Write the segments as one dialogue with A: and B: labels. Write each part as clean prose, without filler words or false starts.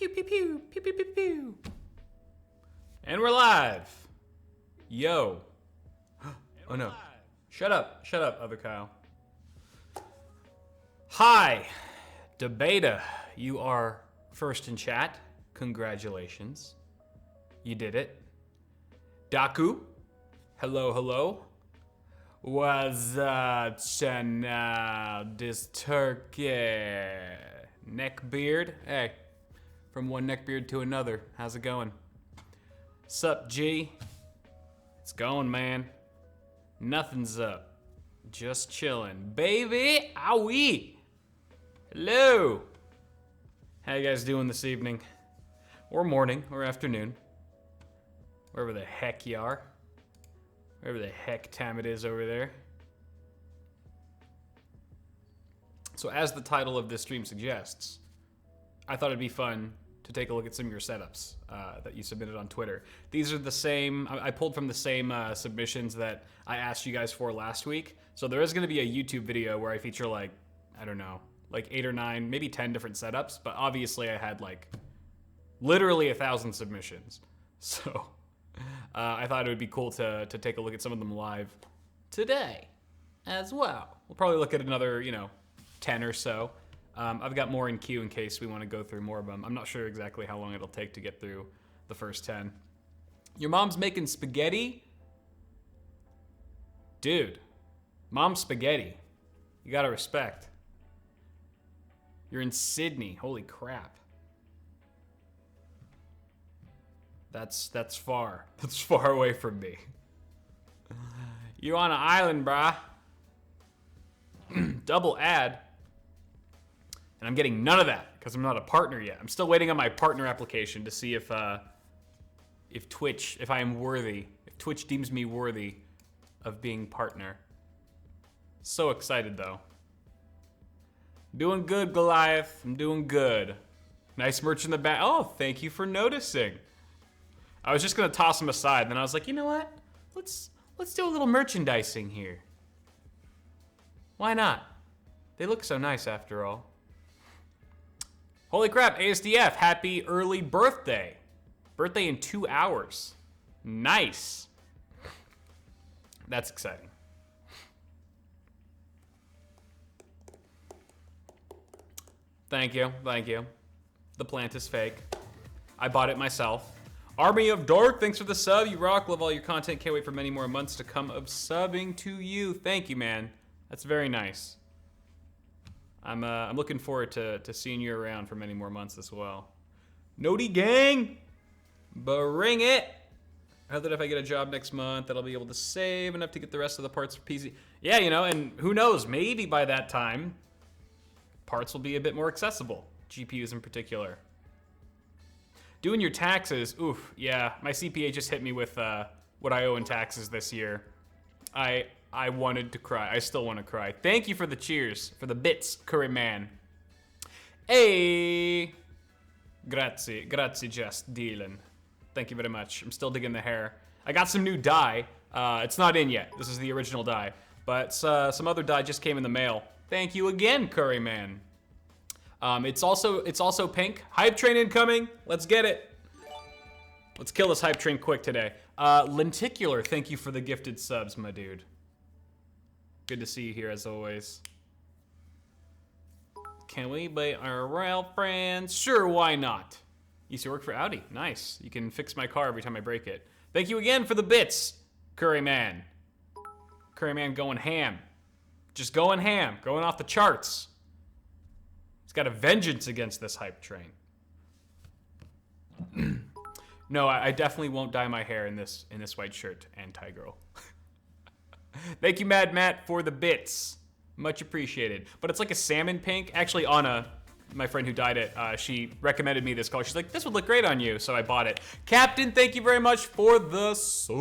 A: Pew, pew, pew, pew, pew, pew, pew. And we're live. Yo. Oh no. Shut up, other Kyle. Hi, Debata. You are first in chat. Congratulations. You did it. Daku. Hello, hello. What's up, channel? This turkey. Neckbeard. Hey, from one neckbeard to another. How's it going? Sup, G? It's going, man. Nothing's up. Just chilling. Baby, owie. Hello. How you guys doing this evening? Or morning, or afternoon. Wherever the heck you are. Wherever the heck time it is over there. So as the title of this stream suggests, I thought it'd be fun to take a look at some of your setups that you submitted on Twitter. These are the same, I pulled from the same submissions that I asked you guys for last week. So there is gonna be a YouTube video where I feature like, I don't know, like 8 or 9, maybe 10 different setups, but obviously I had like literally 1,000 submissions. So I thought it would be cool to take a look at some of them live today as well. We'll probably look at another, 10 or so. I've got more in queue in case we want to go through more of them. I'm not sure exactly how long it'll take to get through the first 10. Your mom's making spaghetti? Dude, mom's spaghetti. You gotta respect. You're in Sydney, holy crap. That's far. That's far away from me. You on an island, brah. Double ad. And I'm getting none of that because I'm not a partner yet. I'm still waiting on my partner application to see if Twitch, if I am worthy, if Twitch deems me worthy of being partner. So excited though. Doing good, Goliath. I'm doing good. Nice merch in the back. Oh, thank you for noticing. I was just gonna toss them aside, then I was like, you know what? Let's do a little merchandising here. Why not? They look so nice after all. Holy crap, ASDF, happy early birthday. Birthday in 2 hours. Nice. That's exciting. Thank you, thank you. The plant is fake. I bought it myself. Army of Dark, thanks for the sub. You rock, love all your content. Can't wait for many more months to come of subbing to you. Thank you, man. That's very nice. I'm looking forward to seeing you around for many more months as well. Noti gang, bring it. I hope that if I get a job next month, that I'll be able to save enough to get the rest of the parts for PC. Yeah, and who knows, maybe by that time, parts will be a bit more accessible. GPUs in particular. Doing your taxes, oof, yeah. My CPA just hit me with what I owe in taxes this year. I wanted to cry. I still want to cry. Thank you for the cheers, for the bits, Curry Man. Hey, grazie, just dealing. Thank you very much. I'm still digging the hair. I got some new dye. It's not in yet. This is the original dye, but some other dye just came in the mail. Thank you again, Curry Man. It's also pink. Hype train incoming. Let's get it. Let's kill this hype train quick today. Lenticular, thank you for the gifted subs, my dude. Good to see you here as always. Can we be our real friends? Sure, why not? Used to work for Audi. Nice. You can fix my car every time I break it. Thank you again for the bits, Curry Man. Curry Man going ham. Just going ham. Going off the charts. He's got a vengeance against this hype train. No, I definitely won't dye my hair in this white shirt, anti-girl. Thank you, Mad Matt, for the bits. Much appreciated. But it's like a salmon pink. Actually, Anna, my friend who dyed it, she recommended me this color. She's like, this would look great on you, so I bought it. Captain, thank you very much for the sub.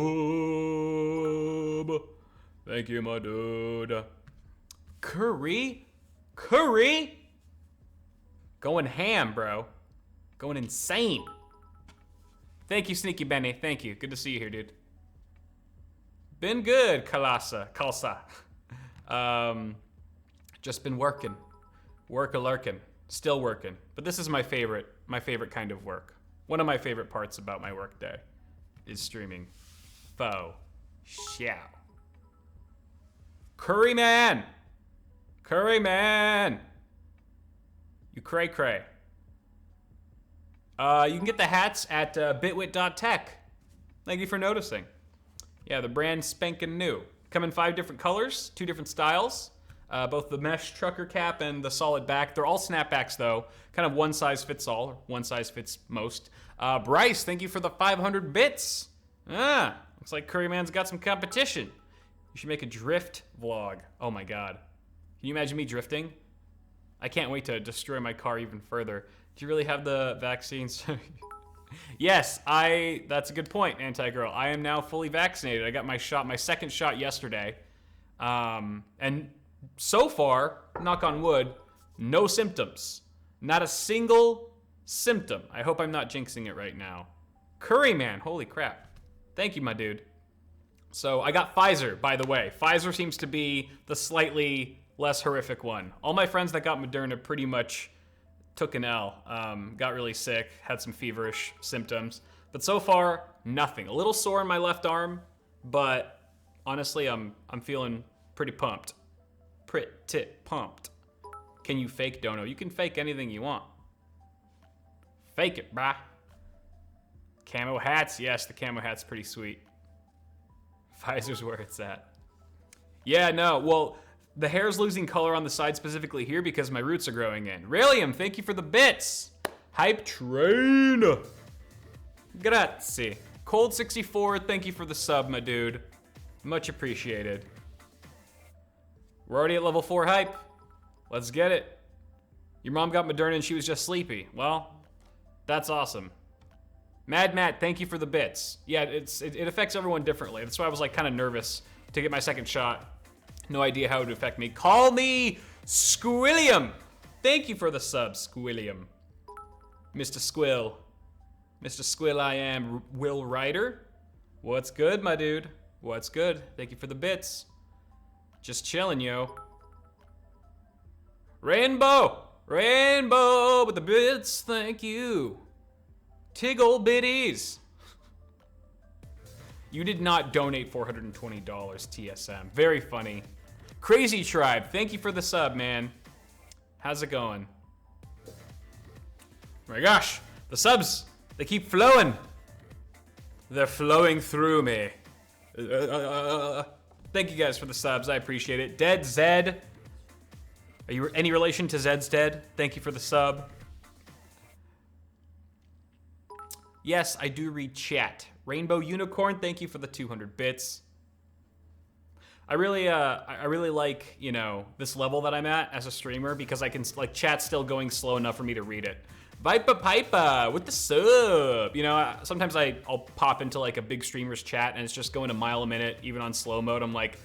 A: Thank you, my dude. Curry? Going ham, bro. Going insane. Thank you, Sneaky Benny. Thank you. Good to see you here, dude. Been good, Kalsa. Just been working. Work-a-lurkin'. Still working. But this is my favorite my favorite kind of work. One of my favorite parts about my work day is streaming. Faux show. Curry man! Curry man! You cray cray. You can get the hats at bitwit.tech. Thank you for noticing. Yeah, the brand spanking new. Come in 5 different colors, 2 different styles. Both the mesh trucker cap and the solid back. They're all snapbacks though. Kind of one size fits all, or one size fits most. Bryce, thank you for the 500 bits. Looks like Curryman's got some competition. You should make a drift vlog. Oh my God. Can you imagine me drifting? I can't wait to destroy my car even further. Do you really have the vaccines? Yes, that's a good point, Anti-Girl. I am now fully vaccinated. I got my second shot yesterday. And so far, knock on wood, no symptoms. Not a single symptom. I hope I'm not jinxing it right now. Curryman, holy crap. Thank you, my dude. So I got Pfizer, by the way. Pfizer seems to be the slightly less horrific one. All my friends that got Moderna pretty much took an L. Got really sick, had some feverish symptoms. But so far, nothing. A little sore in my left arm, but honestly, I'm feeling pretty pumped. Pretty pumped. Can you fake dono? You can fake anything you want. Fake it, brah. Camo hats, yes, the camo hat's pretty sweet. Pfizer's where it's at. Yeah, no, well, the hair's losing color on the side specifically here because my roots are growing in. Raelium, thank you for the bits. Hype train. Grazie. Cold64, thank you for the sub, my dude. Much appreciated. We're already at level 4 hype. Let's get it. Your mom got Moderna and she was just sleepy. Well, that's awesome. Mad Matt, thank you for the bits. Yeah, it affects everyone differently. That's why I was like kind of nervous to get my second shot. No idea how it would affect me. Call me Squilliam. Thank you for the sub, Squilliam. Mr. Squill. Mr. Squill, I am Will Ryder. What's good, my dude? What's good? Thank you for the bits. Just chilling, yo. Rainbow! Rainbow with the bits, thank you. Tiggle bitties. You did not donate $420, TSM. Very funny. Crazy Tribe, thank you for the sub, man. How's it going? Oh my gosh, the subs, they keep flowing. They're flowing through me. Thank you guys for the subs, I appreciate it. Dead Zed. Are you any relation to Zed's Dead? Thank you for the sub. Yes, I do read chat. Rainbow Unicorn, thank you for the 200 bits. I really like, you know, this level that I'm at as a streamer because I can, like, chat's still going slow enough for me to read it. Vipa Pipa with the sub. You know, sometimes I'll pop into like a big streamer's chat and it's just going a mile a minute, even on slow mode. I'm like,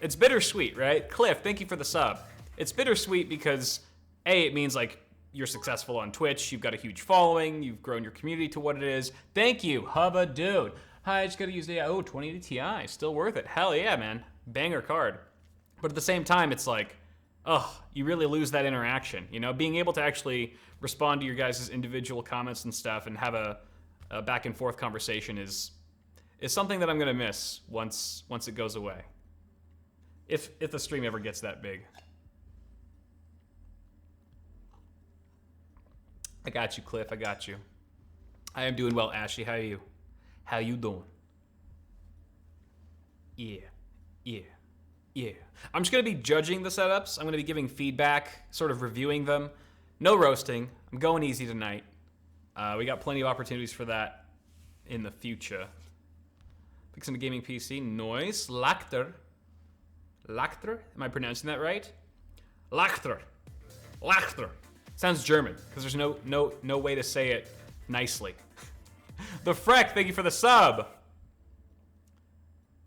A: it's bittersweet, right? Cliff, thank you for the sub. It's bittersweet because A, it means like you're successful on Twitch, you've got a huge following, you've grown your community to what it is. Thank you, Hubba Dude. Hi, I just gotta use the 2080 Ti, still worth it. Hell yeah, man, banger card. But at the same time, it's like, you really lose that interaction. You know, being able to actually respond to your guys' individual comments and stuff and have a back and forth conversation is something that I'm gonna miss once it goes away. If the stream ever gets that big. I got you, Cliff, I got you. I am doing well, Ashley, how are you? How you doing? Yeah. I'm just gonna be judging the setups. I'm gonna be giving feedback, sort of reviewing them. No roasting, I'm going easy tonight. We got plenty of opportunities for that in the future. Fixing a gaming PC, noise, Lachter. Lachter, am I pronouncing that right? Lachter. Sounds German, because there's no way to say it nicely. The Freck, thank you for the sub.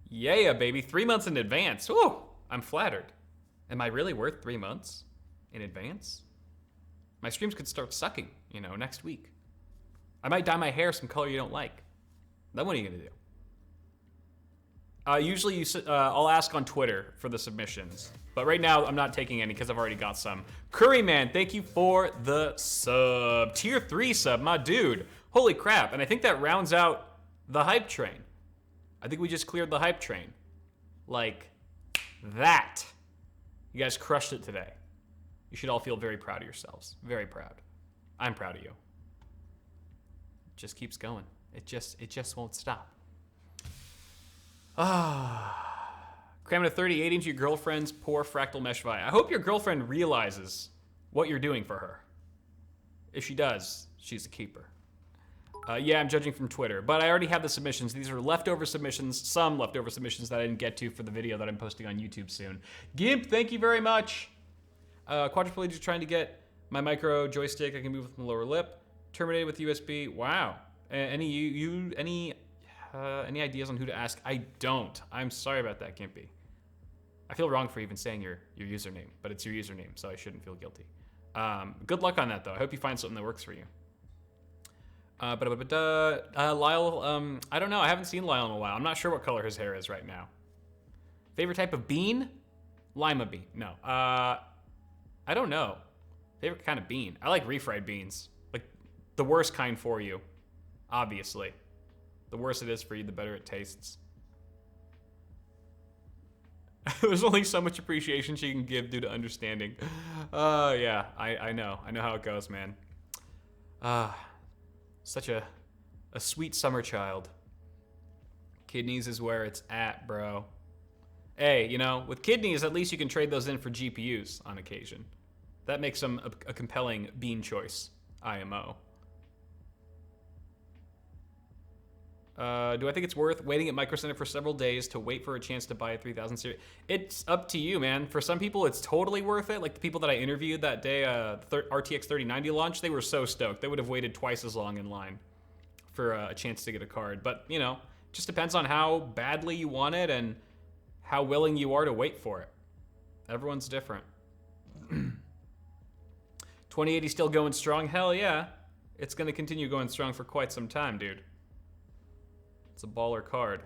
A: Yeah, baby, 3 months in advance. Ooh, I'm flattered. Am I really worth 3 months in advance? My streams could start sucking, you know, next week. I might dye my hair some color you don't like. Then what are you gonna do? Usually I'll ask on Twitter for the submissions. But right now, I'm not taking any because I've already got some. Curryman, thank you for the sub. Tier 3 sub, my dude. Holy crap. And I think that rounds out the hype train. I think we just cleared the hype train. Like that. You guys crushed it today. You should all feel very proud of yourselves. Very proud. I'm proud of you. It just keeps going. It just won't stop. Cramming a 38 into your girlfriend's poor fractal mesh vi. I hope your girlfriend realizes what you're doing for her. If she does, she's a keeper. Yeah, I'm judging from Twitter, but I already have the submissions. These are leftover submissions, some leftover submissions that I didn't get to for the video that I'm posting on YouTube soon. Gimp, thank you very much. Quadriplegic trying to get my micro joystick. I can move with my lower lip. Terminated with USB. Wow. Any ideas on who to ask? I don't. I'm sorry about that, Gimpy. I feel wrong for even saying your username, but it's your username, so I shouldn't feel guilty. Good luck on that, though. I hope you find something that works for you. Lyle, I don't know. I haven't seen Lyle in a while. I'm not sure what color his hair is right now. Favorite type of bean? Lima bean. No. I don't know. Favorite kind of bean? I like refried beans. Like, the worst kind for you, obviously. The worse it is for you, the better it tastes. There's only so much appreciation she can give due to understanding. Yeah, I know. I know how it goes, man. Such a sweet summer child. Kidneys is where it's at, bro. Hey, you know, with kidneys, at least you can trade those in for GPUs on occasion. That makes them a compelling bean choice, IMO. Do I think it's worth waiting at Micro Center for several days to wait for a chance to buy a 3000 series? It's up to you, man. For some people, it's totally worth it. Like the people that I interviewed that day, RTX 3090 launch, they were so stoked. They would have waited twice as long in line for a chance to get a card. But, you know, just depends on how badly you want it and how willing you are to wait for it. Everyone's different. 2080 still going strong? Hell yeah. It's going to continue going strong for quite some time, dude. It's a baller card.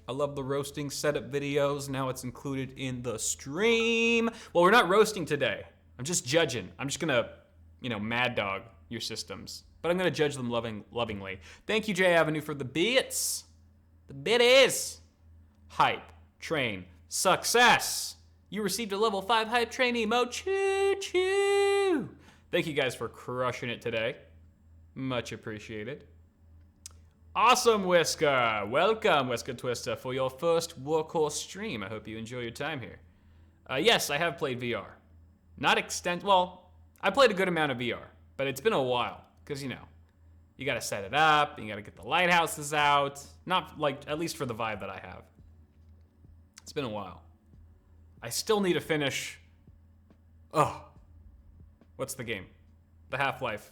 A: I love the roasting setup videos. Now it's included in the stream. Well, we're not roasting today. I'm just judging. I'm just gonna, you know, mad dog your systems. But I'm gonna judge them lovingly. Thank you, J Avenue, for the bits. The bit is hype train success. You received a level 5 hype train emote. Choo choo. Thank you guys for crushing it today. Much appreciated. Awesome, Whisker. Welcome, Whisker Twister, for your first Workhorse stream. I hope you enjoy your time here. Yes, I have played VR. Not well, I played a good amount of VR, but it's been a while, because, you know, you gotta set it up, you gotta get the lighthouses out. Not, like, at least for the vibe that I have. It's been a while. I still need to finish... Oh. What's the game? The Half-Life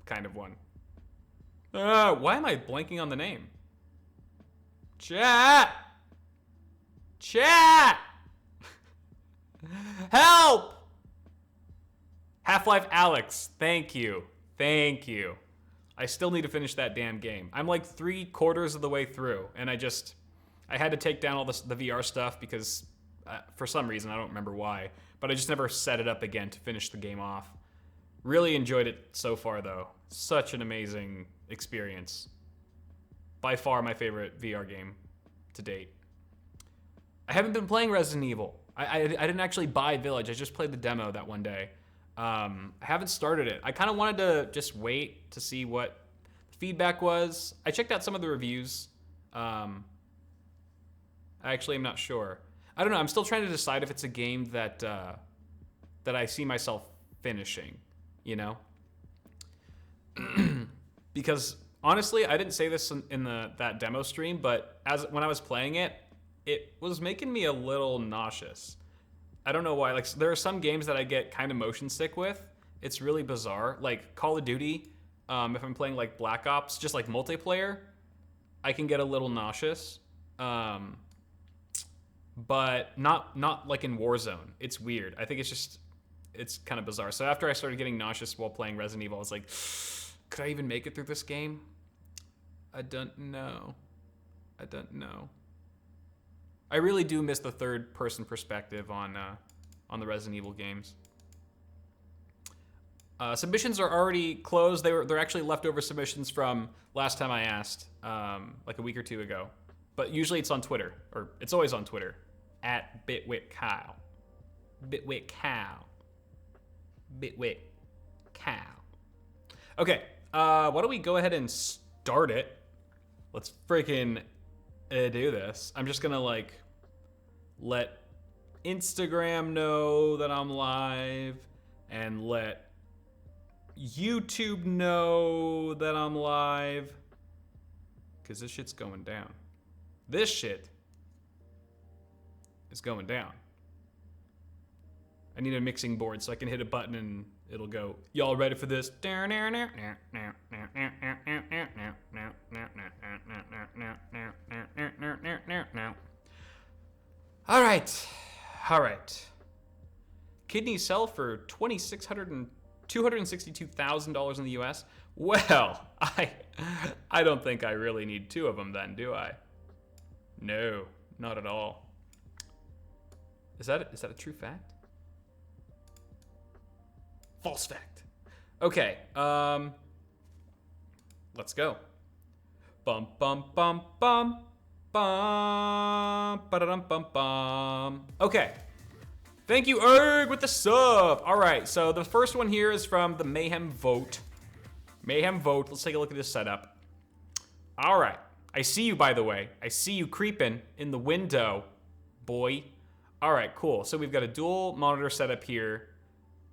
A: kind of one. Why am I blanking on the name? Chat! Chat! Help! Half-Life Alyx. Thank you. Thank you. I still need to finish that damn game. I'm like 3/4 of the way through, and I had to take down all the VR stuff because for some reason, I don't remember why, but I just never set it up again to finish the game off. Really enjoyed it so far, though. Such an amazing experience. By far my favorite VR game to date. I haven't been playing Resident Evil. I didn't actually buy Village. I just played the demo that one day. I haven't started it. I kind of wanted to just wait to see what the feedback was. I checked out some of the reviews. I actually am not sure. I don't know. I'm still trying to decide if it's a game that I see myself finishing, you know? Because honestly, I didn't say this in that demo stream, but when I was playing it, it was making me a little nauseous. I don't know why. Like, there are some games that I get kind of motion sick with. It's really bizarre. Like Call of Duty, if I'm playing like Black Ops, just like multiplayer, I can get a little nauseous. But not like in Warzone. It's weird. I think it's kind of bizarre. So after I started getting nauseous while playing Resident Evil, I was like, could I even make it through this game? I don't know. I don't know. I really do miss the third-person perspective on the Resident Evil games. Submissions are already closed. They're actually leftover submissions from last time I asked, like a week or two ago. But usually it's on Twitter, or it's always on Twitter, at BitwitCow. BitwitCow. BitwitCow. Okay, why don't we go ahead and start it? Let's freaking do this. I'm just gonna like let Instagram know that I'm live and let YouTube know that I'm live, because this shit's going down. This shit is going down. I need a mixing board so I can hit a button and it'll go, y'all ready for this? All right. Kidneys sell for $262,000 in the US. Well, I don't think I really need two of them then, do I? No, not at all. Is that a true fact? False fact. Okay, let's go. Bum bum bum bum bum ba-da-dum bum bum. Okay. Thank you, Erg, with the sub. All right, so the first one here is from the Mayhem Vote. Mayhem Vote. Let's take a look at this setup. All right. I see you, by the way. I see you creeping in the window, boy. All right, cool. So we've got a dual monitor setup here.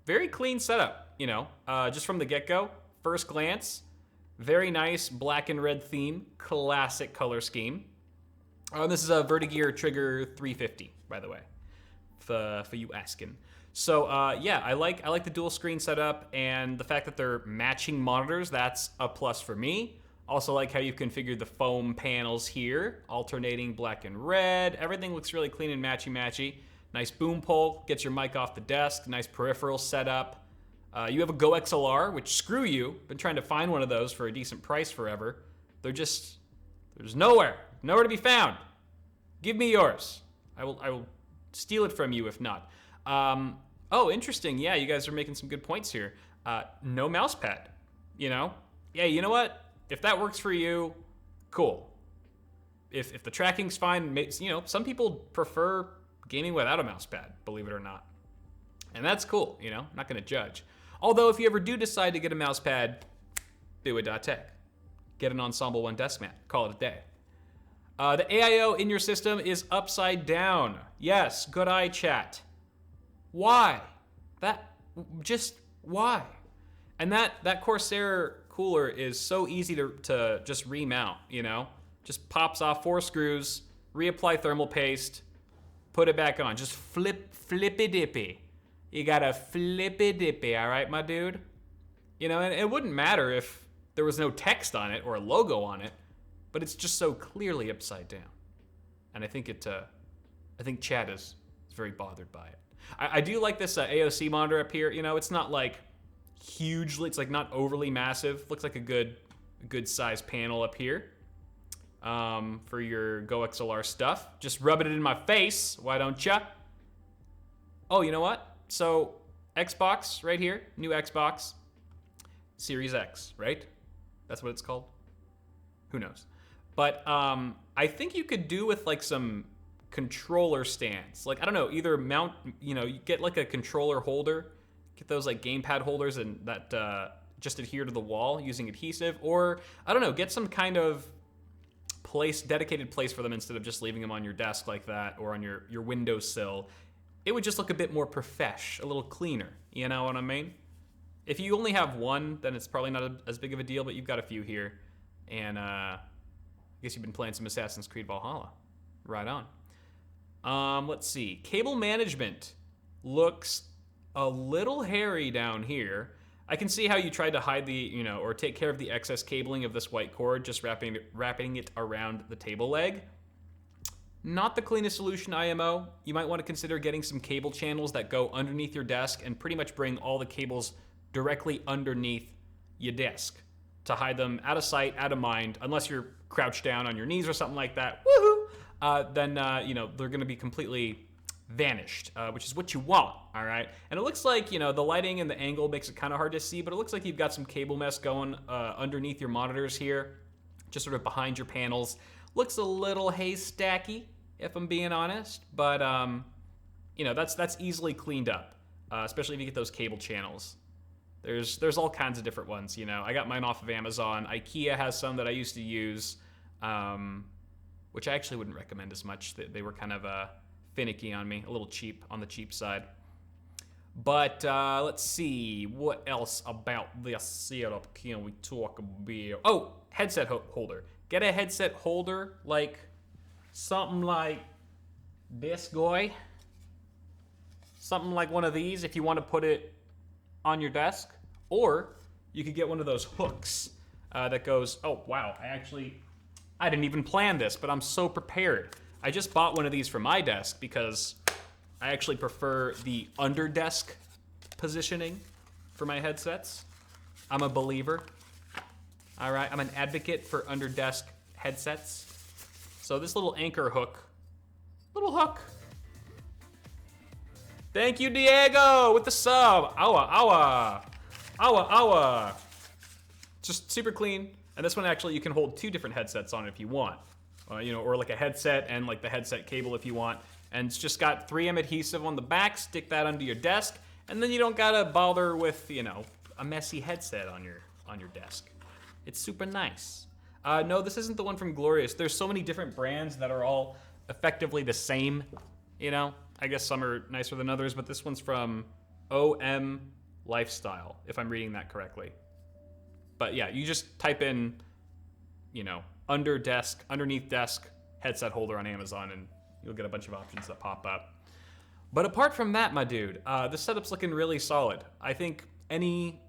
A: Very clean setup, you know, just from the get-go. First glance, very nice black and red theme. Classic color scheme. This is a Vertigear Trigger 350, by the way. For you asking. So yeah, I like the dual screen setup, and the fact that they're matching monitors, that's a plus for me. Also like how you've configured the foam panels here, alternating black and red. Everything looks really clean and matchy-matchy. Nice boom pole, gets your mic off the desk, nice peripheral setup. You have a Go XLR, which screw you, been trying to find one of those for a decent price forever. There's nowhere to be found. Give me yours. I will steal it from you if not. Oh, interesting. Yeah, you guys are making some good points here. No mouse pad, you know? Yeah, you know what? If that works for you, cool. If the tracking's fine, you know, some people prefer gaming without a mouse pad, believe it or not. And that's cool, you know? I'm not gonna judge. Although if you ever do decide to get a mouse pad, BitWit.tech. Get an Ensemble One desk mat, call it a day. The AIO in your system is upside down. Yes, good eye chat. Why? Why? And that Corsair cooler is so easy to just remount, you know? Just pops off 4 screws, reapply thermal paste, put it back on. Just flippy dippy. You gotta flippy dippy, all right, my dude? You know, and it wouldn't matter if there was no text on it or a logo on it, but it's just so clearly upside down. And I think Chad is very bothered by it. I do like this AOC monitor up here. You know, it's not like hugely, it's like not overly massive. Looks like a good size panel up here for your Go XLR stuff. Just rubbing it in my face, why don't ya? Oh, you know what? So Xbox right here, new Xbox, Series X, right? That's what it's called? Who knows? But I think you could do with like some controller stands. Like, I don't know, either mount, you know, you get like a controller holder, get those like gamepad holders and that just adhere to the wall using adhesive, or I don't know, get some kind of dedicated place for them instead of just leaving them on your desk like that or on your windowsill. It would just look a bit more profesh, a little cleaner, you know what I mean? If you only have one, then it's probably not as big of a deal, but you've got a few here. And I guess you've been playing some Assassin's Creed Valhalla. Right on. Let's see. Cable management looks a little hairy down here. I can see how you tried to hide the, you know, or take care of the excess cabling of this white cord, just wrapping it around the table leg. Not the cleanest solution, IMO. You might want to consider getting some cable channels that go underneath your desk and pretty much bring all the cables directly underneath your desk. to hide them out of sight, out of mind, unless you're crouched down on your knees or something like that. Woohoo! Then you know, they're going to be completely vanished, which is what you want, all right? And it looks like, you know, the lighting and the angle makes it kind of hard to see, but it looks like you've got some cable mess going underneath your monitors here, just sort of behind your panels. Looks a little haystacky, if I'm being honest, but you know, that's easily cleaned up, especially if you get those cable channels. There's all kinds of different ones, you know. I got mine off of Amazon. IKEA has some that I used to use, which I actually wouldn't recommend as much. They were kind of finicky on me, a little cheap, on the cheap side. But let's see, what else about this setup can we talk about? Oh, headset holder. Get a headset holder like something like this guy. Something like one of these if you want to put it on your desk. Or you could get one of those hooks that goes, oh wow, I didn't even plan this, but I'm so prepared. I just bought one of these for my desk because I actually prefer the under desk positioning for my headsets. I'm a believer. All right, I'm an advocate for under desk headsets. So this little anchor hook, Thank you, Diego, with the sub. Awa. Just super clean. And this one actually, you can hold 2 different headsets on it if you want. You know, or like a headset and like the headset cable if you want. And it's just got 3M adhesive on the back. Stick that under your desk, and then you don't gotta bother with, you know, a messy headset on your desk. It's super nice. No, this isn't the one from Glorious. There's so many different brands that are all effectively the same. You know, I guess some are nicer than others, but this one's from OM Lifestyle, if I'm reading that correctly. But yeah, you just type in, you know, underneath desk headset holder on Amazon, and you'll get a bunch of options that pop up. But apart from that, my dude, the setup's looking really solid. I think any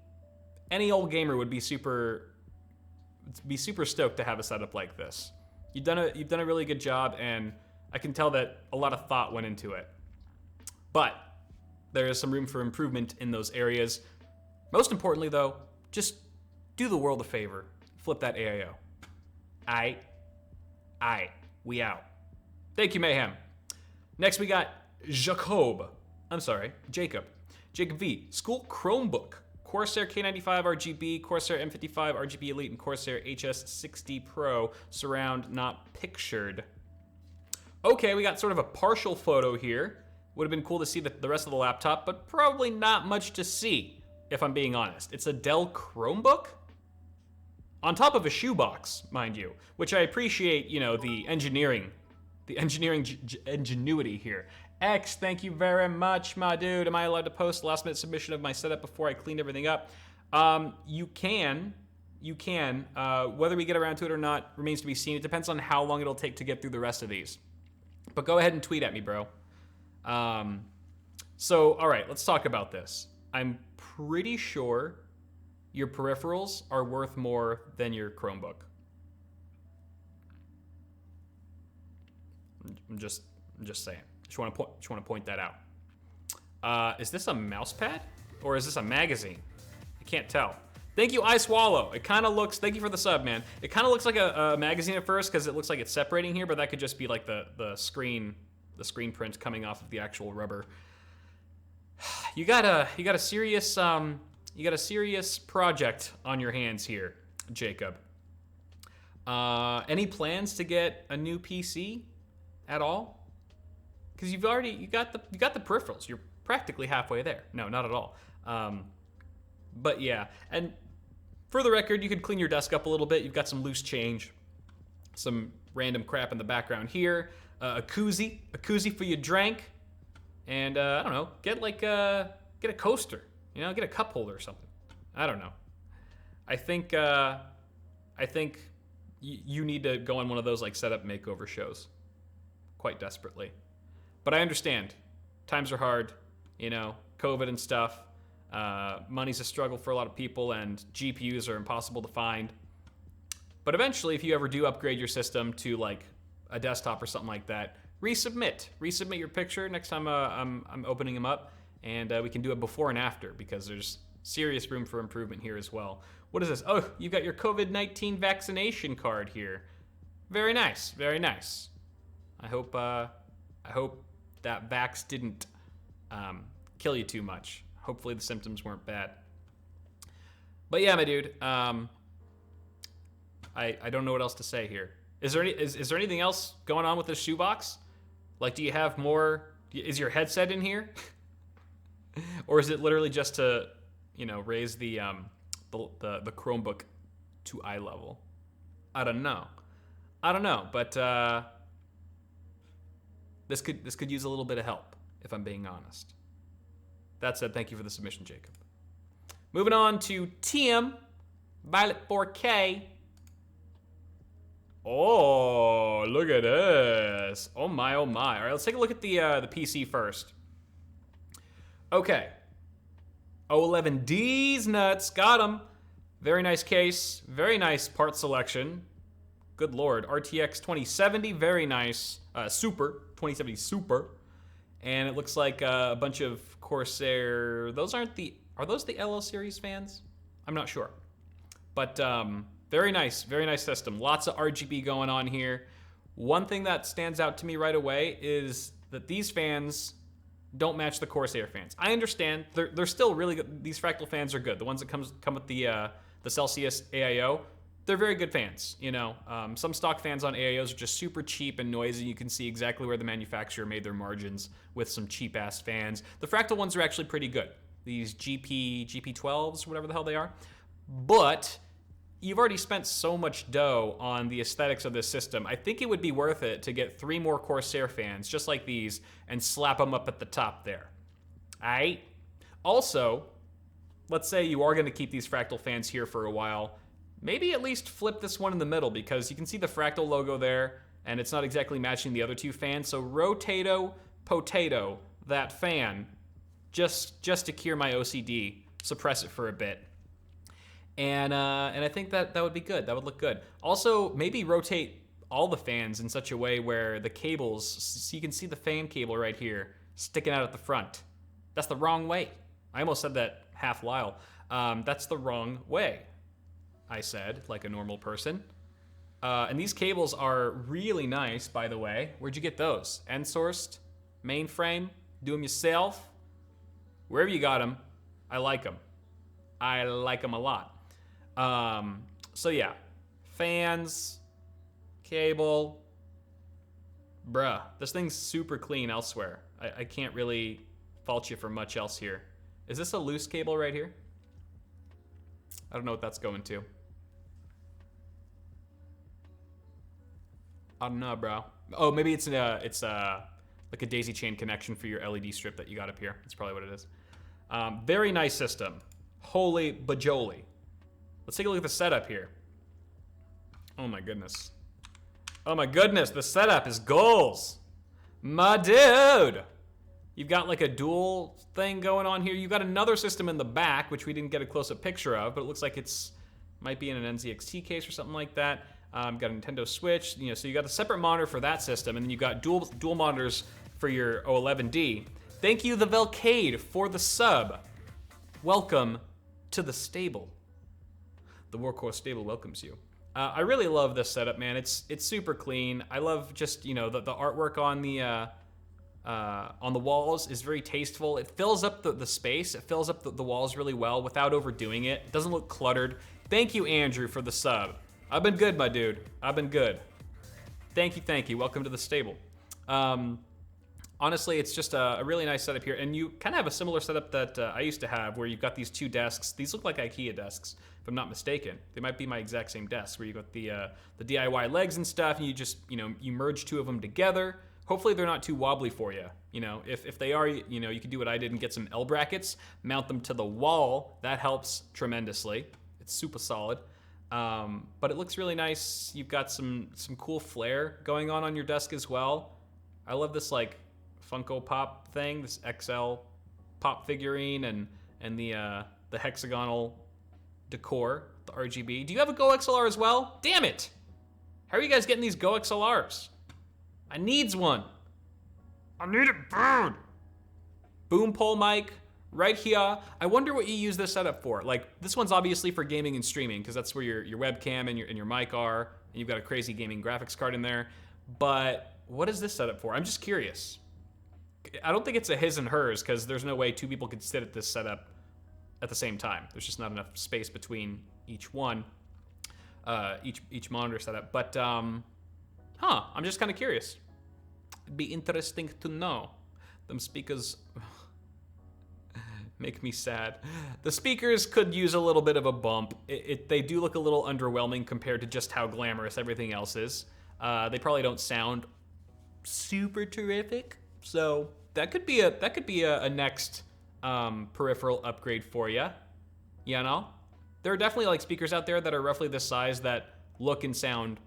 A: old gamer would be super stoked to have a setup like this. You've done a really good job, and I can tell that a lot of thought went into it. But there is some room for improvement in those areas. Most importantly, though, just do the world a favor. Flip that AIO. Aight. We out. Thank you, Mayhem. Next, we got Jacob V. School Chromebook. Corsair K95 RGB, Corsair M55 RGB Elite, and Corsair HS60 Pro. Surround not pictured. Okay, we got sort of a partial photo here. Would have been cool to see the rest of the laptop, but probably not much to see, if I'm being honest. It's a Dell Chromebook? On top of a shoebox, mind you, which I appreciate, you know, the engineering ingenuity here. X, thank you very much, my dude. Am I allowed to post last minute submission of my setup before I cleaned everything up? You can. Whether we get around to it or not remains to be seen. It depends on how long it'll take to get through the rest of these. But go ahead and tweet at me, bro. So, all right, let's talk about this. I'm pretty sure your peripherals are worth more than your Chromebook. I'm just saying. Just want to point that out. Is this a mouse pad or is this a magazine? I can't tell. Thank you, I Swallow. It kind of looks. Thank you for the sub, man. It kind of looks like a magazine at first because it looks like it's separating here, but that could just be like the screen print coming off of the actual rubber. You got a serious project on your hands here, Jacob. Any plans to get a new PC at all? Because you got the peripherals. You're practically halfway there. No, not at all. But yeah, and for the record, you could clean your desk up a little bit. You've got some loose change, some random crap in the background here. A koozie for your drink, and I don't know, get a coaster. You know, get a cup holder or something. I don't know. I think you need to go on one of those like setup makeover shows, quite desperately. But I understand, times are hard. You know, COVID and stuff. Money's a struggle for a lot of people, and GPUs are impossible to find. But eventually, if you ever do upgrade your system to like a desktop or something like that, resubmit your picture next time I'm opening them up, and we can do it before and after, because there's Serious room for improvement here as well. What is this? Oh, you got your COVID-19 vaccination card here. Very nice, very nice. I hope that vax didn't kill you too much. Hopefully the symptoms weren't bad. But yeah, my dude, I don't know what else to say here. Is there anything else going on with this shoebox? Like, do you have more? Is your headset in here, or is it literally just to, raise the Chromebook to eye level? I don't know, but this could use a little bit of help, if I'm being honest. That said, thank you for the submission, Jacob. Moving on to TM Violet 4K. Oh, look at this. Oh my, oh my. All right, let's take a look at the PC first. Okay. O11D's nuts. Got him. Very nice case. Very nice part selection. Good lord. RTX 2070. Very nice. Super. 2070 Super. And it looks like a bunch of Corsair. Are those the LL series fans? I'm not sure. But very nice system. Lots of RGB going on here. One thing that stands out to me right away is that these fans don't match the Corsair fans. I understand they're still really good. These Fractal fans are good. The ones that come with the Celsius AIO, they're very good fans. Some stock fans on AIOs are just super cheap and noisy. You can see exactly where the manufacturer made their margins with some cheap ass fans. The Fractal ones are actually pretty good. These GP12s, whatever the hell they are. But you've already spent so much dough on the aesthetics of this system. I think it would be worth it to get 3 more Corsair fans just like these and slap them up at the top there. Alright? Also, let's say you are going to keep these Fractal fans here for a while. Maybe at least flip this one in the middle, because you can see the Fractal logo there and it's not exactly matching the other 2 fans. So rotato potato that fan just to cure my OCD, suppress it for a bit. And I think that would be good. That would look good. Also, maybe rotate all the fans in such a way where the cables, so you can see the fan cable right here sticking out at the front. That's the wrong way. I almost said that half Lyle. That's the wrong way, I said, like a normal person. And these cables are really nice, by the way. Where'd you get those? End-sourced? Mainframe? Do them yourself? Wherever you got them, I like them. I like them a lot. So yeah, fans, cable, bruh, this thing's super clean elsewhere. I can't really fault you for much else here. Is this a loose cable right here? I don't know what that's going to. I don't know, bro. Oh, maybe it's like a daisy chain connection for your LED strip that you got up here. That's probably what it is. Very nice system. Holy bajoli. Let's take a look at the setup here. Oh my goodness. Oh my goodness, the setup is goals. My dude. You've got like a dual thing going on here. You've got another system in the back, which we didn't get a close-up picture of, but it looks like it's might be in an NZXT case or something like that. Got a Nintendo Switch, so you got a separate monitor for that system, and then you've got dual monitors for your O11D. Thank you, the Velcade, for the sub. Welcome to the stable. The Warcore stable welcomes you. I really love this setup, man. It's super clean. I love just the artwork on the walls is very tasteful. It fills up the space. It fills up the walls really well without overdoing it. It doesn't look cluttered. Thank you, Andrew, for the sub. I've been good, my dude. I've been good. Thank you. Welcome to the stable. Honestly, it's just a really nice setup here, and you kind of have a similar setup that I used to have, where you've got these 2 desks. These look like IKEA desks, if I'm not mistaken. They might be my exact same desks, where you got the DIY legs and stuff, and you just you merge 2 of them together. Hopefully, they're not too wobbly for you. If they are, you can do what I did and get some L brackets, mount them to the wall. That helps tremendously. It's super solid. But it looks really nice. You've got some cool flair going on your desk as well. I love this like Funko Pop thing, this XL pop figurine, and the hexagonal decor, the RGB. Do you have a Go XLR as well? Damn it! How are you guys getting these Go XLRs? I needs one. I need it bad. Boom pole mic, right here. I wonder what you use this setup for. Like, this one's obviously for gaming and streaming, because that's where your webcam and your mic are, and you've got a crazy gaming graphics card in there. But what is this setup for? I'm just curious. I don't think it's a his and hers, because there's no way two people could sit at this setup at the same time. There's just not enough space between each one, each monitor setup. But, I'm just kind of curious. It'd be interesting to know. Them speakers make me sad. The speakers could use a little bit of a bump. They do look a little underwhelming compared to just how glamorous everything else is. They probably don't sound super terrific. So that could be a next peripheral upgrade for you. You know, there are definitely like speakers out there that are roughly this size that look and sound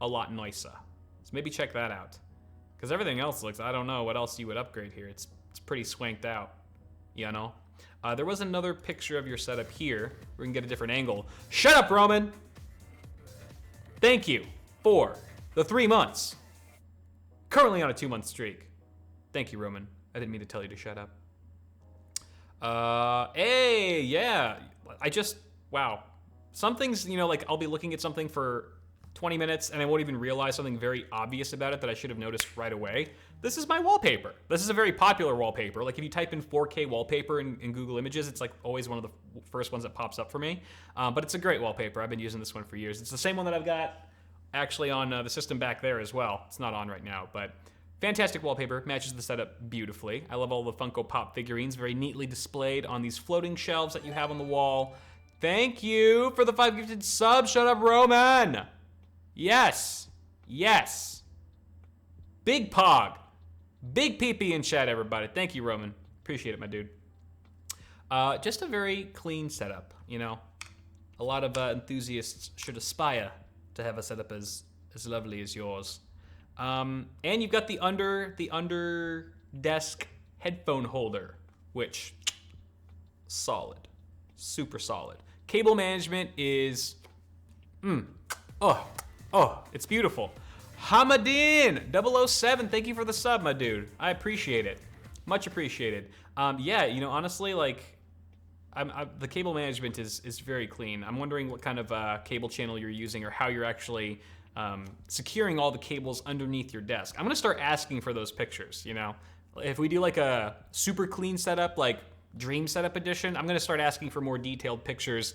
A: a lot nicer. So maybe check that out. Because everything else looks, I don't know what else you would upgrade here. It's pretty swanked out, you know? There was another picture of your setup here. We can get a different angle. Shut up, Roman! Thank you for the 3 months. Currently on a 2-month streak. Thank you, Roman. I didn't mean to tell you to shut up. Hey, yeah. Wow. Some things, you know, like I'll be looking at something for 20 minutes and I won't even realize something very obvious about it that I should have noticed right away. This is my wallpaper. This is a very popular wallpaper. Like if you type in 4K wallpaper in Google Images, it's like always one of the first ones that pops up for me. But it's a great wallpaper. I've been using this one for years. It's the same one that I've got actually on the system back there as well. It's not on right now, but fantastic wallpaper. Matches the setup beautifully. I love all the Funko Pop figurines, very neatly displayed on these floating shelves that you have on the wall. Thank you for the 5 gifted subs. Shut up, Roman. Yes. Yes. Big Pog. Big PP in chat, everybody. Thank you, Roman. Appreciate it, my dude. Just a very clean setup, you know. A lot of enthusiasts should aspire to have a setup as lovely as yours. And you've got the under desk headphone holder, which solid, super solid. Cable management is, it's beautiful. Hamadin 007, thank you for the sub, my dude. I appreciate it, much appreciated. Yeah, you know, honestly, like, the cable management is very clean. I'm wondering what kind of cable channel you're using or how you're actually securing all the cables underneath your desk. I'm gonna start asking for those pictures, you know? If we do like a super clean setup, like Dream Setup Edition, I'm gonna start asking for more detailed pictures.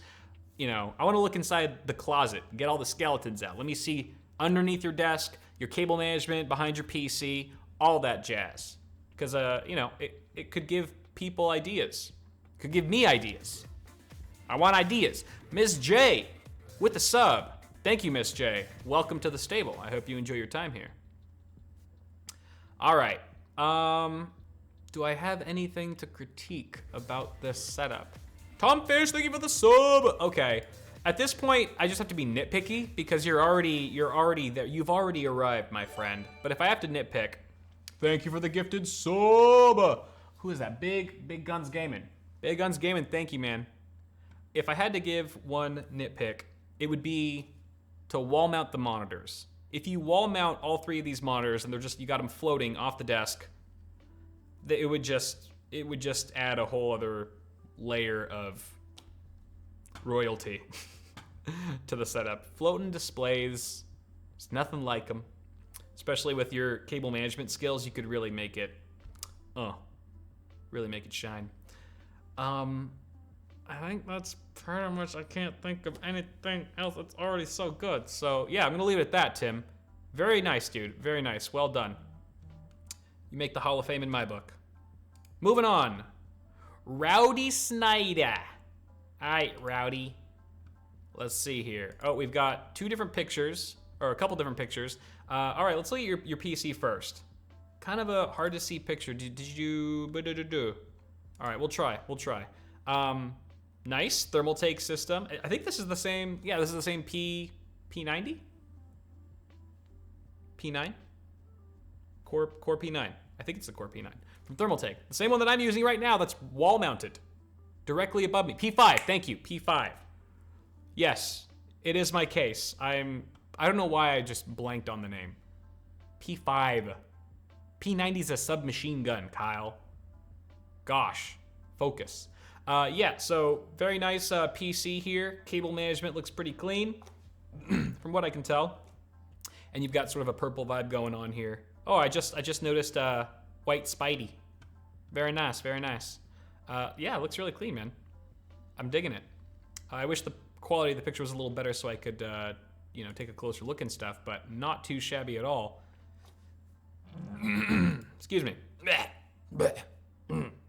A: You know, I wanna look inside the closet, get all the skeletons out. Let me see underneath your desk, your cable management, behind your PC, all that jazz. Because, you know, it could give people ideas. Could give me ideas. I want ideas. Miss J with the sub. Thank you, Miss J. Welcome to the stable. I hope you enjoy your time here. All right. Do I have anything to critique about this setup? Tom Fish, thank you for the sub. Okay. At this point, I just have to be nitpicky because you're already there. You've already arrived, my friend. But if I have to nitpick, thank you for the gifted sub. Who is that? Big Guns Gaming. Big Guns Gaming, thank you, man. If I had to give one nitpick, it would be to wall mount the monitors. If you wall mount all 3 of these monitors and you got them floating off the desk, it would just add a whole other layer of royalty to the setup. Floating displays, there's nothing like them. Especially with your cable management skills, you could really make it, shine. I think that's pretty much, I can't think of anything else. It's already so good. So yeah, I'm gonna leave it at that, Tim. Very nice, dude. Very nice. Well done. You make the Hall of Fame in my book. Moving on. Rowdy Snyder. All right, Rowdy. Let's see here. Oh, we've got 2 different pictures, or a couple different pictures. All right, let's look at your PC first. Kind of a hard to see picture. Did you? All right, we'll try. Nice thermal take system. I think this is the same. Yeah, this is the same P90. P9. Core P9. I think it's the Core P9 from Thermaltake. The same one that I'm using right now. That's wall mounted, directly above me. P5. Thank you. P5. Yes, it is my case. I don't know why I just blanked on the name. P5. P90's a submachine gun, Kyle. Gosh. Focus. Yeah, so very nice PC here. Cable management looks pretty clean, from what I can tell. And you've got sort of a purple vibe going on here. Oh, I just noticed white Spidey. Very nice, very nice. Yeah, it looks really clean, man. I'm digging it. I wish the quality of the picture was a little better so I could, you know, take a closer look and stuff, but not too shabby at all. Excuse me.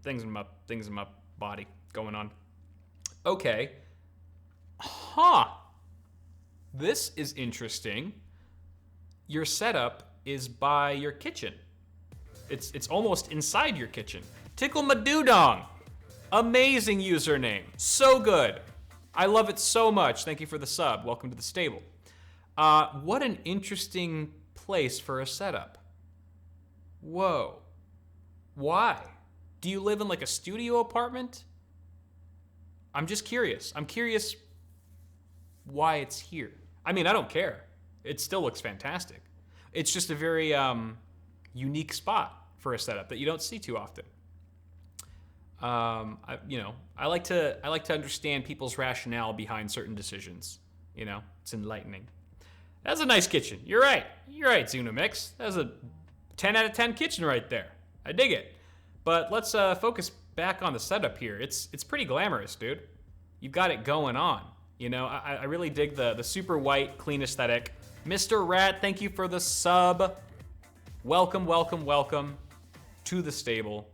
A: Things in my body going on. Okay. Huh. This is interesting. Your setup is by your kitchen. It's almost inside your kitchen. Tickle my doo-dong. Amazing username. So good. I love it so much. Thank you for the sub. Welcome to the stable. What an interesting place for a setup. Whoa. Why? Do you live in like a studio apartment? I'm just curious. I'm curious why it's here. I mean, I don't care. It still looks fantastic. It's just a very unique spot for a setup that you don't see too often. I like to understand people's rationale behind certain decisions. You know, it's enlightening. That's a nice kitchen. You're right. You're right, Zunamix. That's a 10 out of 10 kitchen right there. I dig it. But let's focus back on the setup here. It's pretty glamorous, dude. You've got it going on. You know, I really dig the super white, clean aesthetic. Mr. Rat, thank you for the sub. Welcome, welcome, welcome to the stable.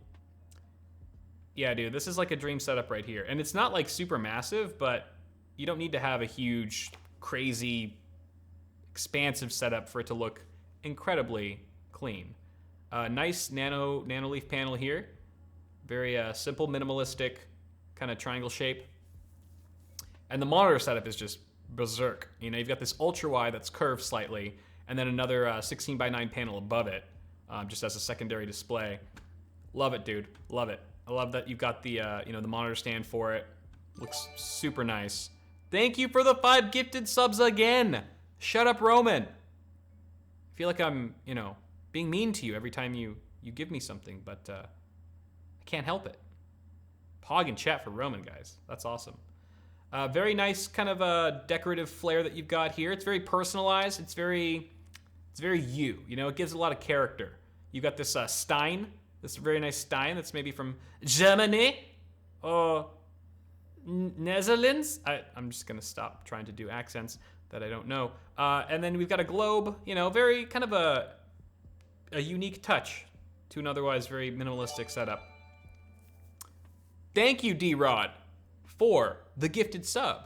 A: Yeah, dude, this is like a dream setup right here. And it's not like super massive, but you don't need to have a huge, crazy, expansive setup for it to look incredibly clean. Nice nano leaf panel here. Very simple, minimalistic, kind of triangle shape. And the monitor setup is just berserk. You know, you've got this ultra wide that's curved slightly, and then another 16:9 panel above it, just as a secondary display. Love it, dude. Love it. I love that you've got the the monitor stand for it. Looks super nice. Thank you for the 5 gifted subs again. Shut up, Roman. I feel like I'm, being mean to you every time you give me something, but I can't help it. Pog and chat for Roman, guys. That's awesome. Very nice kind of a decorative flair that you've got here. It's very personalized. It's very you. You know, it gives a lot of character. You've got this Stein, this very nice Stein that's maybe from Germany or Netherlands. I'm just gonna stop trying to do accents that I don't know. And then we've got a globe. You know, very kind of a unique touch to an otherwise very minimalistic setup. Thank you, D-Rod, for the gifted sub.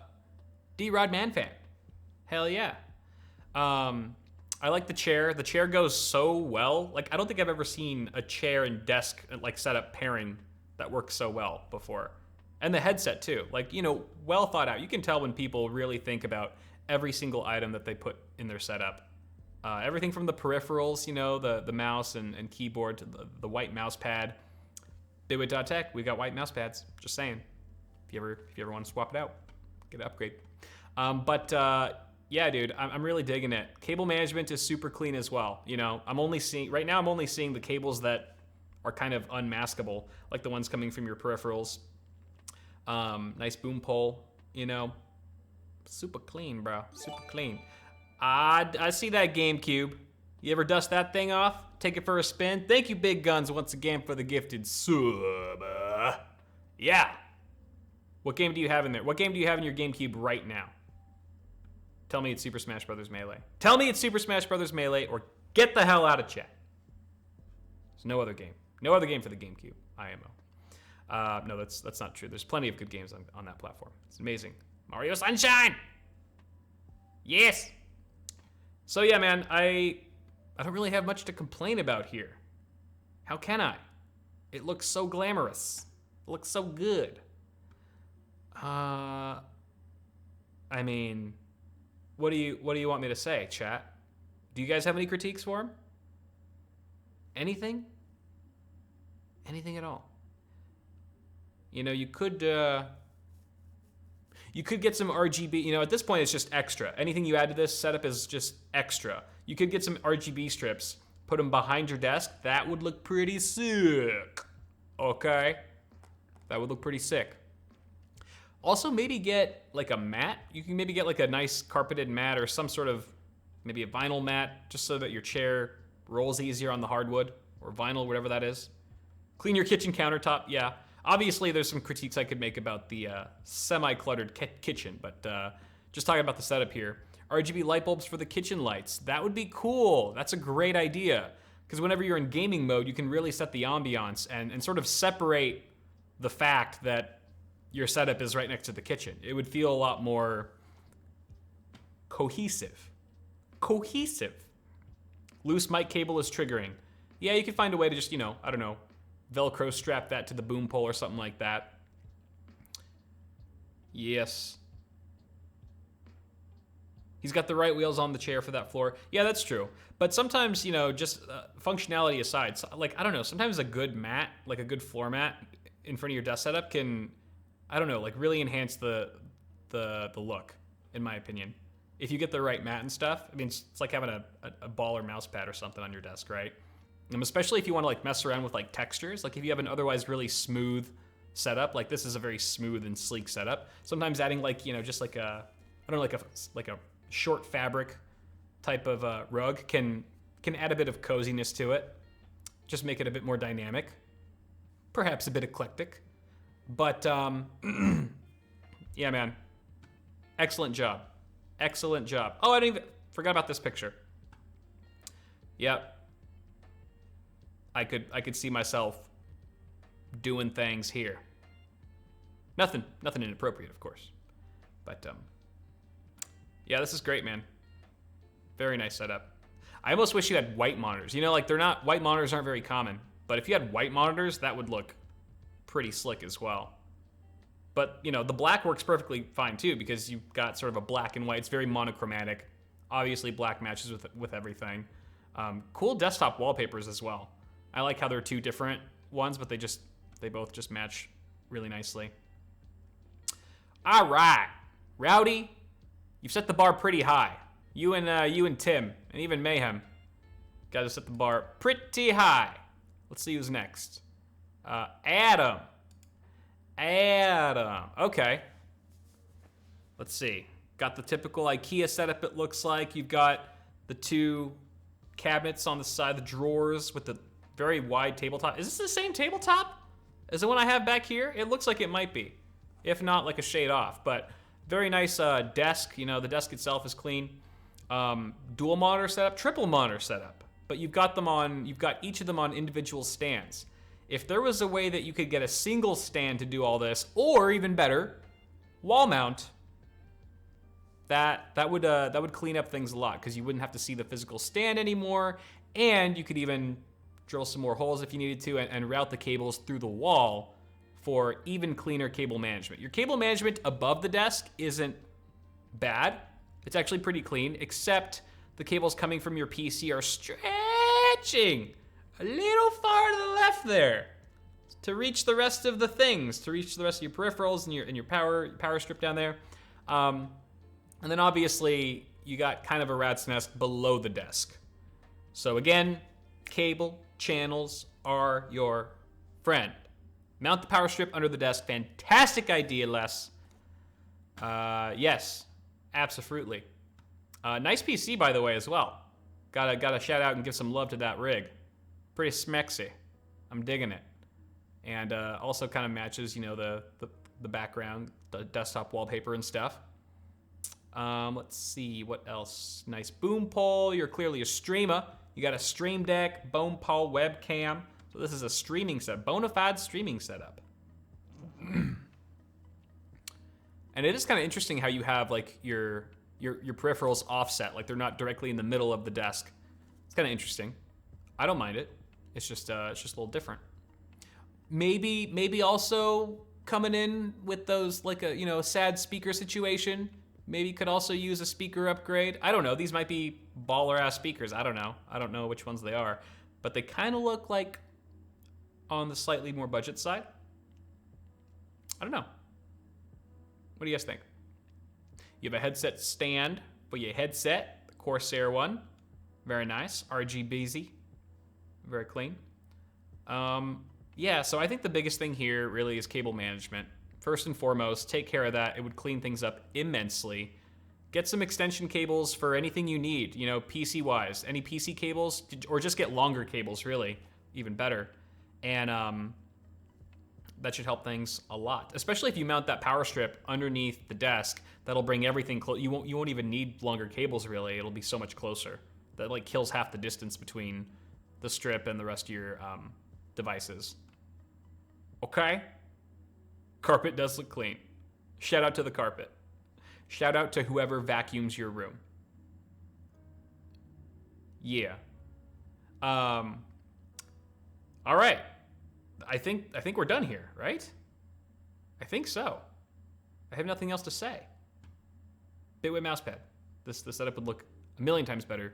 A: D-Rod Manfan. Hell yeah. I like the chair. The chair goes so well. Like, I don't think I've ever seen a chair and desk like setup pairing that works so well before. And the headset too. Like, well thought out. You can tell when people really think about every single item that they put in their setup. Everything from the peripherals, the mouse and keyboard to the white mouse pad. Bigwit.tech, we got white mouse pads. Just saying. If you ever want to swap it out, get an upgrade. Yeah, dude, I'm really digging it. Cable management is super clean as well. I'm only seeing the cables that are kind of unmaskable, like the ones coming from your peripherals. Nice boom pole, super clean, bro, super clean. I see that GameCube. You ever dust that thing off? Take it for a spin? Thank you, Big Guns, once again for the gifted sub. Yeah. What game do you have in there? What game do you have in your GameCube right now? Tell me it's Super Smash Bros. Melee. Tell me it's Super Smash Bros. Melee, or get the hell out of chat. There's no other game. No other game for the GameCube. IMO. No, that's not true. There's plenty of good games on that platform. It's amazing. Mario Sunshine! Yes! So yeah, man, I don't really have much to complain about here. How can I? It looks so glamorous. It looks so good. I mean, what do you want me to say, chat? Do you guys have any critiques for him? Anything? Anything at all? You could get some RGB. At this point, it's just extra. Anything you add to this setup is just extra. You could get some RGB strips, put them behind your desk. That would look pretty sick. Okay? That would look pretty sick. Also, maybe get like a mat. You can maybe get like a nice carpeted mat or some sort of maybe a vinyl mat, just so that your chair rolls easier on the hardwood or vinyl, whatever that is. Clean your kitchen countertop, yeah. Obviously, there's some critiques I could make about the semi-cluttered kitchen, but just talking about the setup here. RGB light bulbs for the kitchen lights. That would be cool. That's a great idea. Because whenever you're in gaming mode, you can really set the ambiance and sort of separate the fact that your setup is right next to the kitchen. It would feel a lot more cohesive. Cohesive. Loose mic cable is triggering. Yeah, you could find a way to just, I don't know, Velcro strap that to the boom pole or something like that. Yes. He's got the right wheels on the chair for that floor. Yeah, that's true. But sometimes, just functionality aside, like, I don't know, sometimes a good mat, like a good floor mat in front of your desk setup can, I don't know, like really enhance the look, in my opinion. If you get the right mat and stuff, I mean, it's like having a ball or mouse pad or something on your desk, right? And especially if you want to like mess around with like textures, like if you have an otherwise really smooth setup, like this is a very smooth and sleek setup. Sometimes adding like, just like a, I don't know, like a short fabric type of rug can add a bit of coziness to it. Just make it a bit more dynamic. Perhaps a bit eclectic. But yeah, man. Excellent job. Excellent job. Oh, I didn't even forgot about this picture. Yep. I could see myself doing things here. Nothing inappropriate, of course. But yeah, this is great, man. Very nice setup. I almost wish you had white monitors. Like white monitors aren't very common, but if you had white monitors, that would look pretty slick as well. But, the black works perfectly fine too, because you've got sort of a black and white. It's very monochromatic. Obviously, black matches with everything. Cool desktop wallpapers as well. I like how they're two different ones, but they both just match really nicely. All right, Rowdy, you've set the bar pretty high. You and Tim, and even Mayhem, got to set the bar pretty high. Let's see who's next. Adam. Okay. Let's see. Got the typical IKEA setup, it looks like. You've got the two cabinets on the side, the drawers with the very wide tabletop. Is this the same tabletop as the one I have back here? It looks like it might be. If not, like a shade off. But very nice desk. The desk itself is clean. Dual monitor setup, triple monitor setup. But you've got each of them on individual stands. If there was a way that you could get a single stand to do all this, or even better, wall mount, that would clean up things a lot, because you wouldn't have to see the physical stand anymore, and you could even drill some more holes if you needed to, and route the cables through the wall for even cleaner cable management. Your cable management above the desk isn't bad. It's actually pretty clean, except the cables coming from your PC are stretching a little far to the left there to reach the rest of the things, to reach the rest of your peripherals and your power strip down there. And then obviously you got kind of a rat's nest below the desk. So again, cable channels are your friend. Mount the power strip under the desk. Fantastic idea, Les. Yes, absolutely. Nice PC, by the way, as well. Gotta shout out and give some love to that rig. Pretty smexy. I'm digging it. And also kind of matches, the background, the desktop wallpaper and stuff. Let's see, what else? Nice boom pole. You're clearly a streamer. You got a Stream Deck, boom pole, webcam. So this is a streaming setup, bona fide streaming setup. And it is kind of interesting how you have like your peripherals offset, like they're not directly in the middle of the desk. It's kind of interesting. I don't mind it. It's just a little different. Maybe also coming in with those like a sad speaker situation. Maybe could also use a speaker upgrade. I don't know. These might be baller ass speakers. I don't know. I don't know which ones they are, but they kind of look like on the slightly more budget side. I don't know. What do you guys think? You have a headset stand for your headset, the Corsair one. Very nice. RGBZ. Very clean. Yeah, so I think the biggest thing here really is cable management. First and foremost, take care of that. It would clean things up immensely. Get some extension cables for anything you need, you know, PC-wise. Any PC cables, or just get longer cables, really, even better. And that should help things a lot, especially if you mount that power strip underneath the desk. That'll bring everything close. You won't even need longer cables, really. It'll be so much closer. That like kills half the distance between the strip and the rest of your devices. Okay? Carpet does look clean. Shout out to the carpet. Shout out to whoever vacuums your room. Yeah. All right. I think we're done here, right? I think so. I have nothing else to say. Bitway mousepad. This setup would look a million times better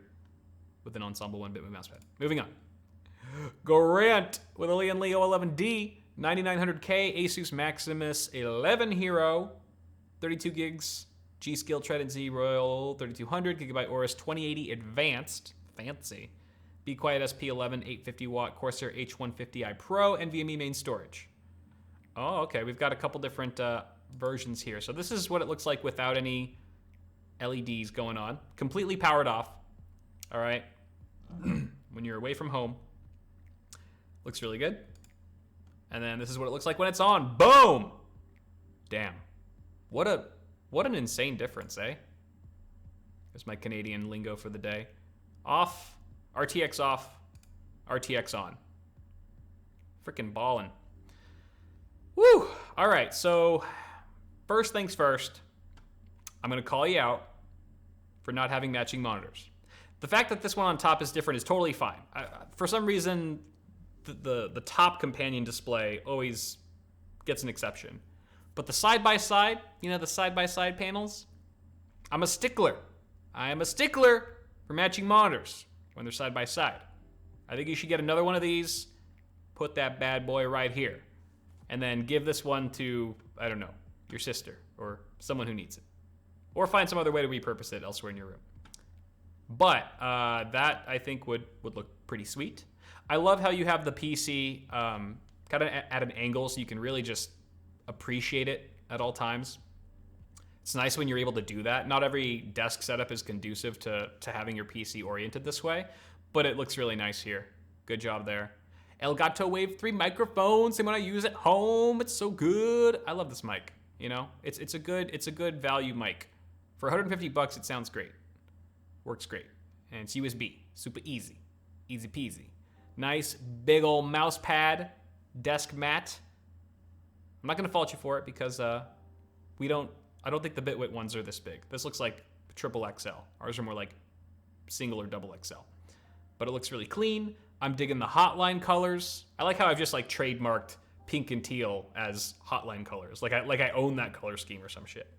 A: with an Ensemble 1 Bitway mousepad. Moving on. Grant with a Leon Leo 11D, 9900K, Asus Maximus 11 Hero, 32 gigs, G-Skill Trident Z Royal 3200, Gigabyte Aorus 2080 Advanced, fancy, Be Quiet SP11, 850 watt Corsair H150i Pro, NVMe main storage. Oh, okay, we've got a couple different versions here. So this is what it looks like without any LEDs going on. Completely powered off, all right? When you're away from home. Looks really good. And then this is what it looks like when it's on. Boom! Damn. What an insane difference, eh? There's my Canadian lingo for the day. Off, RTX off, RTX on. Freaking ballin'. Woo! All right, so first things first, I'm gonna call you out for not having matching monitors. The fact that this one on top is different is totally fine. For some reason, the top companion display always gets an exception. But the side-by-side, you know, the side-by-side panels, I'm a stickler. I am a stickler for matching monitors when they're side-by-side. I think you should get another one of these, put that bad boy right here, and then give this one to, I don't know, your sister or someone who needs it. Or find some other way to repurpose it elsewhere in your room. But that, I think, would look pretty sweet. I love how you have the PC kind of at an angle so you can really just appreciate it at all times. It's nice when you're able to do that. Not every desk setup is conducive to having your PC oriented this way, but it looks really nice here. Good job there. Elgato Wave 3 microphone, same one I use at home. It's so good. I love this mic, you know? It's a good value mic. For 150 bucks, it sounds great. Works great. And it's USB, super easy. Easy peasy. Nice big old mouse pad, desk mat. I'm not gonna fault you for it because I don't think the Bitwit ones are this big. This looks like triple XL. Ours are more like single or double XL. But it looks really clean. I'm digging the Hotline colors. I like how I've just like trademarked pink and teal as Hotline colors. Like I own that color scheme or some shit.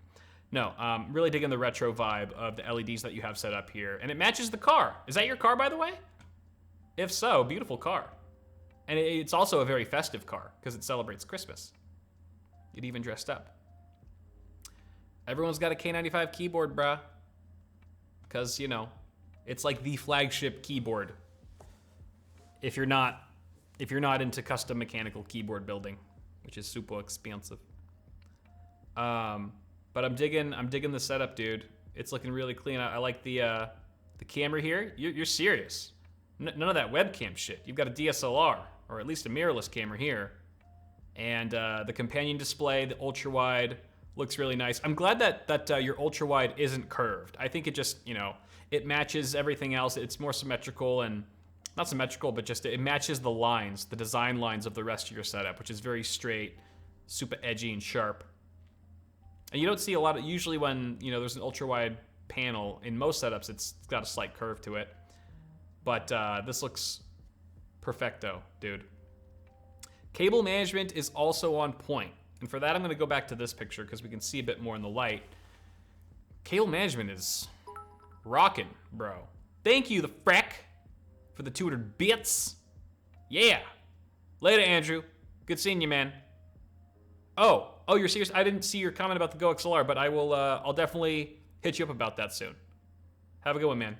A: No, really digging the retro vibe of the LEDs that you have set up here. And it matches the car. Is that your car, by the way? If so, beautiful car. And it's also a very festive car because it celebrates Christmas. It even dressed up. Everyone's got a K95 keyboard, bruh. Because, you know, it's like the flagship keyboard. If you're not into custom mechanical keyboard building, which is super expensive. But I'm digging the setup, dude. It's looking really clean. I like the camera here. You're serious. None of that webcam shit. You've got a DSLR, or at least a mirrorless camera here. And the companion display, the ultra wide, looks really nice. I'm glad that your ultra wide isn't curved. I think it just, you know, it matches everything else. It's more symmetrical and not symmetrical, but just it matches the lines, the design lines of the rest of your setup, which is very straight, super edgy and sharp. And you don't see a lot of, usually when, you know, there's an ultra wide panel, in most setups, it's got a slight curve to it. But this looks perfecto, dude. Cable management is also on point. And for that, I'm gonna go back to this picture because we can see a bit more in the light. Cable management is rocking, bro. Thank you, the Freck, for the 200 bits. Yeah. Later, Andrew. Good seeing you, man. Oh, you're serious? I didn't see your comment about the Go XLR, but I will. I'll definitely hit you up about that soon. Have a good one, man.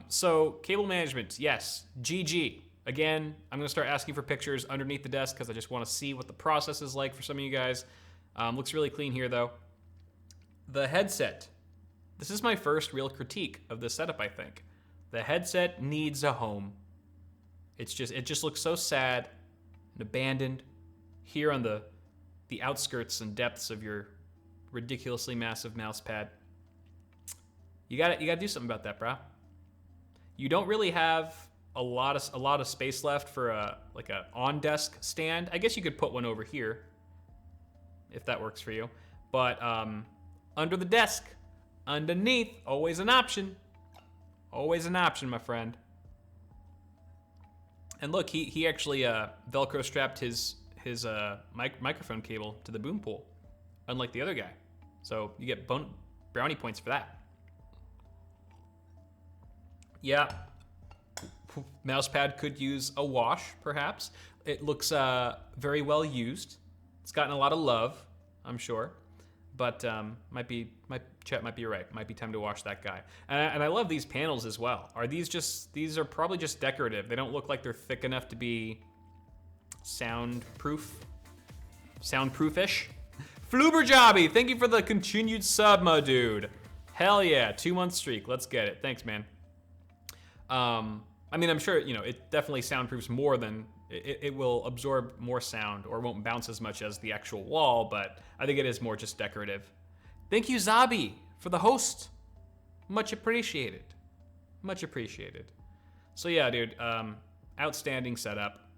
A: So cable management, yes. GG. Again, I'm gonna start asking for pictures underneath the desk because I just wanna see what the process is like for some of you guys. Looks really clean here though. The headset. This is my first real critique of this setup, I think. The headset needs a home. It just looks so sad and abandoned here on the outskirts and depths of your ridiculously massive mouse pad. You gotta do something about that, bro. You don't really have a lot of space left for a on-desk stand. I guess you could put one over here if that works for you. But under the desk, underneath, always an option. Always an option, my friend. And look, he actually Velcro strapped his microphone cable to the boom pole, unlike the other guy. So you get brownie points for that. Yeah, mousepad could use a wash, perhaps. It looks very well used. It's gotten a lot of love, I'm sure. But Chet might be right. Might be time to wash that guy. And I love these panels as well. These are probably just decorative. They don't look like they're thick enough to be soundproofish. Flooberjobby, thank you for the continued sub, my dude. Hell yeah, 2-month streak. Let's get it. Thanks, man. I mean, I'm sure, it definitely soundproofs more than, it will absorb more sound or won't bounce as much as the actual wall, but I think it is more just decorative. Thank you, Zabi, for the host. Much appreciated. Much appreciated. So yeah, dude, outstanding setup.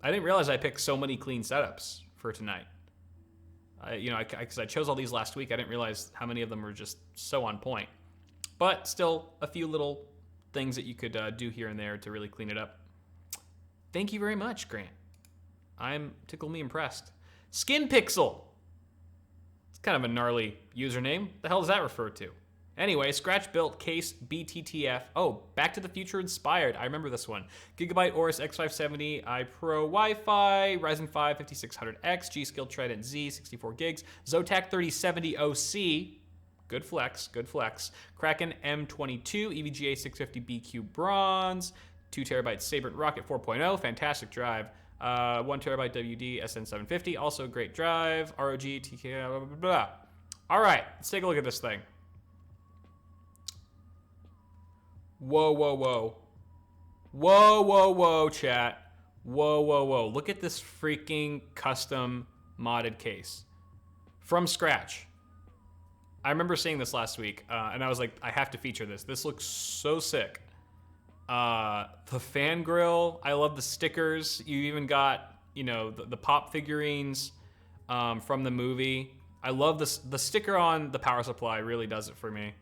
A: I didn't realize I picked so many clean setups for tonight. Because I chose all these last week, I didn't realize how many of them were just so on point. But still, a few little things that you could do here and there to really clean it up. Thank you very much, Grant. Tickle me impressed. Skin Pixel. It's kind of a gnarly username. The hell does that refer to? Anyway, Scratch built case BTTF. Oh, Back to the Future inspired. I remember this one. Gigabyte Aorus X570 iPro Wi-Fi, Ryzen 5 5600X, G-Skill Trident Z, 64 gigs, Zotac 3070 OC. Good flex, good flex. Kraken M22, EVGA 650 BQ Bronze, 2 terabyte Sabrent Rocket 4.0, fantastic drive. 1 terabyte WD SN750, also great drive. ROG, TK, blah, blah, blah. All right, let's take a look at this thing. Whoa, whoa, whoa. Whoa, whoa, whoa, chat. Whoa, whoa, whoa. Look at this freaking custom modded case. From scratch. I remember seeing this last week, and I was like, I have to feature this. This looks so sick. The fan grill, I love the stickers. You even got, the pop figurines from the movie. I love this. The sticker on the power supply really does it for me.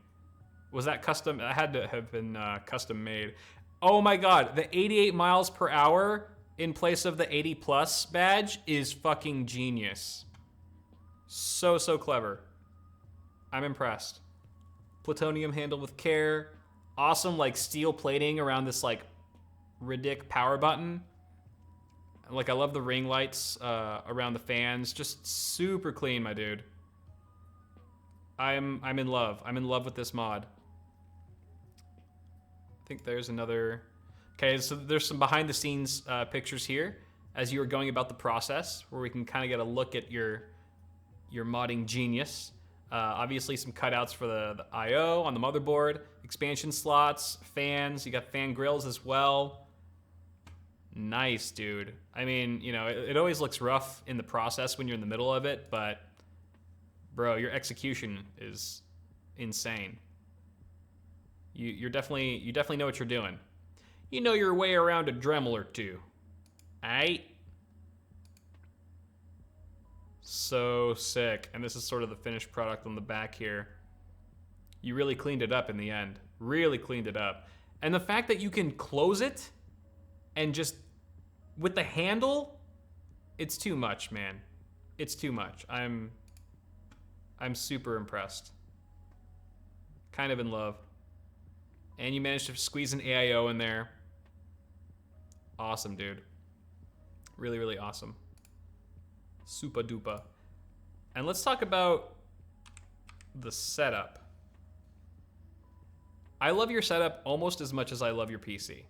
A: Was that custom? It had to have been custom made. Oh my God, the 88 miles per hour in place of the 80 plus badge is fucking genius. So, so clever. I'm impressed. Plutonium handled with care. Awesome, steel plating around this, ridic power button. I love the ring lights around the fans. Just super clean, my dude. I'm in love. I'm in love with this mod. I think there's another... Okay, so there's some behind-the-scenes pictures here as you were going about the process, where we can kind of get a look at your modding genius. Obviously some cutouts for the I/O on the motherboard, expansion slots, fans, you got fan grills as well. Nice, dude. I mean, it always looks rough in the process when you're in the middle of it, but bro, your execution is insane. You definitely know what you're doing. You know your way around a Dremel or two. Aight? So sick. And this is sort of the finished product on the back here. You really cleaned it up in the end. Really cleaned it up. And the fact that you can close it and just with the handle, it's too much, man. It's too much. I'm super impressed. Kind of in love. And you managed to squeeze an AIO in there. Awesome, dude. Really, really awesome. Super duper. And let's talk about the setup. I love your setup almost as much as I love your PC.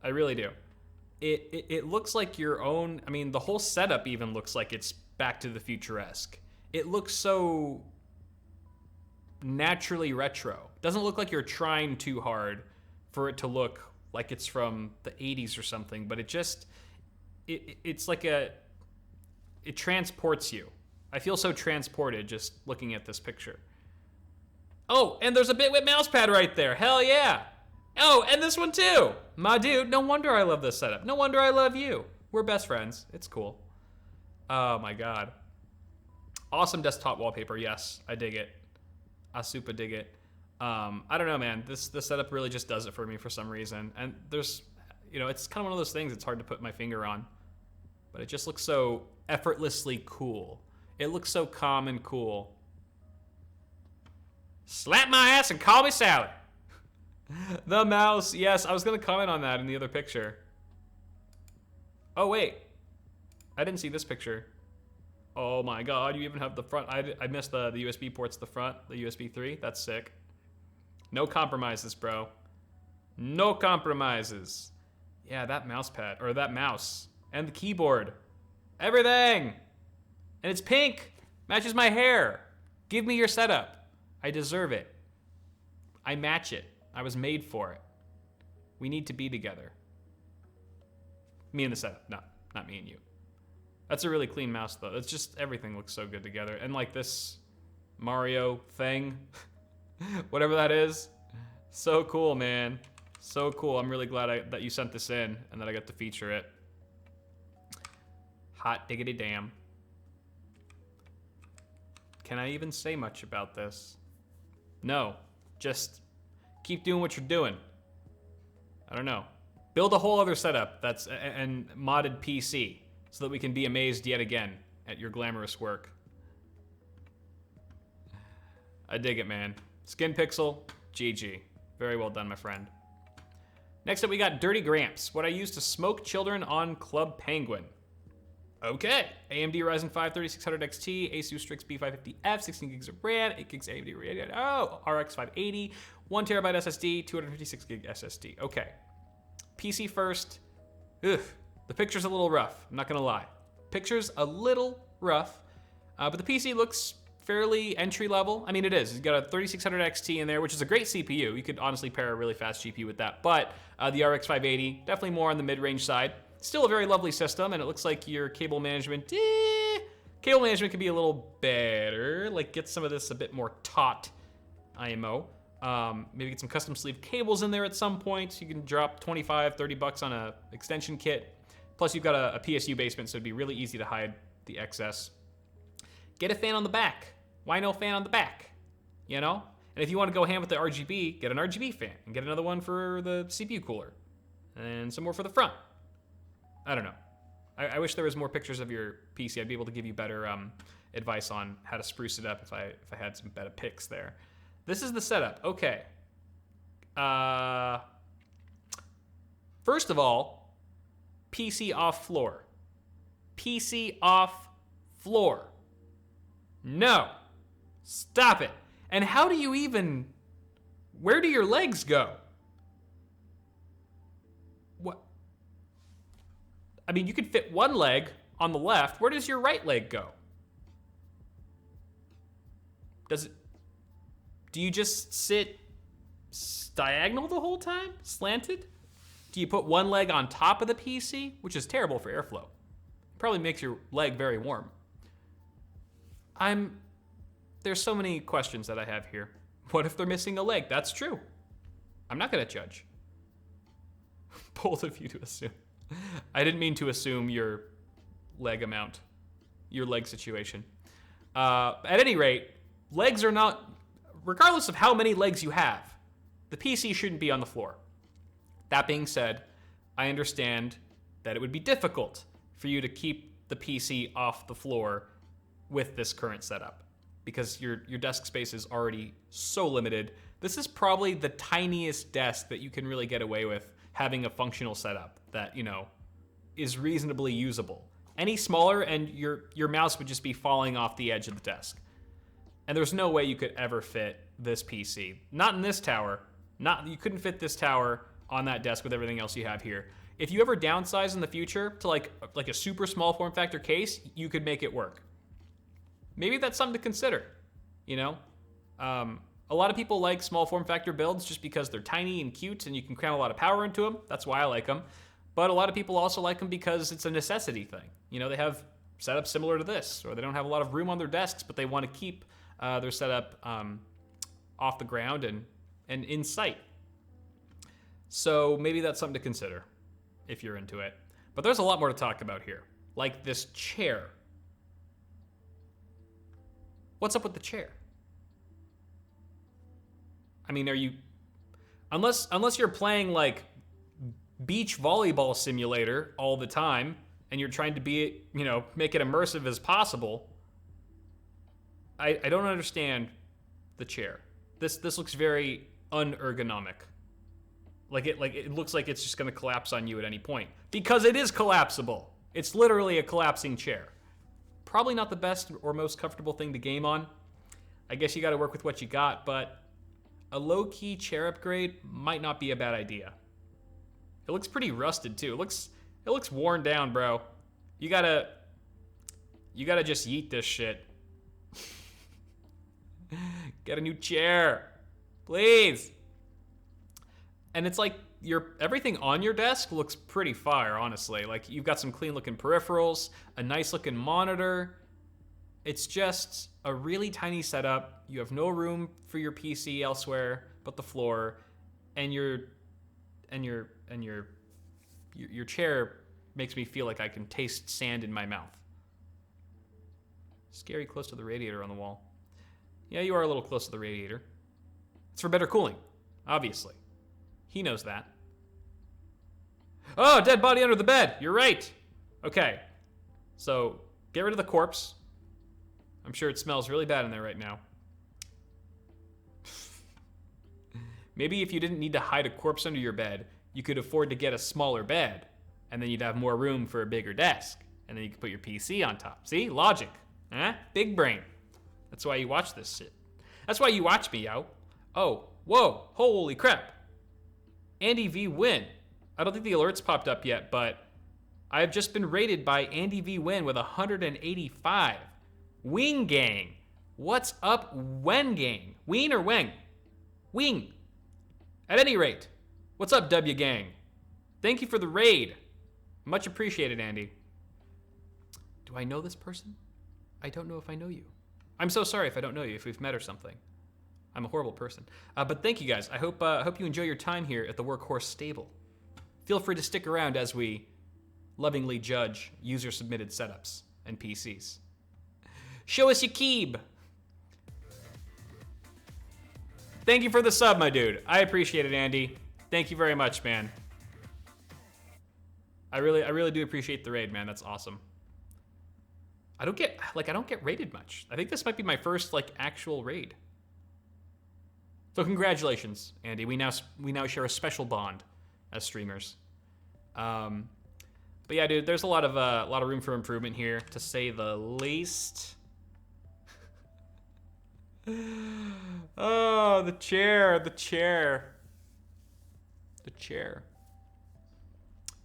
A: I really do. It looks like your own. I mean, the whole setup even looks like it's Back to the Future-esque. It looks so naturally retro. Doesn't look like you're trying too hard for it to look like it's from the 80s or something, but it's like it transports you. I feel so transported just looking at this picture. Oh, and there's a Bitwit mousepad right there. Hell yeah. Oh, and this one too. My dude, no wonder I love this setup. No wonder I love you. We're best friends. It's cool. Oh my God. Awesome desktop wallpaper. Yes, I dig it. I super dig it. I don't know, man. This setup really just does it for me for some reason. And there's, it's kind of one of those things it's hard to put my finger on. But it just looks so effortlessly cool. It looks so calm and cool. Slap my ass and call me Sally. The mouse. Yes, I was going to comment on that in the other picture. Oh, wait. I didn't see this picture. Oh my God, you even have the front. I missed the USB ports, the front, the USB 3. That's sick. No compromises, bro. No compromises. Yeah, that mouse pad, or that mouse, and the keyboard. Everything. And it's pink. Matches my hair. Give me your setup. I deserve it. I match it. I was made for it. We need to be together. Me and the setup, not me and you. That's a really clean mouse, though. It's just, everything looks so good together. And like this Mario thing, whatever that is, so cool, man. So cool. I'm really glad that you sent this in and that I got to feature it. Hot diggity damn. Can I even say much about this? No, just keep doing what you're doing. I don't know. Build a whole other setup that's and modded PC so that we can be amazed yet again at your glamorous work. I dig it, man. Skin Pixel, GG. Very well done, my friend. Next up, we got Dirty Gramps. What I use to smoke children on Club Penguin. Okay. AMD Ryzen 5 3600 XT, Asus Strix B550F, 16 gigs of RAM, 8 gigs AMD Radeon. Oh, RX 580, 1 terabyte SSD, 256 gig SSD. Okay. PC first. Ugh. The picture's a little rough. I'm not gonna lie. Picture's a little rough, but the PC looks fairly entry level. I mean, it is. It's got a 3600 XT in there, which is a great CPU. You could honestly pair a really fast GPU with that, but the RX 580, definitely more on the mid-range side. Still a very lovely system, and it looks like your cable management could be a little better. Like, get some of this a bit more taut IMO. Maybe get some custom sleeve cables in there at some point. You can drop 25, 30 bucks on a extension kit. Plus, you've got a PSU basement, so it'd be really easy to hide the excess. Get a fan on the back. Why no fan on the back? You know? And if you want to go ham with the RGB, get an RGB fan and get another one for the CPU cooler. And some more for the front. I don't know. I wish there was more pictures of your PC. I'd be able to give you better advice on how to spruce it up if I had some better pics there. This is the setup. Okay. First of all, PC off floor. PC off floor. No. Stop it. And how do you even... Where do your legs go? What? I mean, you could fit one leg on the left. Where does your right leg go? Does it... Do you just sit diagonal the whole time? Slanted? Do you put one leg on top of the PC? Which is terrible for airflow. Probably makes your leg very warm. There's so many questions that I have here. What if they're missing a leg? That's true. I'm not gonna judge. Both of you to assume. I didn't mean to assume your leg amount, your leg situation. At any rate, legs are not, regardless of how many legs you have, the PC shouldn't be on the floor. That being said, I understand that it would be difficult for you to keep the PC off the floor with this current setup because your desk space is already so limited. This is probably the tiniest desk that you can really get away with having a functional setup that, you know, is reasonably usable. Any smaller and your mouse would just be falling off the edge of the desk. And there's no way you could ever fit this PC. Not in this tower. You couldn't fit this tower on that desk with everything else you have here. If you ever downsize in the future to like a super small form factor case, you could make it work. Maybe that's something to consider, you know? A lot of people like small form factor builds just because they're tiny and cute and you can cram a lot of power into them. That's why I like them. But a lot of people also like them because it's a necessity thing. You know, they have setups similar to this, or they don't have a lot of room on their desks, but they want to keep their setup off the ground and in sight. So maybe that's something to consider if you're into it. But there's a lot more to talk about here, like this chair. What's up with the chair? I mean, are you, unless you're playing like beach volleyball simulator all the time and you're trying to be, you know, make it immersive as possible, I don't understand the chair. This looks very unergonomic. Like it looks like it's just gonna collapse on you at any point. Because it is collapsible. It's literally a collapsing chair. Probably not the best or most comfortable thing to game on. I guess you gotta work with what you got, but a low-key chair upgrade might not be a bad idea. It looks pretty rusted too. It looks worn down, bro. You gotta just yeet this shit. Get a new chair, please. And it's like everything on your desk looks pretty fire, honestly. Like you've got some clean looking peripherals, a nice looking monitor. It's just a really tiny setup. You have no room for your PC elsewhere but the floor, and your chair makes me feel like I can taste sand in my mouth. Scary close to the radiator on the wall. Yeah, you are a little close to the radiator. It's for better cooling, obviously. He knows that. Oh, dead body under the bed. You're right. Okay. So, get rid of the corpse. I'm sure it smells really bad in there right now. Maybe if you didn't need to hide a corpse under your bed, you could afford to get a smaller bed, and then you'd have more room for a bigger desk, and then you could put your PC on top. See? Logic. Huh? Big brain. That's why you watch this shit. That's why you watch me, yo. Oh, whoa, holy crap. Andy V win. I don't think the alerts popped up yet, but I have just been rated by Andy V win with 185. Wing gang. What's up, Wen gang? Ween or Weng? Wing. At any rate, what's up, W gang? Thank you for the raid. Much appreciated, Andy. Do I know this person? I don't know if I know you. I'm so sorry if I don't know you, if we've met or something. I'm a horrible person. But thank you guys. I hope you enjoy your time here at the Workhorse Stable. Feel free to stick around as we lovingly judge user-submitted setups and PCs. Show us your keeb. Thank you for the sub, my dude. I appreciate it, Andy. Thank you very much, man. I really do appreciate the raid, man. That's awesome. I don't get raided much. I think this might be my first actual raid. So congratulations, Andy. We now share a special bond as streamers. But yeah, dude, there's a lot of room for improvement here, to say the least. Oh, the chair.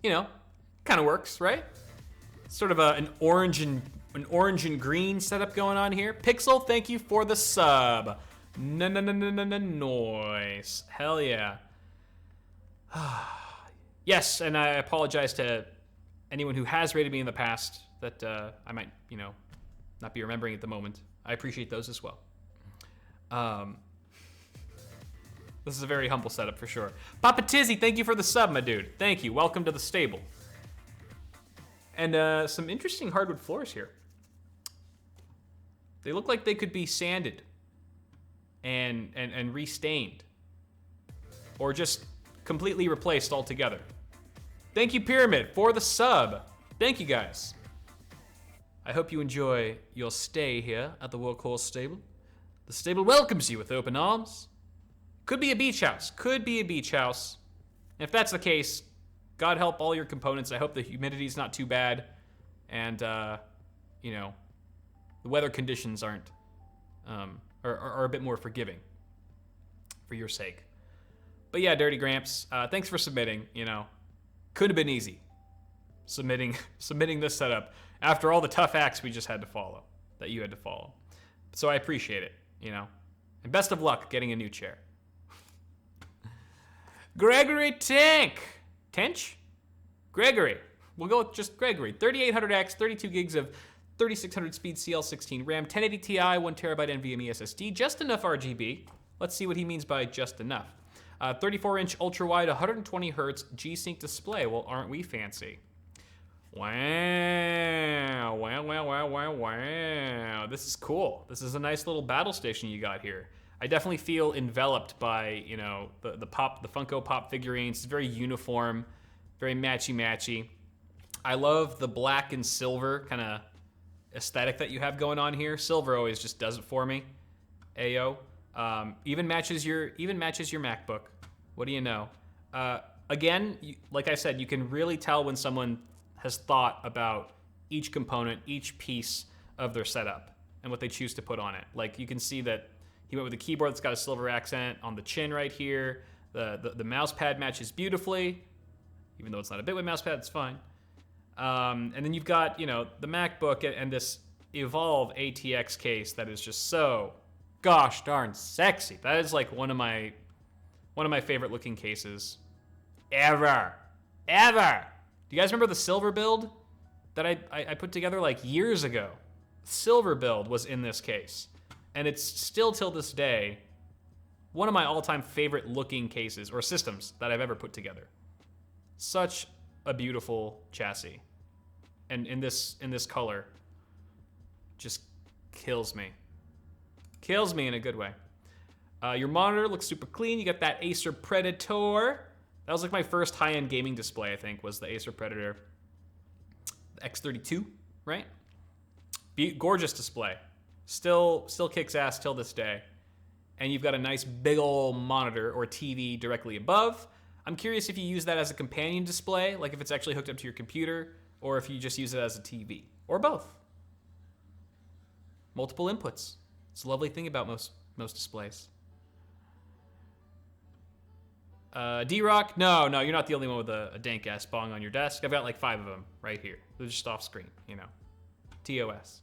A: You know, kind of works, right? Sort of an orange and green setup going on here. Pixel, thank you for the sub. Noise. Hell yeah. Yes, and I apologize to anyone who has rated me in the past that I might, not be remembering at the moment. I appreciate those as well. This is a very humble setup for sure. Papa Tizzy, thank you for the sub, my dude. Thank you. Welcome to the stable. And some interesting hardwood floors here. They look like they could be sanded and restained, or just completely replaced altogether. Thank you, Pyramid, for the sub. Thank you, guys. I hope you enjoy your stay here at the Workhorse Stable. The stable welcomes you with open arms. Could be a beach house. If that's the case, God help all your components. I hope the humidity's not too bad, and the weather conditions aren't are a bit more forgiving for your sake. But yeah, Dirty Gramps, thanks for submitting. You know, could have been easy submitting this setup after all the tough acts we just had to follow, that you had to follow. So I appreciate it, you know. And best of luck getting a new chair. Gregory Tench? Gregory. We'll go with just Gregory. 3800X, 32 gigs of 3600 speed CL16 RAM, 1080 Ti, 1TB NVMe SSD, just enough RGB. Let's see what he means by just enough. 34-inch ultra-wide, 120 hertz G-Sync display. Well, aren't we fancy? Wow, wow, wow, wow, wow, wow. This is cool. This is a nice little battle station you got here. I definitely feel enveloped by, you know, the Funko Pop figurines. It's very uniform, very matchy-matchy. I love the black and silver kind of aesthetic that you have going on here. Silver always just does it for me. Ayo. Even matches your MacBook. What do you know? Again, like I said, you can really tell when someone has thought about each component, each piece of their setup, and what they choose to put on it. Like, you can see that he went with a keyboard that's got a silver accent on the chin right here. The mouse pad matches beautifully, even though it's not a Bitway mouse pad, it's fine. And then you've got, you know, the MacBook and this Evolve ATX case that is just so gosh darn sexy. That is like one of my favorite looking cases ever. Do you guys remember the silver build that I put together like years ago? Silver build was in this case, and it's still till this day one of my all-time favorite looking cases or systems that I've ever put together. Such a beautiful chassis, and in this color, just kills me in a good way. Your monitor looks super clean. You got that Acer Predator. That was like my first high-end gaming display, I think, was the Acer Predator. The X32, right? Gorgeous display. Still kicks ass till this day. And you've got a nice big ol' monitor or TV directly above. I'm curious if you use that as a companion display, like if it's actually hooked up to your computer, or if you just use it as a TV, or both. Multiple inputs. It's a lovely thing about most displays. D-Rock, no, you're not the only one with a dank-ass bong on your desk. I've got like 5 of them right here. They're just off screen, you know. TOS.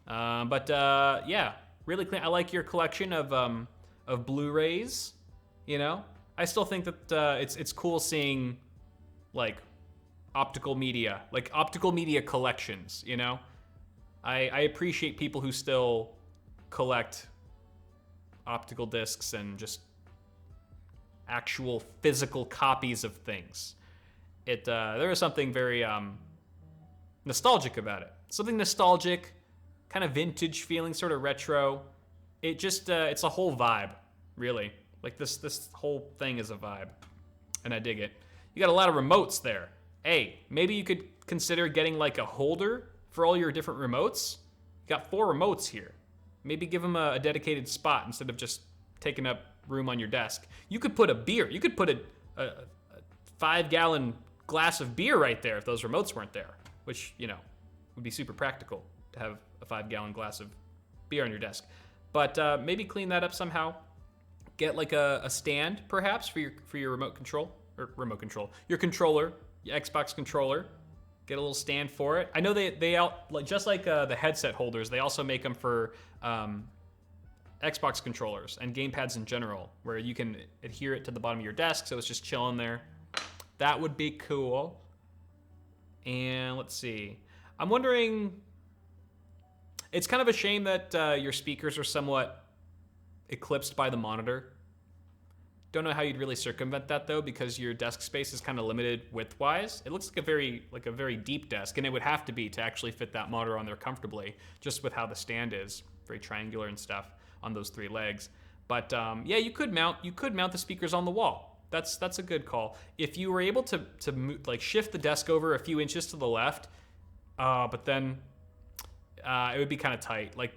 A: Yeah, really clean. I like your collection of Blu-rays, you know. I still think that it's cool seeing like optical media collections, you know. I appreciate people who still collect optical discs and just actual physical copies of things. There is something very nostalgic about it. Something nostalgic, kind of vintage feeling, sort of retro. It just it's a whole vibe, really. Like this whole thing is a vibe, and I dig it. You got a lot of remotes there. Hey, maybe you could consider getting like a holder for all your different remotes. You got 4 remotes here. Maybe give them a dedicated spot instead of just taking up room on your desk. You could put a beer. You could put a 5-gallon glass of beer right there if those remotes weren't there, which, you know, would be super practical to have a 5-gallon glass of beer on your desk. But maybe clean that up somehow. Get like a stand, perhaps, for your your controller, your Xbox controller. Get a little stand for it. I know they just like the headset holders, they also make them for Xbox controllers and gamepads in general, where you can adhere it to the bottom of your desk, so it's just chilling there. That would be cool. And let's see. I'm wondering, it's kind of a shame that your speakers are somewhat eclipsed by the monitor. Don't know how you'd really circumvent that though, because your desk space is kind of limited width-wise. It looks like a very deep desk, and it would have to be to actually fit that monitor on there comfortably, just with how the stand is, very triangular and stuff on those 3 legs. But yeah, you could mount the speakers on the wall. That's a good call. If you were able to like shift the desk over a few inches to the left, but then it would be kind of tight. Like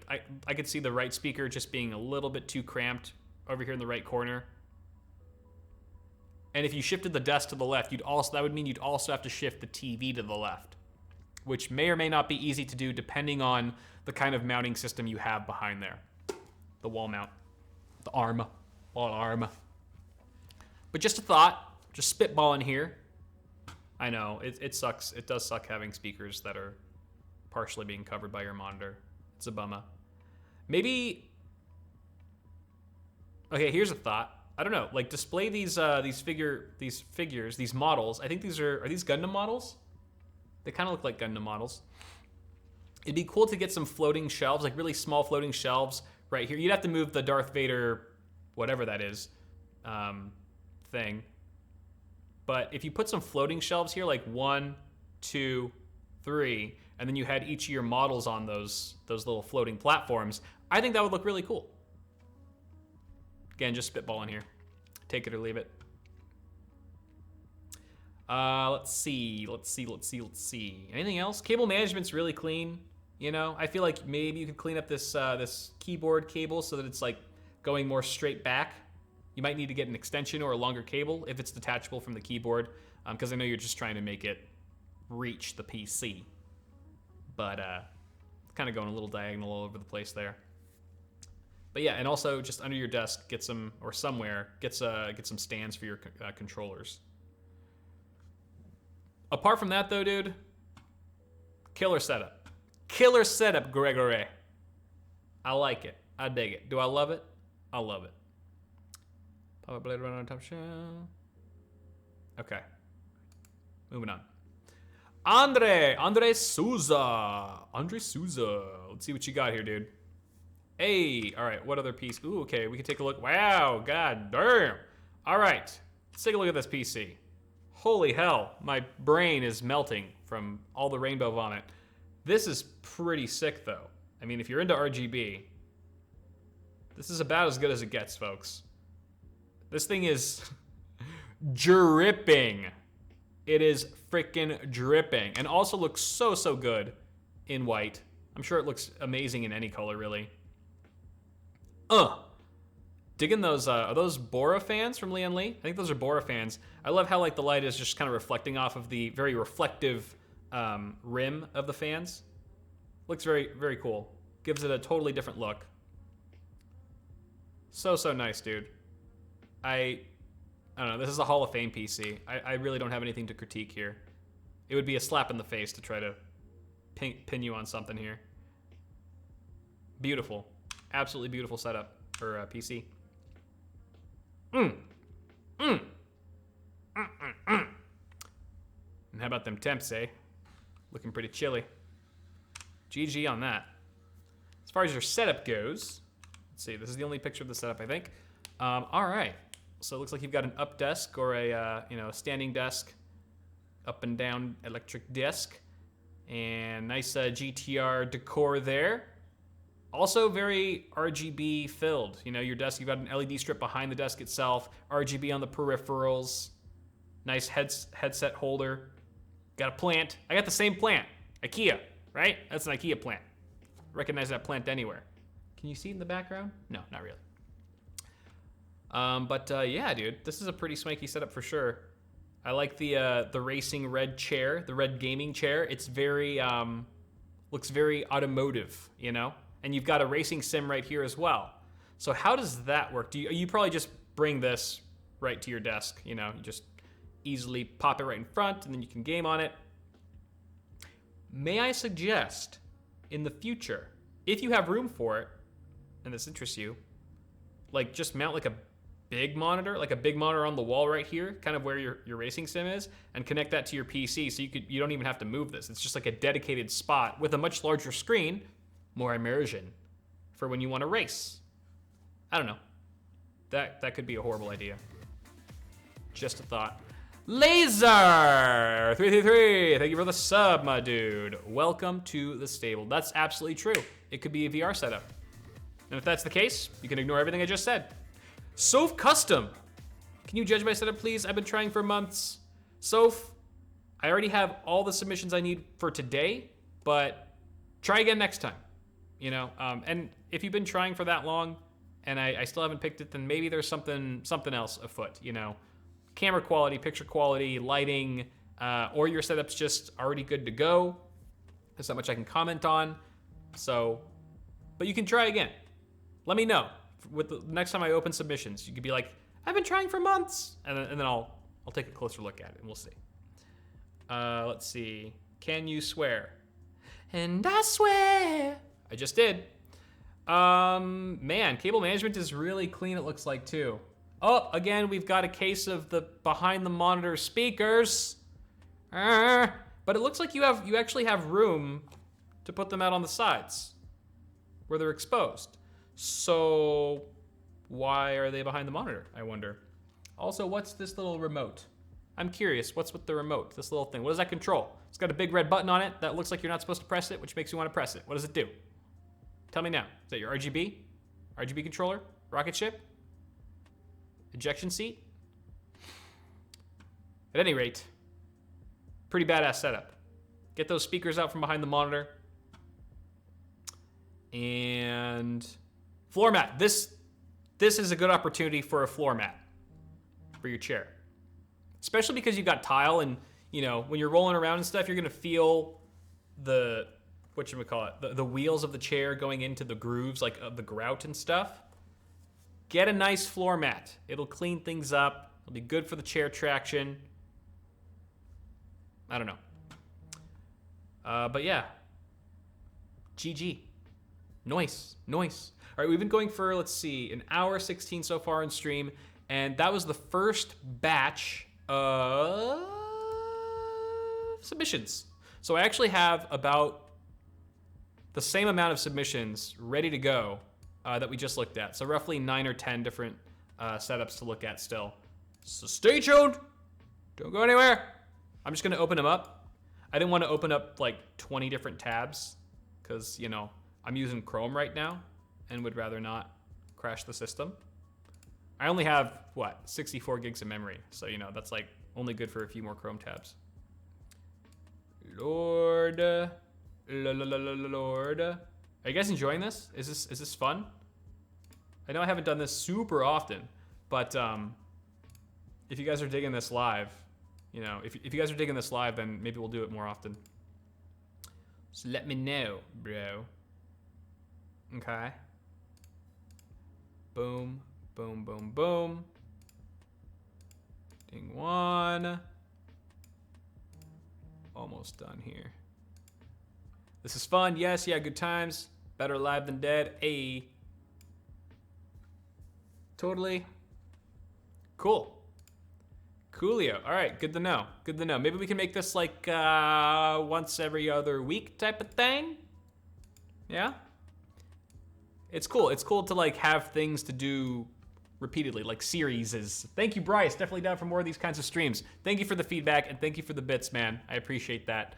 A: I could see the right speaker just being a little bit too cramped over here in the right corner. And if you shifted the desk to the left, that would mean you'd also have to shift the TV to the left, which may or may not be easy to do depending on the kind of mounting system you have behind there. The wall mount, the wall arm. But just a thought, just spitballing here. I know, it sucks. It does suck having speakers that are partially being covered by your monitor. It's a bummer. Maybe, okay, here's a thought. I don't know, like display these figures, these models. I think these are these Gundam models? They kind of look like Gundam models. It'd be cool to get some floating shelves, like really small floating shelves right here. You'd have to move the Darth Vader, whatever that is, thing. But if you put some floating shelves here, like 1, 2, 3, and then you had each of your models on those little floating platforms, I think that would look really cool. Again, just spitballing here. Take it or leave it. Let's see. Anything else? Cable management's really clean. You know, I feel like maybe you could clean up this this keyboard cable so that it's like going more straight back. You might need to get an extension or a longer cable if it's detachable from the keyboard, because I know you're just trying to make it reach the PC. But it's kind of going a little diagonal all over the place there. But yeah, and also just under your desk, get some, or somewhere, get some stands for your controllers. Apart from that though, dude, killer setup. Killer setup, Gregory. I like it. I dig it. Do I love it? I love it. Power Blade Runner on top shelf. Okay. Moving on. Andre Souza. Let's see what you got here, dude. Hey, all right, what other piece? Ooh, okay, we can take a look. Wow, god damn. All right, let's take a look at this PC. Holy hell, my brain is melting from all the rainbow vomit. This is pretty sick though. I mean, if you're into RGB, this is about as good as it gets, folks. This thing is dripping. It is freaking dripping, and also looks so good in white. I'm sure it looks amazing in any color, really. Digging those, are those Bora fans from Lian Li? I think those are Bora fans. I love how like the light is just kind of reflecting off of the very reflective rim of the fans. Looks very cool. Gives it a totally different look. So nice, dude. I don't know, this is a Hall of Fame PC. I really don't have anything to critique here. It would be a slap in the face to try to pin you on something here. Beautiful. Absolutely beautiful setup for PC. And how about them temps, eh? Looking pretty chilly. GG on that. As far as your setup goes, let's see, this is the only picture of the setup, I think. All right, so it looks like you've got an up desk or a standing desk, up and down electric desk, and nice GTR decor there. Also very RGB filled. You know, your desk, you've got an LED strip behind the desk itself, RGB on the peripherals, nice headset holder. Got a plant. I got the same plant. IKEA, right? That's an IKEA plant. Recognize that plant anywhere. Can you see it in the background? No, not really. Yeah, dude, this is a pretty swanky setup for sure. I like the racing red chair, the red gaming chair. It's very, looks very automotive, you know? And you've got a racing sim right here as well. So how does that work? You probably just bring this right to your desk, you know? You just easily pop it right in front and then you can game on it. May I suggest, in the future, if you have room for it, and this interests you, like just mount like a big monitor on the wall right here, kind of where your racing sim is, and connect that to your PC so you don't even have to move this. It's just like a dedicated spot with a much larger screen, more immersion for when you want to race. I don't know. That could be a horrible idea. Just a thought. Laser333, thank you for the sub, my dude. Welcome to the stable. That's absolutely true. It could be a VR setup. And if that's the case, you can ignore everything I just said. Soph Custom. Can you judge my setup, please? I've been trying for months. Soph, I already have all the submissions I need for today, but try again next time. You know, and if you've been trying for that long and I still haven't picked it, then maybe there's something else afoot, you know. Camera quality, picture quality, lighting, or your setup's just already good to go. There's not much I can comment on. So, but you can try again. Let me know. With the next time I open submissions, you could be like, I've been trying for months. And then I'll take a closer look at it and we'll see. Let's see. Can you swear? And I swear. I just did. Man, cable management is really clean, it looks like, too. Oh, again, we've got a case of the behind the monitor speakers. But it looks like you actually have room to put them out on the sides where they're exposed. So why are they behind the monitor, I wonder? Also, what's this little remote? I'm curious, what's with the remote, this little thing? What does that control? It's got a big red button on it that looks like you're not supposed to press it, which makes you want to press it. What does it do? Tell me now. Is that your RGB? RGB controller? Rocket ship? Ejection seat? At any rate, pretty badass setup. Get those speakers out from behind the monitor. And floor mat. This is a good opportunity for a floor mat for your chair. Especially because you've got tile and, you know, when you're rolling around and stuff, you're gonna feel the, the wheels of the chair going into the grooves, like of the grout and stuff. Get a nice floor mat. It'll clean things up. It'll be good for the chair traction. I don't know. But yeah. GG. Nice. All right, we've been going for, let's see, an hour 16 so far in stream, and that was the first batch of submissions. So I actually have about the same amount of submissions ready to go that we just looked at. So roughly 9 or 10 different setups to look at still. So stay tuned. Don't go anywhere. I'm just gonna open them up. I didn't want to open up like 20 different tabs because, you know, I'm using Chrome right now and would rather not crash the system. I only have, 64 gigs of memory. So, you know, that's like only good for a few more Chrome tabs. Lord. Lord. Are you guys enjoying this? Is this fun? I know I haven't done this super often, but if you guys are digging this live, you know, if you guys are digging this live, then maybe we'll do it more often. So let me know, bro. Okay. Boom, boom, boom, boom. Ding one. Almost done here. This is fun. Yes, yeah, good times. Better live than dead. Ayy. Totally. Cool. Coolio. All right, good to know. Good to know. Maybe we can make this like once every other week type of thing. Yeah? It's cool. It's cool to like have things to do repeatedly, like series. Thank you, Bryce. Definitely down for more of these kinds of streams. Thank you for the feedback and thank you for the bits, man. I appreciate that.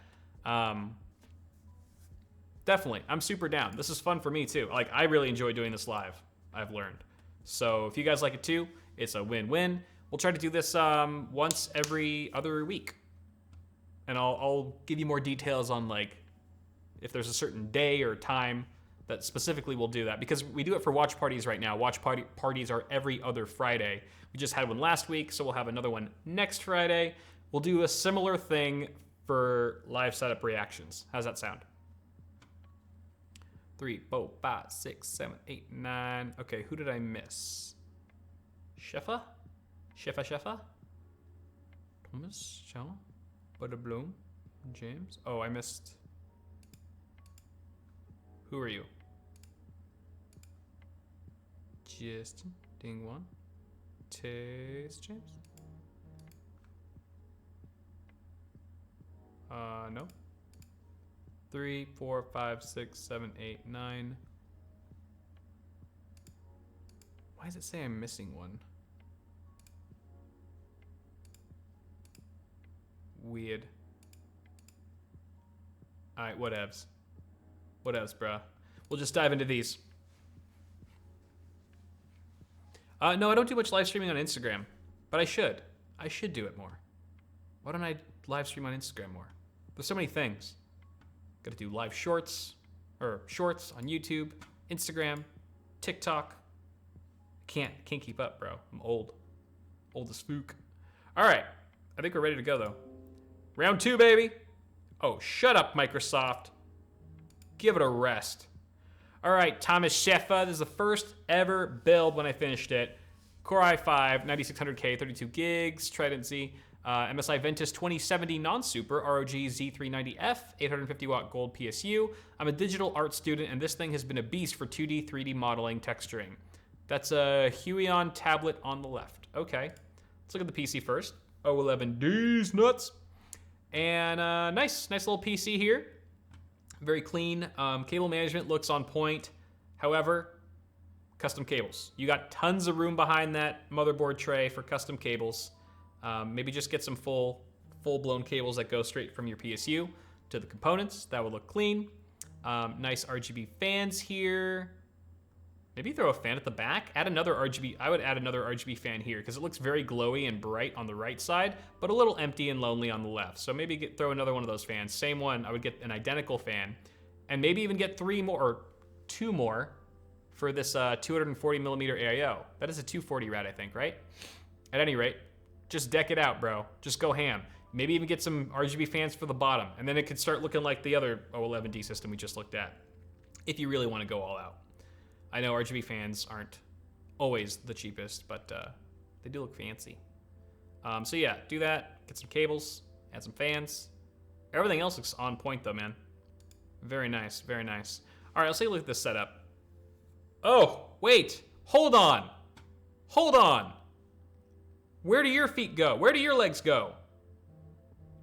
A: Definitely. I'm super down. This is fun for me too. Like, I really enjoy doing this live, I've learned. So if you guys like it too, it's a win-win. We'll try to do this once every other week. And I'll give you more details on like if there's a certain day or time that specifically we'll do that, because we do it for watch parties right now. Watch parties are every other Friday. We just had one last week, so we'll have another one next Friday. We'll do a similar thing for live setup reactions. How's that sound? 3, 4, 5, 6, 7, 8, 9. Okay, who did I miss? Sheffa? Thomas? Chow? Butterbloom? James? Oh, I missed. Who are you? Justin. Ding one. Taste James? No. 3, 4, 5, 6, 7, 8, 9. Why does it say I'm missing one? Weird. Alright, whatevs. Whatevs, bruh. We'll just dive into these. No, I don't do much live streaming on Instagram, but I should. I should do it more. Why don't I live stream on Instagram more? There's so many things. Gotta do live shorts, or shorts on YouTube, Instagram, TikTok. Can't keep up, bro. I'm old. Old as spook. All right, I think we're ready to go though. Round 2, baby. Oh, shut up, Microsoft. Give it a rest. All right, Thomas Sheffa. This is the first ever build when I finished it. Core i5, 9600K, 32 gigs, Trident Z, MSI Ventus 2070 non-super, ROG Z390F, 850 watt gold PSU. I'm a digital art student, and this thing has been a beast for 2D, 3D modeling, texturing. That's a Huion tablet on the left. Okay, let's look at the PC first. O11D's nuts. And nice little PC here. Very clean. Cable management looks on point. However, custom cables. You got tons of room behind that motherboard tray for custom cables. Maybe just get some full-blown cables that go straight from your PSU to the components. That would look clean. Nice RGB fans here. Maybe throw a fan at the back. Add another RGB. I would add another RGB fan here because it looks very glowy and bright on the right side, but a little empty and lonely on the left. So maybe throw another one of those fans. Same one. I would get an identical fan, and maybe even get 3 more or 2 more for this 240 millimeter AIO. That is a 240 rad, I think, right? At any rate, just deck it out, bro. Just go ham. Maybe even get some RGB fans for the bottom, and then it could start looking like the other O11D system we just looked at, if you really want to go all out. I know RGB fans aren't always the cheapest, but they do look fancy. So yeah, do that. Get some cables, add some fans. Everything else looks on point though, man. Very nice, very nice. All right, let's take a look at this setup. Oh, wait, hold on. Hold on. Where do your feet go? Where do your legs go?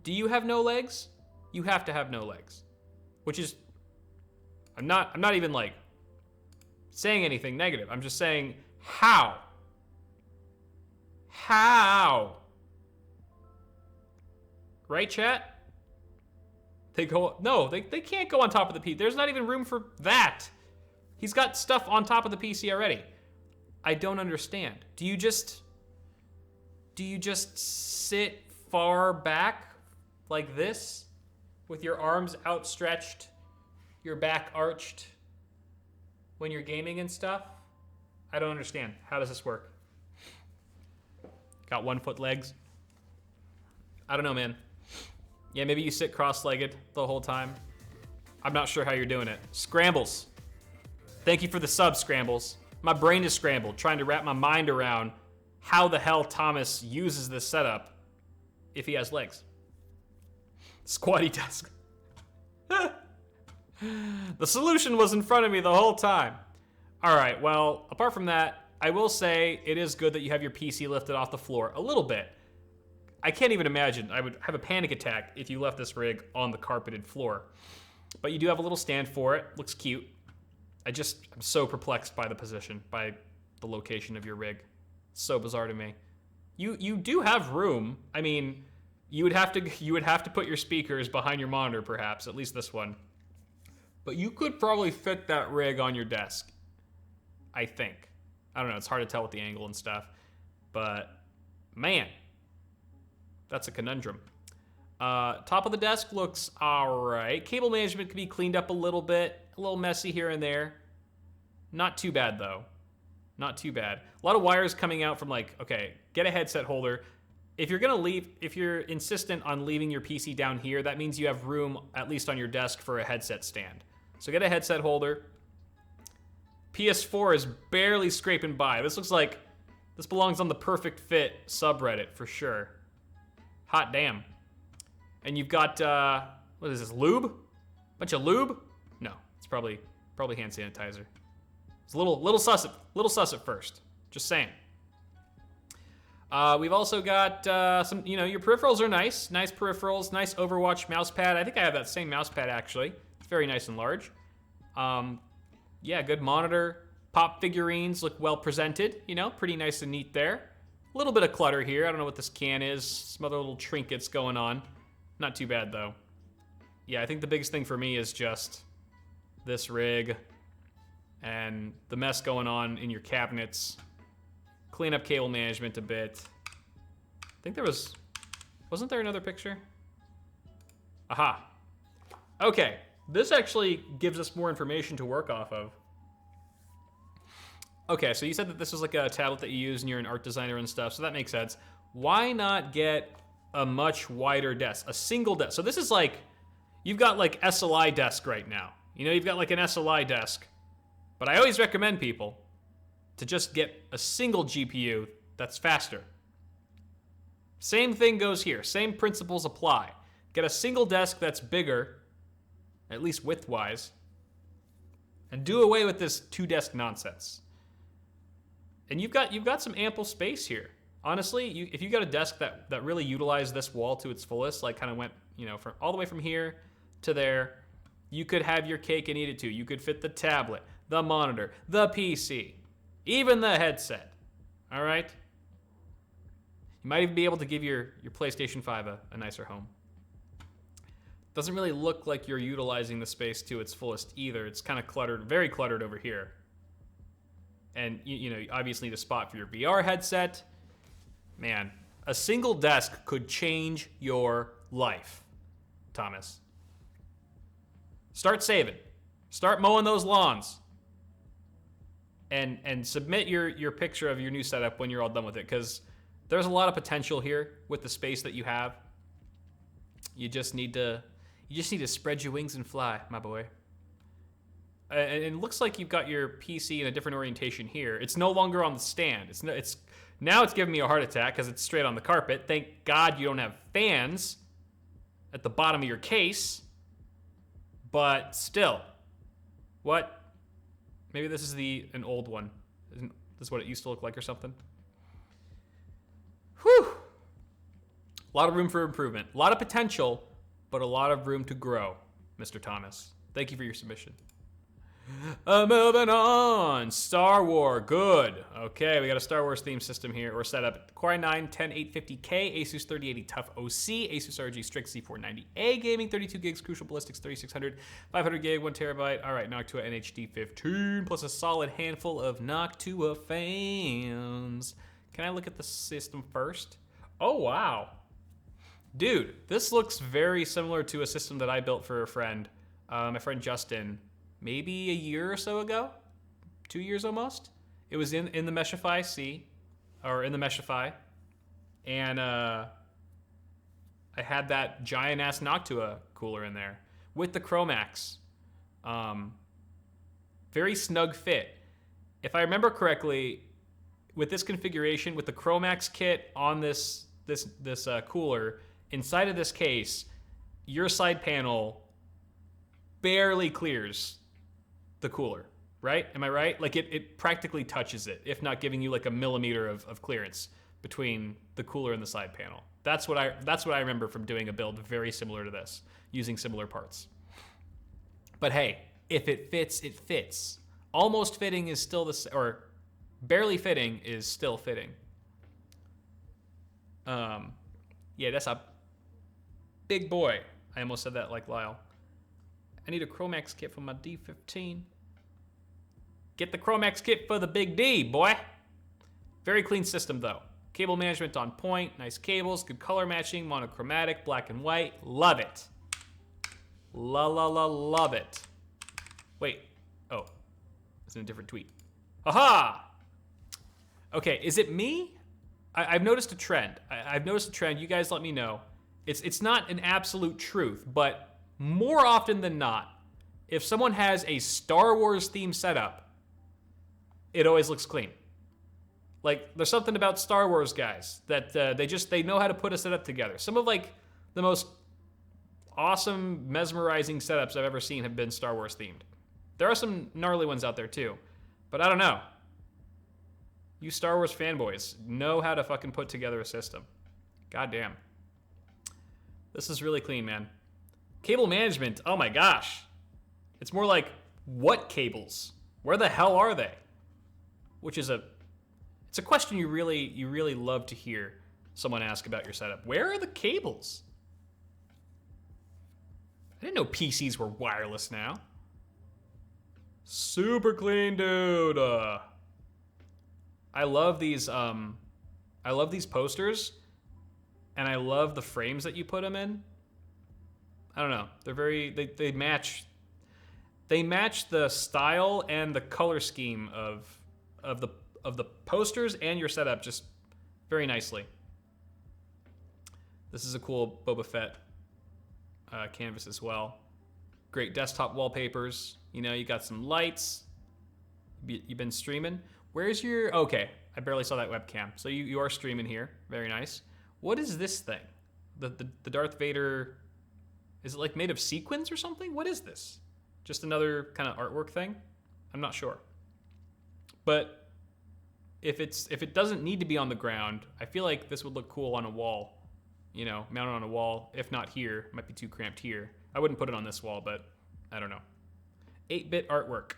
A: Do you have no legs? You have to have no legs. Which is, I'm not even like saying anything negative. I'm just saying, how? How? Right, chat? They can't go on top of the PC. There's not even room for that. He's got stuff on top of the PC already. I don't understand. Do you just sit far back like this with your arms outstretched, your back arched when you're gaming and stuff? I don't understand. How does this work? Got 1 foot legs? I don't know, man. Yeah, maybe you sit cross-legged the whole time. I'm not sure how you're doing it. Scrambles. Thank you for the sub, Scrambles. My brain is scrambled, trying to wrap my mind around how the hell Thomas uses this setup if he has legs. Squatty desk. The solution was in front of me the whole time. All right, well, apart from that, I will say it is good that you have your PC lifted off the floor a little bit. I can't even imagine. I would have a panic attack if you left this rig on the carpeted floor. But you do have a little stand for it. Looks cute. I'm so perplexed by the position, by the location of your rig. So bizarre to me. You do have room. I mean, you would have to put your speakers behind your monitor, perhaps, at least this one. But you could probably fit that rig on your desk, I think. I don't know, it's hard to tell with the angle and stuff. But, man, that's a conundrum. Top of the desk looks all right. Cable management could be cleaned up a little bit. A little messy here and there. Not too bad, though. Not too bad. A lot of wires coming out from like, okay, get a headset holder. If you're insistent on leaving your PC down here, that means you have room, at least on your desk, for a headset stand. So get a headset holder. PS4 is barely scraping by. This looks like this belongs on the Perfect Fit subreddit for sure. Hot damn. And you've got, what is this, lube? Bunch of lube? No, it's probably hand sanitizer. It's a little sus at first. Just saying. We've also got some, your peripherals are nice. Nice peripherals, nice Overwatch mousepad. I think I have that same mousepad, actually. It's very nice and large. Yeah, good monitor. Pop figurines look well presented, pretty nice and neat there. A little bit of clutter here. I don't know what this can is. Some other little trinkets going on. Not too bad, though. Yeah, I think the biggest thing for me is just this rig and the mess going on in your cabinets. Clean up cable management a bit. I think wasn't there another picture? Aha. Okay, this actually gives us more information to work off of. Okay, so you said that this was like a tablet that you use and you're an art designer and stuff, so that makes sense. Why not get a much wider desk, a single desk? So this is like, you've got like SLI desk right now. You've got like an SLI desk. But I always recommend people to just get a single GPU That's faster. Same thing goes here. Same principles apply. Get a single desk that's bigger, at least width-wise, and do away with this 2-desk nonsense. And you've got some ample space here. Honestly, if you got a desk that really utilized this wall to its fullest, like kind of went, from all the way from here to there, you could have your cake and eat it too. You could fit the tablet, the monitor, the PC, even the headset. All right? You might even be able to give your PlayStation 5 a nicer home. Doesn't really look like you're utilizing the space to its fullest either. It's kind of cluttered, very cluttered over here. And you obviously need a spot for your VR headset. Man, a single desk could change your life, Thomas. Start saving. Start mowing those lawns. And submit your picture of your new setup when you're all done with it, because there's a lot of potential here with the space that you have. You just need to spread your wings and fly, my boy. And it looks like you've got your PC in a different orientation here. It's no longer on the stand. Now it's giving me a heart attack because it's straight on the carpet. Thank God you don't have fans at the bottom of your case. But still, what? Maybe this is an old one. Isn't this what it used to look like or something? Whew. A lot of room for improvement. A lot of potential, but a lot of room to grow, Mr. Thomas. Thank you for your submission. Moving on. Star Wars. Good. Okay, we got a Star Wars theme system here. We're set up Core i9 10850K, Asus 3080 Tough OC, Asus ROG Strix C490A gaming, 32 gigs, Crucial Ballistics 3600, 500 gig, 1 terabyte. All right, Noctua NHD 15, plus a solid handful of Noctua fans. Can I look at the system first? Oh, wow. Dude, this looks very similar to a system that I built for a friend, my friend Justin, maybe a year or so ago, 2 years almost. It was in the Meshify C, or in the Meshify, and I had that giant ass Noctua cooler in there with the Chromax. Very snug fit. If I remember correctly, with this configuration, with the Chromax kit on this cooler inside of this case, your side panel barely clears the cooler, right? Am I right? Like it practically touches it, if not giving you like a millimeter of clearance between the cooler and the side panel. That's what I remember from doing a build very similar to this, using similar parts. But hey, if it fits, it fits. Almost fitting is still or barely fitting is still fitting. Yeah, that's a big boy. I almost said that like Lyle. I need a Chromax kit for my D15. Get the Chromax kit for the big D, boy. Very clean system, though. Cable management on point, nice cables, good color matching, monochromatic, black and white. Love it. Love it. Wait. Oh. It's in a different tweet. Aha! Okay, is it me? I've noticed a trend. I've noticed a trend. You guys let me know. It's not an absolute truth, but more often than not, if someone has a Star Wars themed setup, it always looks clean. Like, there's something about Star Wars guys that they know how to put a setup together. Some of like the most awesome, mesmerizing setups I've ever seen have been Star Wars themed. There are some gnarly ones out there too, but I don't know. You Star Wars fanboys know how to fucking put together a system. Goddamn. This is really clean, man. Cable management, oh my gosh. It's more like, what cables? Where the hell are they? Which is it's a question you really love to hear someone ask about your setup. Where are the cables? I didn't know PCs were wireless now. Super clean, dude. I love these posters, and I love the frames that you put them in. I don't know. They're they match the style and the color scheme of the posters and your setup just very nicely. This is a cool Boba Fett canvas as well. Great desktop wallpapers. You know, you got some lights. You've been streaming. Where's your... Okay, I barely saw that webcam. So you are streaming here. Very nice. What is this thing? The Darth Vader... Is it like made of sequins or something? What is this? Just another kind of artwork thing? I'm not sure. But if it doesn't need to be on the ground, I feel like this would look cool on a wall. You know, mounted on a wall. If not here, might be too cramped here. I wouldn't put it on this wall, but I don't know. 8-bit artwork.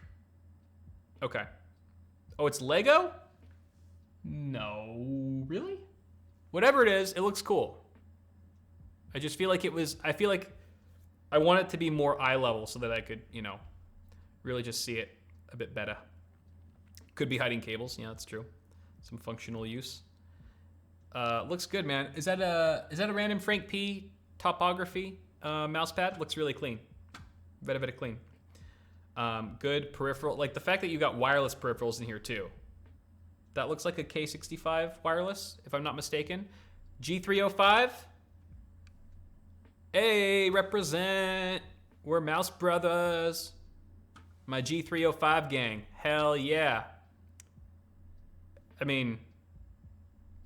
A: Okay. Oh, it's Lego? No, really? Whatever it is, it looks cool. I just feel like I feel like I want it to be more eye level so that I could, you know, really just see it a bit better. Could be hiding cables. Yeah, that's true. Some functional use. Looks good, man. Is that a random Frank P topography mouse pad? Looks really clean. Very clean. Good peripheral. Like the fact that you got wireless peripherals in here too. That looks like a K65 wireless, if I'm not mistaken. G305. Hey, represent. We're Mouse Brothers. My G305 gang. Hell yeah. I mean,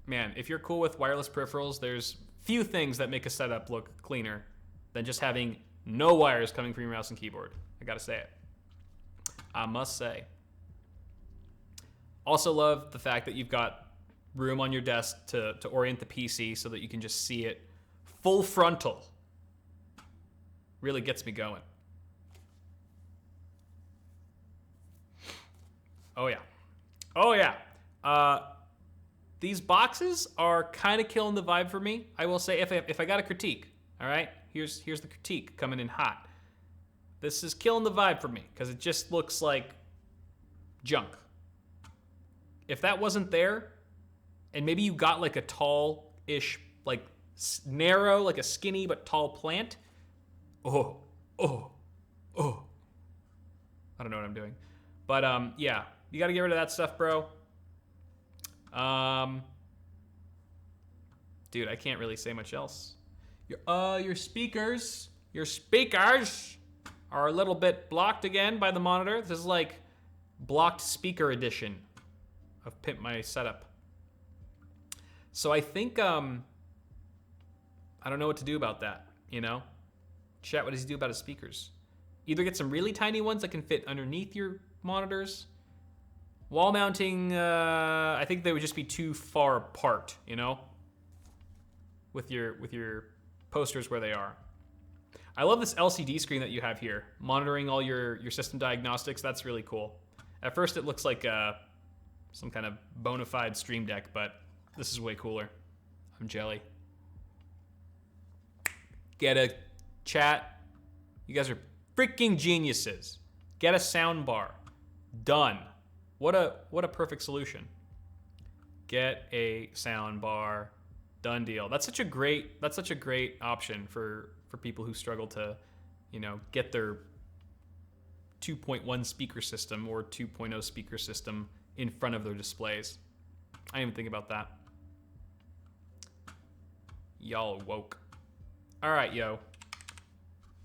A: man, if you're cool with wireless peripherals, there's few things that make a setup look cleaner than just having no wires coming from your mouse and keyboard. I gotta say it. I must say. Also love the fact that you've got room on your desk to orient the PC so that you can just see it full frontal. Really gets me going. Oh yeah. Oh yeah. These boxes are kind of killing the vibe for me. I will say, if I got a critique, all right, here's the critique coming in hot. This is killing the vibe for me because it just looks like junk. If that wasn't there, and maybe you got like a tall-ish, like narrow, like a skinny but tall plant. Oh. I don't know what I'm doing, but yeah, you got to get rid of that stuff, bro. Dude, I can't really say much else. Your speakers are a little bit blocked again by the monitor. This is like blocked speaker edition of Pimp My Setup. So I think, I don't know what to do about that, you know? Chat, what does he do about his speakers? Either get some really tiny ones that can fit underneath your monitors. Wall mounting, I think they would just be too far apart, you know? With your posters where they are. I love this LCD screen that you have here, monitoring all your system diagnostics. That's really cool. At first it looks like some kind of bona fide Stream Deck, but this is way cooler. I'm jelly. Get a chat. You guys are freaking geniuses. Get a sound bar. Done. What a perfect solution. Get a sound bar. Done deal. That's such a great option for people who struggle to, you know, get their 2.1 speaker system or 2.0 speaker system in front of their displays. I didn't even think about that. Y'all woke. All right, yo.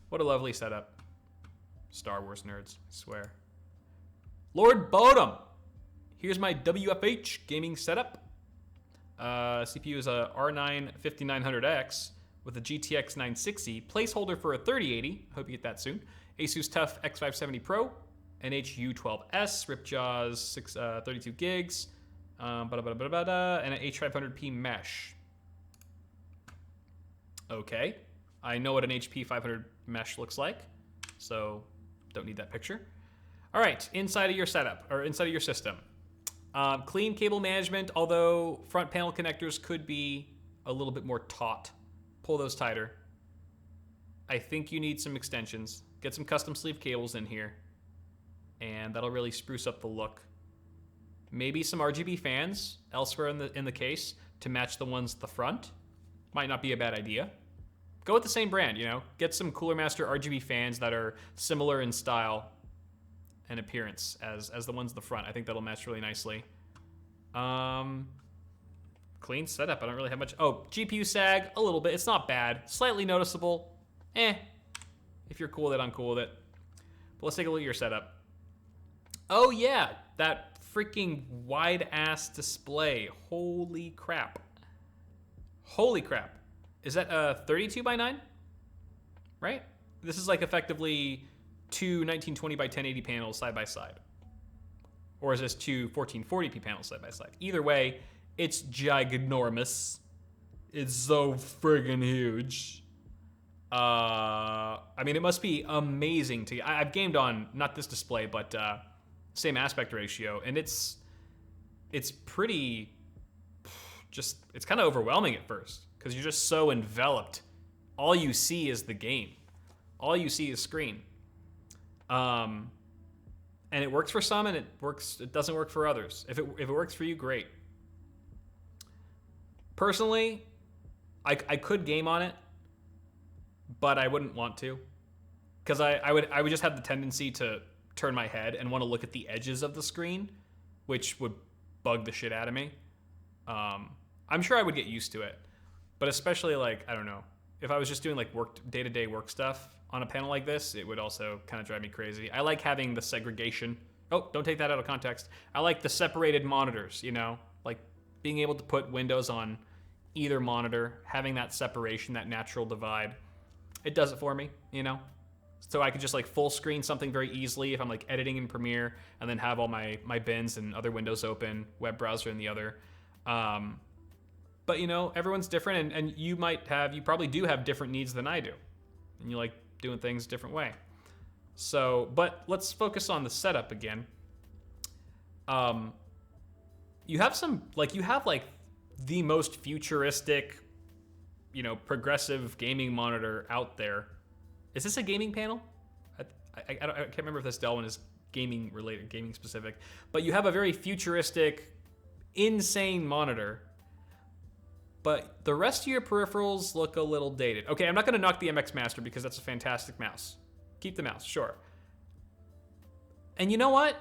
A: What a lovely setup. Star Wars nerds, I swear. Lord Bodum. Here's my WFH gaming setup. CPU is a R9 5900X with a GTX 960. Placeholder for a 3080. Hope you get that soon. Asus TUF X570 Pro. NHU12S. Ripjaws 32 gigs. And an H500P mesh. Okay. I know what an HP 500 mesh looks like, so don't need that picture. All right, inside of your setup, or inside of your system. Clean cable management, although front panel connectors could be a little bit more taut. Pull those tighter. I think you need some extensions. Get some custom sleeve cables in here, and that'll really spruce up the look. Maybe some RGB fans elsewhere in the case to match the ones at the front. Might not be a bad idea. Go with the same brand, you know. Get some Cooler Master RGB fans that are similar in style and appearance as the ones at the front. I think that'll match really nicely. Clean setup. I don't really have much. Oh, GPU sag a little bit. It's not bad. Slightly noticeable. If you're cool with it, I'm cool with it. But let's take a look at your setup. Oh yeah, that freaking wide ass display. Holy crap. Holy crap. Is that a 32 by 9? Right? This is like effectively two 1920 by 1080 panels side by side. Or is this two 1440p panels side by side? Either way, it's ginormous. It's so friggin' huge. I mean, it must be amazing to. I've gamed on not this display, but same aspect ratio, and it's pretty. Just it's kind of overwhelming at first because you're just so enveloped. All you see is the game. All you see is screen. And it works for some, and it doesn't work for others. If it works for you, great. Personally, I could game on it, but I wouldn't want to, because I would just have the tendency to turn my head and want to look at the edges of the screen, which would bug the shit out of me. I'm sure I would get used to it, but especially like, I don't know, if I was just doing like day-to-day work stuff on a panel like this, it would also kind of drive me crazy. I like having the segregation. Oh, don't take that out of context. I like the separated monitors, you know, like being able to put windows on either monitor, having that separation, that natural divide. It does it for me, you know? So I could just like full screen something very easily if I'm like editing in Premiere, and then have all my bins and other windows open, web browser in the other. But you know, everyone's different, and you probably do have different needs than I do. And you like doing things a different way. So, but let's focus on the setup again. You have the most futuristic, you know, progressive gaming monitor out there. Is this a gaming panel? I can't remember if this Dell one is gaming related, gaming specific, but you have a very futuristic, insane monitor, but the rest of your peripherals look a little dated. Okay, I'm not gonna knock the MX Master because that's a fantastic mouse. Keep the mouse, sure. And you know what?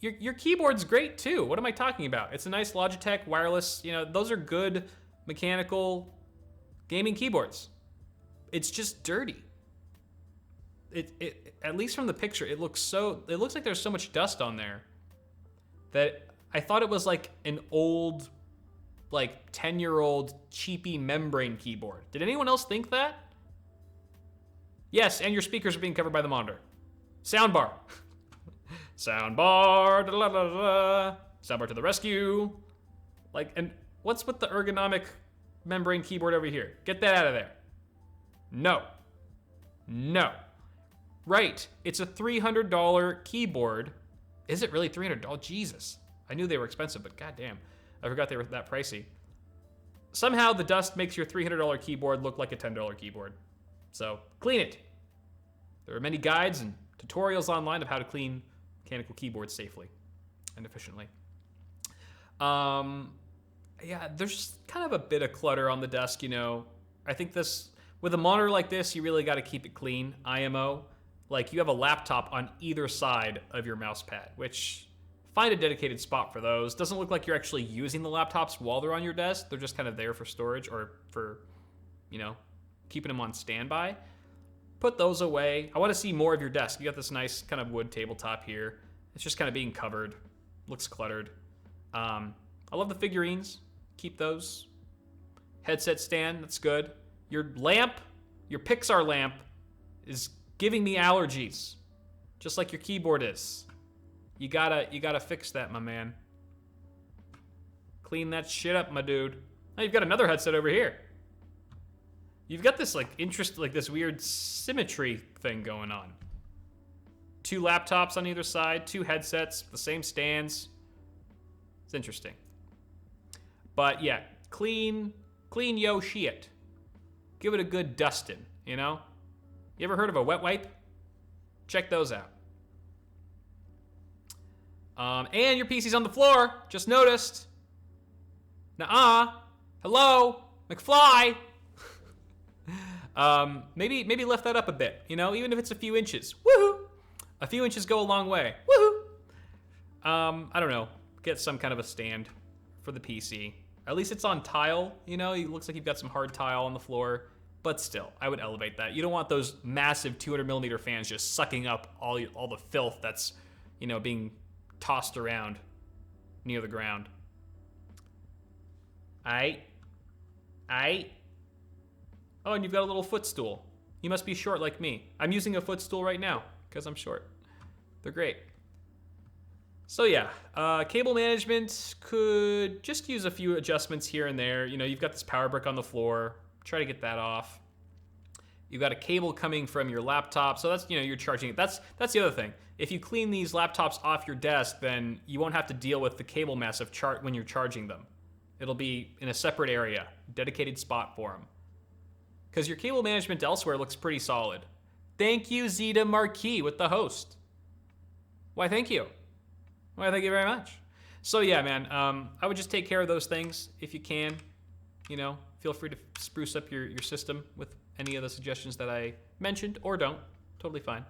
A: Your keyboard's great too. What am I talking about? It's a nice Logitech wireless, you know, those are good mechanical gaming keyboards. It's just dirty. It at least from the picture, it looks like there's so much dust on there that I thought it was like an old, like 10-year-old cheapy membrane keyboard. Did anyone else think that? Yes, and your speakers are being covered by the monitor. Soundbar. Soundbar, da, da, da, da. Soundbar to the rescue. Like, and what's with the ergonomic membrane keyboard over here? Get that out of there. No. No. Right, it's a $300 keyboard. Is it really $300? Jesus. I knew they were expensive, but goddamn, I forgot they were that pricey. Somehow the dust makes your $300 keyboard look like a $10 keyboard. So clean it. There are many guides and tutorials online of how to clean mechanical keyboards safely and efficiently. Yeah, there's kind of a bit of clutter on the desk, you know. I think with a monitor like this, you really got to keep it clean, IMO. Like, you have a laptop on either side of your mouse pad, which, find a dedicated spot for those. Doesn't look like you're actually using the laptops while they're on your desk. They're just kind of there for storage or for, you know, keeping them on standby. Put those away. I want to see more of your desk. You got this nice kind of wood tabletop here. It's just kind of being covered. Looks cluttered. I love the figurines. Keep those. Headset stand, that's good. Your lamp, your Pixar lamp, is giving me allergies, just like your keyboard is. You gotta fix that, my man. Clean that shit up, my dude. Now you've got another headset over here. You've got this like this weird symmetry thing going on. Two laptops on either side, two headsets, the same stands. It's interesting. But yeah, clean yo shit. Give it a good dusting, you know? You ever heard of a wet wipe? Check those out. And your PC's on the floor. Just noticed. Nuh-uh. Hello, McFly. Maybe lift that up a bit. You know, even if it's a few inches. Woohoo! A few inches go a long way. Woohoo! I don't know. Get some kind of a stand for the PC. At least it's on tile. You know, it looks like you've got some hard tile on the floor. But still, I would elevate that. You don't want those massive 200mm fans just sucking up all the filth that's, you know, being tossed around. near the ground. Aight. Aight. Oh, and you've got a little footstool. You must be short like me. I'm using a footstool right now because I'm short. They're great. So yeah, cable management could just use a few adjustments here and there. You know, you've got this power brick on the floor. Try to get that off. You've got a cable coming from your laptop, so that's, you know, you're charging it. That's the other thing. If you clean these laptops off your desk, then you won't have to deal with the cable mess of when you're charging them. It'll be in a separate area, dedicated spot for them. Because your cable management elsewhere looks pretty solid. Thank you, Zeta Marquis, with the host. Why, thank you. Why, thank you very much. So yeah, man, I would just take care of those things if you can. You know, feel free to spruce up your system with any of the suggestions that I mentioned, or don't. Totally fine.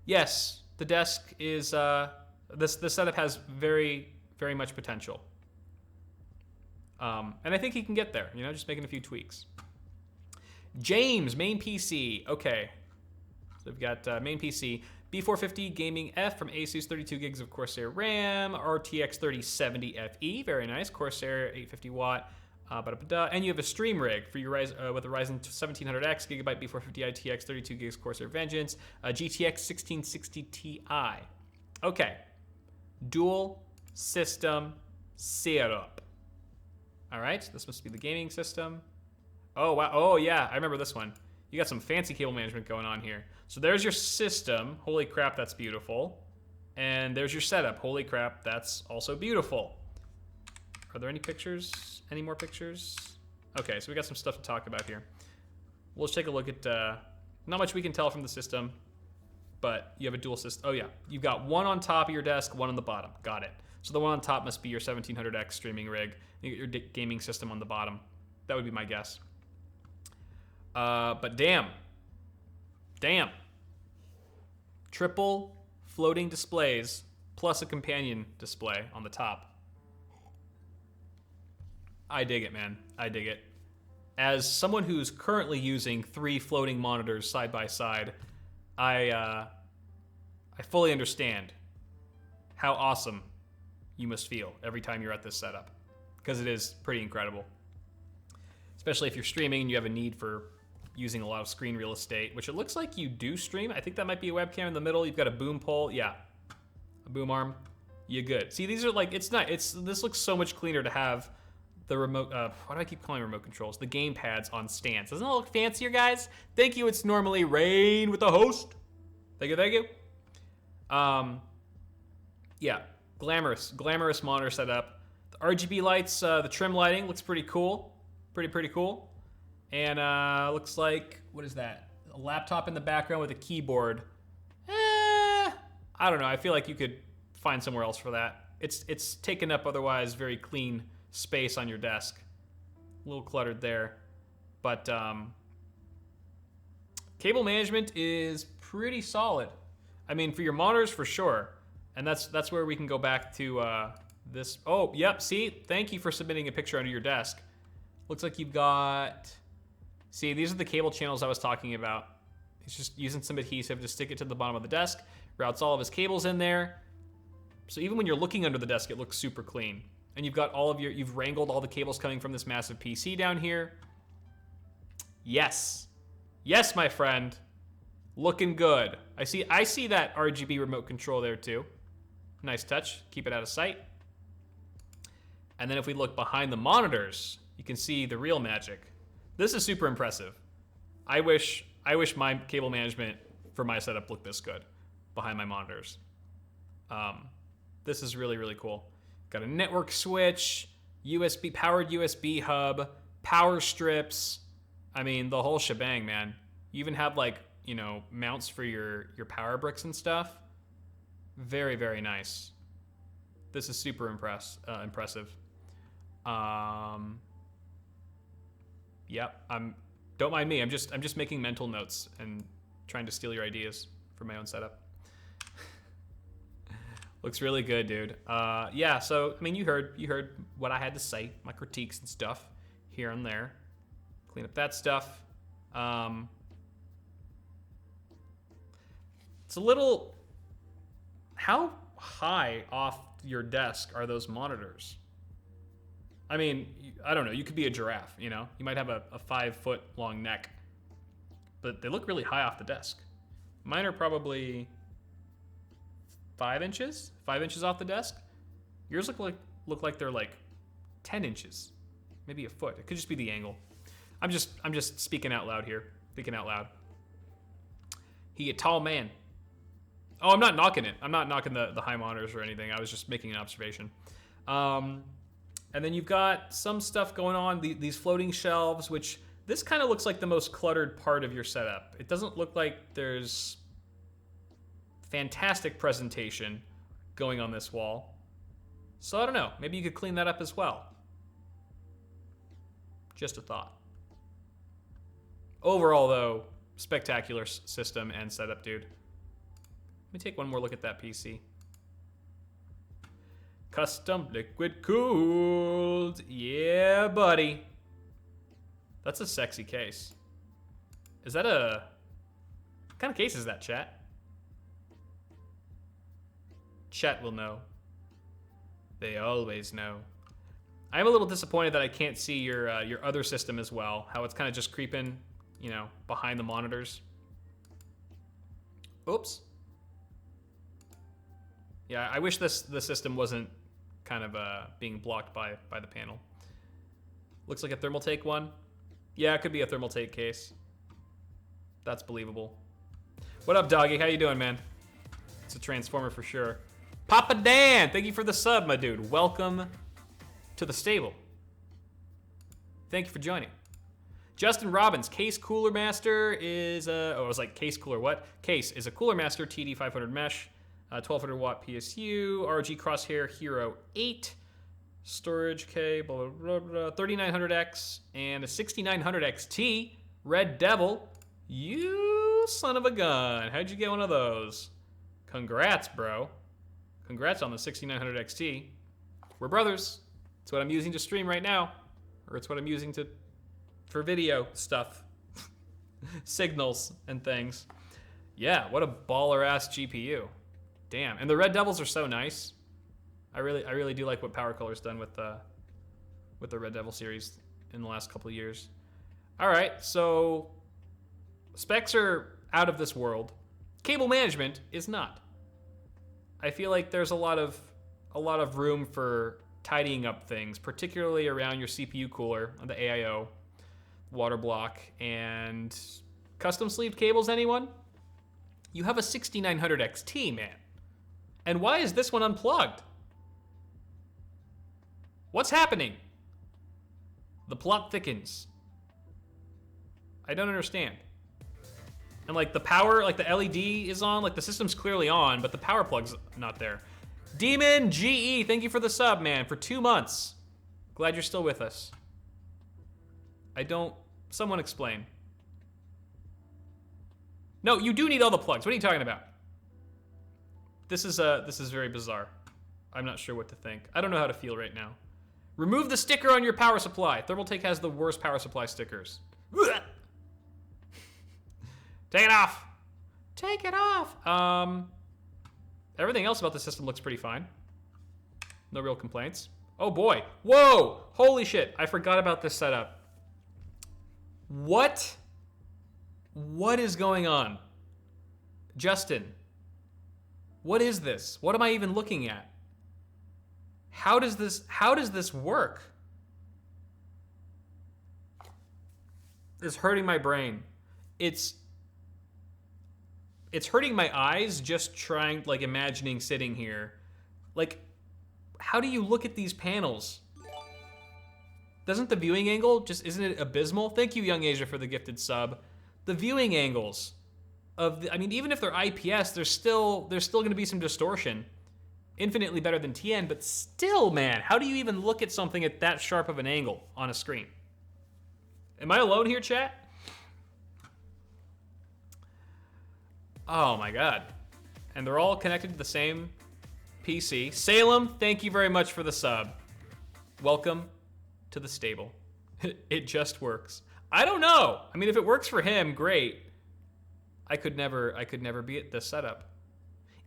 A: Yes, the desk is, this setup has very, very much potential. And I think he can get there, you know, just making a few tweaks. James, main PC. Okay. So we've got main PC. B450 Gaming F from Asus, 32 gigs of Corsair RAM, RTX 3070 FE, very nice. Corsair 850 watt. And you have a stream rig for your with a Ryzen 1700X, Gigabyte B450 ITX, 32 gigs Corsair Vengeance, GTX 1660 Ti. Okay. Dual system setup. All right, this must be the gaming system. Oh, wow. Oh, yeah, I remember this one. You got some fancy cable management going on here. So there's your system. Holy crap, that's beautiful. And there's your setup. Holy crap, that's also beautiful. Are there any pictures? Any more pictures? Okay, so we got some stuff to talk about here. We'll just take a look at, not much we can tell from the system, but you have a dual system. Oh yeah, you've got one on top of your desk, one on the bottom. Got it. So the one on top must be your 1700X streaming rig. You get your gaming system on the bottom. That would be my guess. But damn. Triple floating displays plus a companion display on the top. I dig it, man. I dig it. As someone who's currently using 3 floating monitors side by side, I fully understand how awesome you must feel every time you're at this setup, because it is pretty incredible. Especially if you're streaming and you have a need for using a lot of screen real estate, which it looks like you do stream. I think that might be a webcam in the middle. You've got a boom pole. Yeah, a boom arm. You're good. See, these are like, it's not, this looks so much cleaner to have the remote, why do I keep calling remote controls? The game pads on stands. Doesn't that look fancier, guys? Thank you, it's normally Rain with the host. Thank you, thank you. Yeah, glamorous monitor setup. The RGB lights, the trim lighting looks pretty cool. Pretty cool. And looks like, what is that? A laptop in the background with a keyboard. I don't know, I feel like you could find somewhere else for that. It's taken up otherwise very clean space on your desk. A little cluttered there. But cable management is pretty solid. I mean, for your monitors, for sure. And that's where we can go back to this. Oh, yep, see? Thank you for submitting a picture under your desk. Looks like you've got... See, these are the cable channels I was talking about. He's just using some adhesive to stick it to the bottom of the desk. Routes all of his cables in there. So even when you're looking under the desk, it looks super clean. And you've got you've wrangled all the cables coming from this massive PC down here. Yes. Yes, my friend. Looking good. I see that RGB remote control there too. Nice touch. Keep it out of sight. And then if we look behind the monitors, you can see the real magic. This is super impressive. I wish my cable management for my setup looked this good behind my monitors. This is really, really cool. Got a network switch, powered USB hub, power strips. I mean, the whole shebang, man. You even have like, you know, mounts for your power bricks and stuff. Very, very nice. This is super impressive. Yep, don't mind me. I'm just making mental notes and trying to steal your ideas for my own setup. Looks really good, dude. Yeah, so I mean, you heard what I had to say, my critiques and stuff here and there. Clean up that stuff. It's a little. How high off your desk are those monitors. I mean, I don't know. You could be a giraffe, you know? You might have a 5-foot long neck. But they look really high off the desk. Mine are probably 5 inches? 5 inches off the desk? Yours look like they're like 10 inches. Maybe a foot. It could just be the angle. I'm just speaking out loud here. Thinking out loud. He a tall man. Oh, I'm not knocking it. I'm not knocking the high monitors or anything. I was just making an observation. And then you've got some stuff going on, these floating shelves, which this kind of looks like the most cluttered part of your setup. It doesn't look like there's fantastic presentation going on this wall. So I don't know, maybe you could clean that up as well. Just a thought. Overall though, spectacular system and setup, dude. Let me take one more look at that PC. Custom liquid cooled. Yeah, buddy. That's a sexy case. Is that what kind of case is that, chat? Chat will know. They always know. I'm a little disappointed that I can't see your other system as well. How it's kind of just creeping, you know, behind the monitors. Oops. Yeah, I wish the system wasn't kind of being blocked by the panel. Looks like a thermal take one. Yeah, it could be a thermal take case. That's believable. What up, doggy? How you doing, man? It's a transformer for sure. Papa Dan, thank you for the sub, my dude. Welcome to the stable. Thank you for joining. Justin Robbins, Case Cooler Master is I was like, Case Cooler what? Case is a Cooler Master TD 500 mesh. 1200 watt PSU, ROG Crosshair Hero 8, storage cable, 3900X, and a 6900 XT. Red Devil, you son of a gun. How'd you get one of those? Congrats, bro. Congrats on the 6900 XT. We're brothers. It's what I'm using to stream right now. Or it's what I'm using for video stuff. Signals and things. Yeah, what a baller-ass GPU. Damn, and the Red Devils are so nice. I really do like what Power Color's done with the Red Devil series in the last couple of years. All right, so specs are out of this world. Cable management is not. I feel like there's a lot of room for tidying up things, particularly around your CPU cooler, the AIO, water block, and custom sleeved cables. Anyone? You have a 6900 XT, man. And why is this one unplugged? What's happening? The plot thickens. I don't understand. And like the power, like the LED is on, like the system's clearly on, but the power plug's not there. Demon GE, thank you for the sub, man, for 2 months. Glad you're still with us. Someone explain. No, you do need all the plugs. What are you talking about? This is very bizarre. I'm not sure what to think. I don't know how to feel right now. Remove the sticker on your power supply. Thermaltake has the worst power supply stickers. Take it off. Take it off. Everything else about the system looks pretty fine. No real complaints. Oh boy. Whoa! Holy shit. I forgot about this setup. What? What is going on? Justin, what is this? What am I even looking at? How does this work? It's hurting my brain. It's hurting my eyes just trying, like, imagining sitting here. Like, how do you look at these panels? Doesn't the viewing angle isn't it abysmal? Thank you, Young Asia, for the gifted sub. The viewing angles I mean, even if they're IPS, there's still going to be some distortion. Infinitely better than TN, but still, man, how do you even look at something at that sharp of an angle on a screen? Am I alone here, chat? Oh my God. And they're all connected to the same PC. Salem, thank you very much for the sub. Welcome to the stable. It just works. I don't know. I mean, if it works for him, great. I could never be at this setup.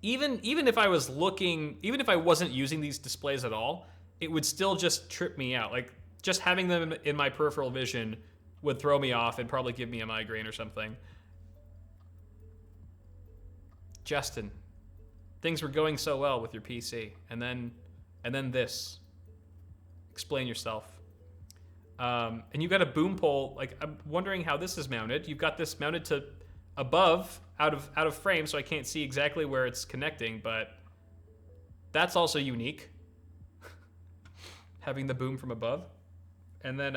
A: even if I was looking, even if I wasn't using these displays at all, it would still just trip me out. Like, just having them in my peripheral vision would throw me off and probably give me a migraine or something. Justin, things were going so well with your PC, and then this. Explain yourself. And you got a boom pole. Like, I'm wondering how this is mounted. You've got this mounted to above, out of frame, so I can't see exactly where it's connecting, but that's also unique. Having the boom from above. And then,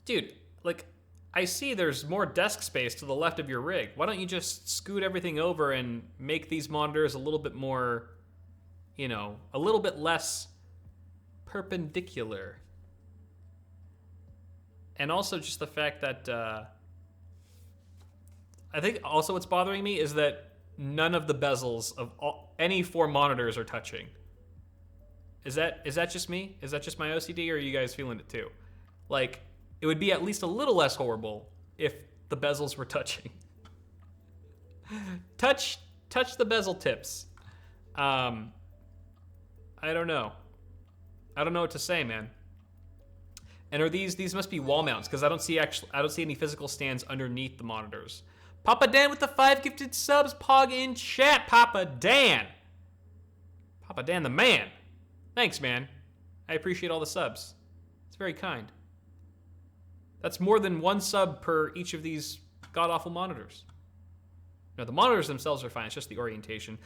A: dude, like, I see there's more desk space to the left of your rig. Why don't you just scoot everything over and make these monitors a little bit more, you know, a little bit less perpendicular? And also just the fact that, I think also what's bothering me is that none of the bezels of any 4 monitors are touching. Is that just me? Is that just my OCD, or are you guys feeling it too? Like, it would be at least a little less horrible if the bezels were touching. touch the bezel tips. I don't know. I don't know what to say, man. And are these must be wall mounts, because I don't see any physical stands underneath the monitors. Papa Dan with the 5 gifted subs. Pog in chat, Papa Dan. Papa Dan the man. Thanks, man. I appreciate all the subs. It's very kind. That's more than 1 sub per each of these god-awful monitors. No, the monitors themselves are fine. It's just the orientation.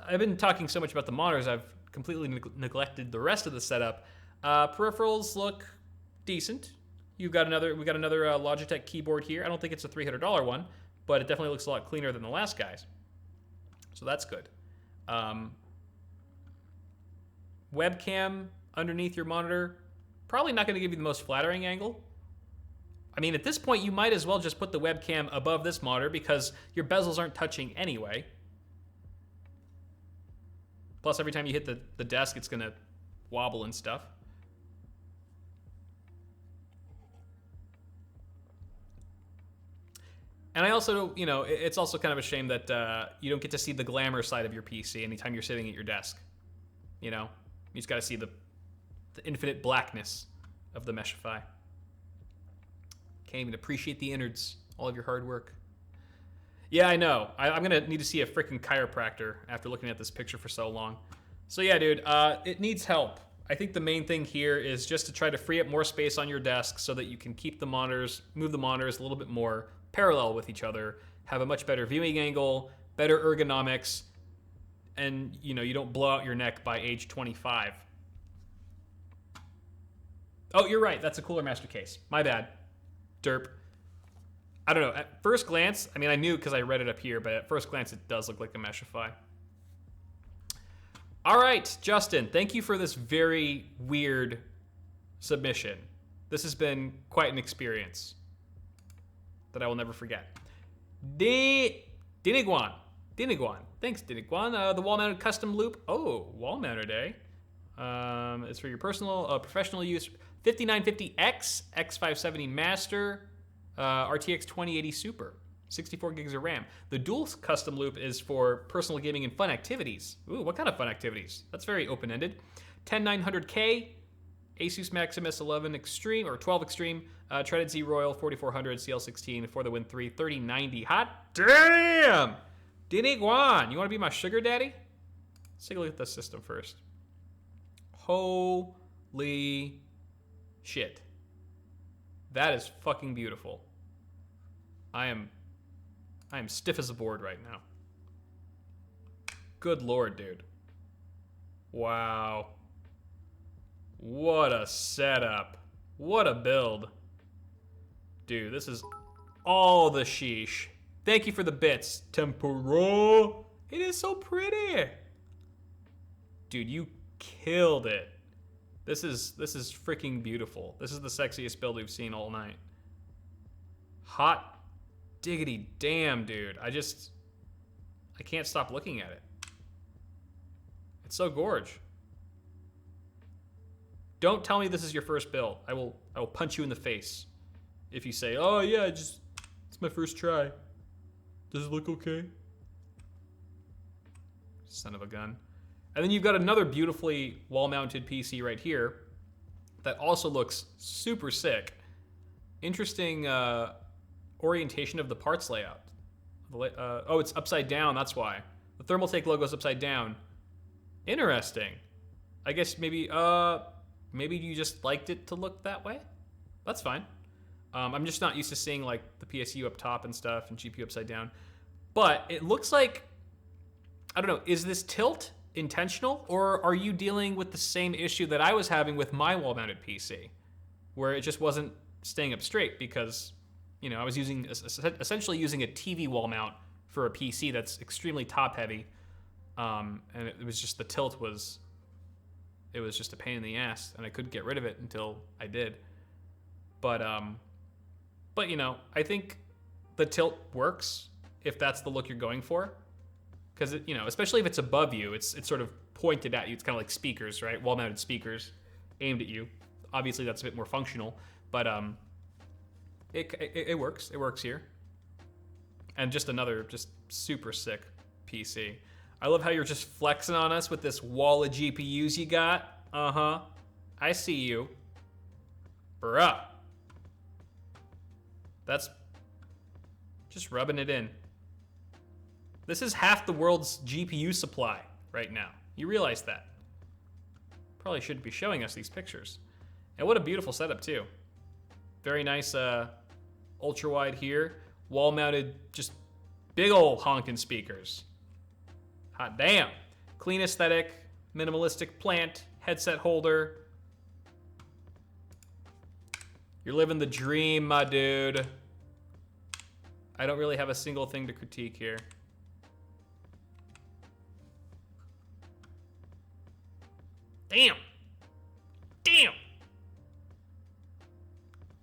A: I've been talking so much about the monitors, I've completely neglected the rest of the setup. Peripherals look decent. We got another Logitech keyboard here. I don't think it's a $300 one, but it definitely looks a lot cleaner than the last guy's. So that's good. Webcam underneath your monitor, probably not going to give you the most flattering angle. I mean, at this point, you might as well just put the webcam above this monitor because your bezels aren't touching anyway. Plus, every time you hit the desk, it's going to wobble and stuff. And I also, you know, it's also kind of a shame that you don't get to see the glamour side of your PC anytime you're sitting at your desk. You know, you just got to see the infinite blackness of the Meshify. Can't even appreciate the innards, all of your hard work. Yeah, I know. I'm going to need to see a freaking chiropractor after looking at this picture for so long. So yeah, dude, it needs help. I think the main thing here is just to try to free up more space on your desk so that you can keep the monitors, move the monitors a little bit more parallel with each other, have a much better viewing angle, better ergonomics, and you know, you don't blow out your neck by age 25. Oh, you're right. That's a Cooler Master case. My bad. Derp. I don't know. At first glance, I mean, I knew because I read it up here, but at first glance, it does look like a Meshify. All right, Justin, thank you for this very weird submission. This has been quite an experience that I will never forget. Diniguan. Thanks, Diniguan. The wall-mounted custom loop. Oh, wall-mounted, eh? It's for your personal, professional use. 5950X, X570 Master, RTX 2080 Super, 64 gigs of RAM. The dual custom loop is for personal gaming and fun activities. Ooh, what kind of fun activities? That's very open-ended. 10900K, Asus Maximus 11 Extreme, or 12 Extreme, Treaded Z Royal 4400 CL16 for the Win 3 3090. Hot damn! Diniguan, you want to be my sugar daddy? Let's take a look at the system first. Holy shit. That is fucking beautiful. I am stiff as a board right now. Good lord, dude. Wow. What a setup. What a build. Dude, this is all the sheesh. Thank you for the bits, Tempura. It is so pretty. Dude, you killed it. This is freaking beautiful. This is the sexiest build we've seen all night. Hot diggity damn, dude. I can't stop looking at it. It's so gorge. Don't tell me this is your first build. I will punch you in the face if you say, "Oh yeah, it's my first try." Does it look okay? Son of a gun. And then you've got another beautifully wall-mounted PC right here that also looks super sick. Interesting orientation of the parts layout. Oh, it's upside down, that's why. The Thermaltake logo is upside down. Interesting. I guess maybe you just liked it to look that way? That's fine. I'm just not used to seeing like the PSU up top and stuff and GPU upside down. But it looks like, I don't know, is this tilt intentional, or are you dealing with the same issue that I was having with my wall-mounted PC, where it just wasn't staying up straight because, you know, I was essentially using a TV wall mount for a PC that's extremely top-heavy, and it was just the tilt was just a pain in the ass, and I couldn't get rid of it until I did. But you know, I think the tilt works if that's the look you're going for. Because, you know, especially if it's above you, it's sort of pointed at you. It's kind of like speakers, right? Wall-mounted speakers aimed at you. Obviously, that's a bit more functional, but it works. It works here. And just another just super sick PC. I love how you're just flexing on us with this wall of GPUs you got. Uh-huh. I see you. Bruh. That's just rubbing it in. This is half the world's GPU supply right now. You realize that. Probably shouldn't be showing us these pictures. And what a beautiful setup too. Very nice ultra wide here. Wall mounted, just big old honking speakers. Hot damn. Clean aesthetic, minimalistic plant, headset holder. You're living the dream, my dude. I don't really have a single thing to critique here. Damn. Damn.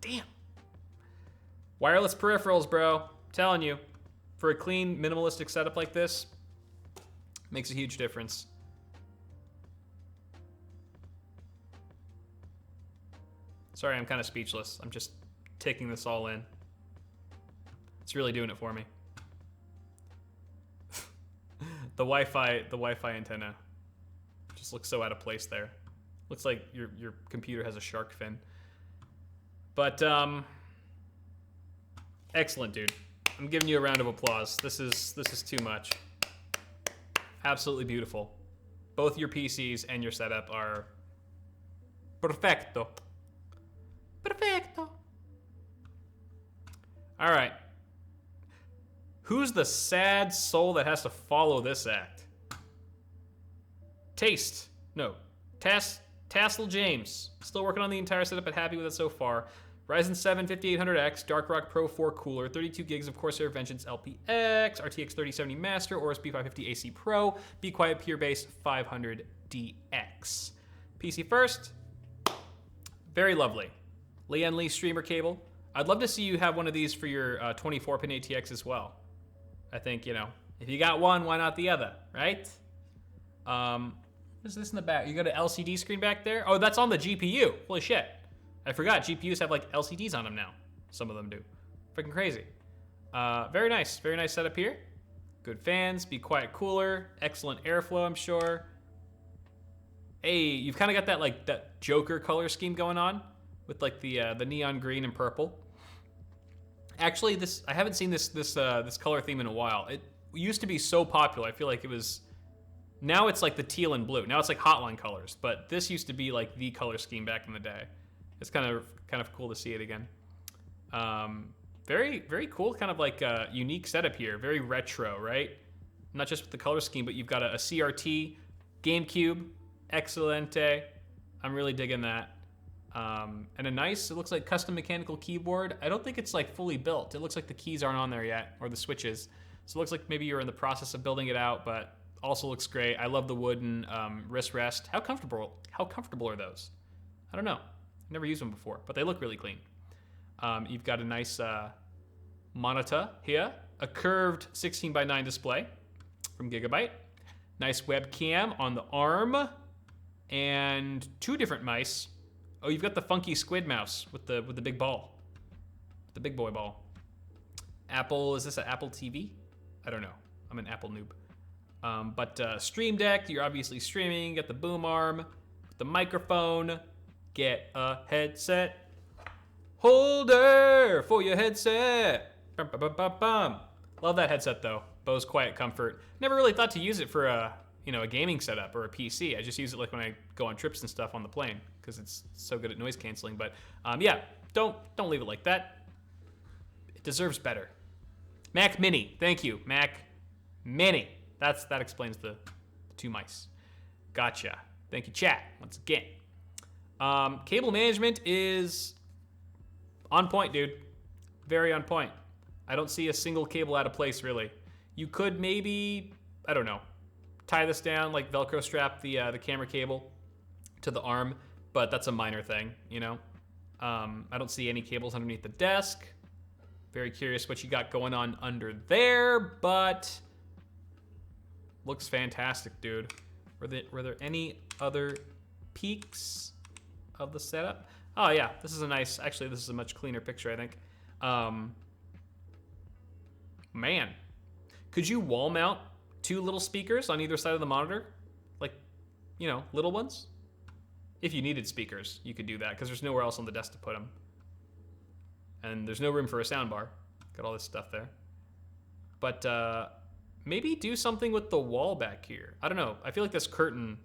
A: Damn. Wireless peripherals, bro. Telling you. For a clean, minimalistic setup like this, makes a huge difference. Sorry, I'm kind of speechless. I'm just taking this all in. It's really doing it for me. The Wi-Fi antenna just looks so out of place there. Looks like your computer has a shark fin. But excellent, dude. I'm giving you a round of applause. This is too much. Absolutely beautiful. Both your PCs and your setup are perfecto. Perfecto. All right. Who's the sad soul that has to follow this act? Tassel James. Still working on the entire setup, but happy with it so far. Ryzen 7 5800X, Dark Rock Pro 4 cooler, 32 gigs of Corsair Vengeance LPX, RTX 3070 Master, Aorus B550 AC Pro, Be Quiet Pure Base 500DX. PC first. Very lovely. Lian Li streamer cable. I'd love to see you have one of these for your 24-pin ATX as well. I think, you know, if you got one, why not the other, right? What's this in the back? You got an LCD screen back there? Oh, that's on the GPU. Holy shit. I forgot, GPUs have like LCDs on them now. Some of them do. Freaking crazy. Very nice setup here. Good fans, Be Quiet cooler, excellent airflow, I'm sure. Hey, you've kind of got that like that Joker color scheme going on with like the neon green and purple. Actually, I haven't seen this color theme in a while. It used to be so popular. I feel like it was. Now it's like the teal and blue. Now it's like Hotline colors, but this used to be like the color scheme back in the day. It's kind of cool to see it again. Very cool, kind of like a unique setup here. Very retro, right? Not just with the color scheme, but you've got a CRT, GameCube, Excelente. I'm really digging that. And a nice, it looks like custom mechanical keyboard. I don't think it's like fully built. It looks like the keys aren't on there yet, or the switches. So it looks like maybe you're in the process of building it out, but also looks great. I love the wooden wrist rest. How comfortable are those? I don't know. I've never used them before, but they look really clean. You've got a nice monitor here, a curved 16:9 display from Gigabyte. Nice webcam on the arm, and two different mice. Oh, you've got the funky squid mouse with the big ball, the big boy ball. Apple, is this an Apple TV? I don't know. I'm an Apple noob. But Stream Deck, you're obviously streaming. Get the boom arm, the microphone. Get a headset holder for your headset. Bum, bum, bum, bum, bum. Love that headset though. Bose Quiet Comfort. Never really thought to use it for a gaming setup or a PC. I just use it like when I go on trips and stuff on the plane because it's so good at noise canceling. But yeah, don't leave it like that. It deserves better. Mac Mini, thank you, Mac Mini. That explains the two mice. Gotcha. Thank you, chat, once again. Cable management is on point, dude. Very on point. I don't see a single cable out of place, really. You could maybe, I don't know, tie this down, like Velcro strap the camera cable to the arm, but that's a minor thing, you know? I don't see any cables underneath the desk. Very curious what you got going on under there, but looks fantastic, dude. Were there any other peaks of the setup? Oh yeah, this is a nice, actually this is a much cleaner picture, I think. Man, could you wall mount 2 little speakers on either side of the monitor? Like, you know, little ones? If you needed speakers, you could do that because there's nowhere else on the desk to put them. And there's no room for a soundbar. Got all this stuff there. But maybe do something with the wall back here. I don't know. I feel like this curtain,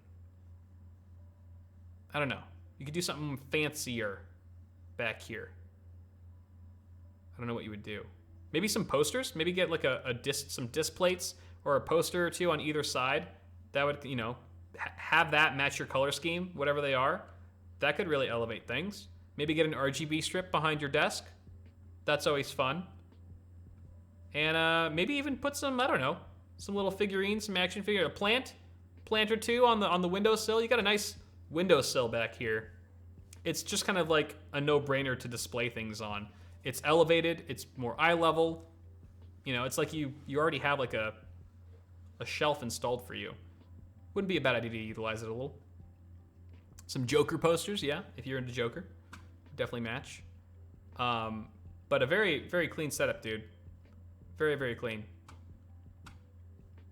A: I don't know. You could do something fancier back here. I don't know what you would do. Maybe some posters. Maybe get like some disc plates or a poster or 2 on either side. That would, you know, have that match your color scheme, whatever they are. That could really elevate things. Maybe get an RGB strip behind your desk. That's always fun. And maybe even put some, I don't know, some little figurines, some action figure, a plant or 2 on the windowsill. You got a nice windowsill back here. It's just kind of like a no-brainer to display things on. It's elevated, it's more eye level. You know, it's like you already have like a shelf installed for you. Wouldn't be a bad idea to utilize it a little. Some Joker posters, yeah, if you're into Joker. Definitely match. But a very, very clean setup, dude. Very, very clean.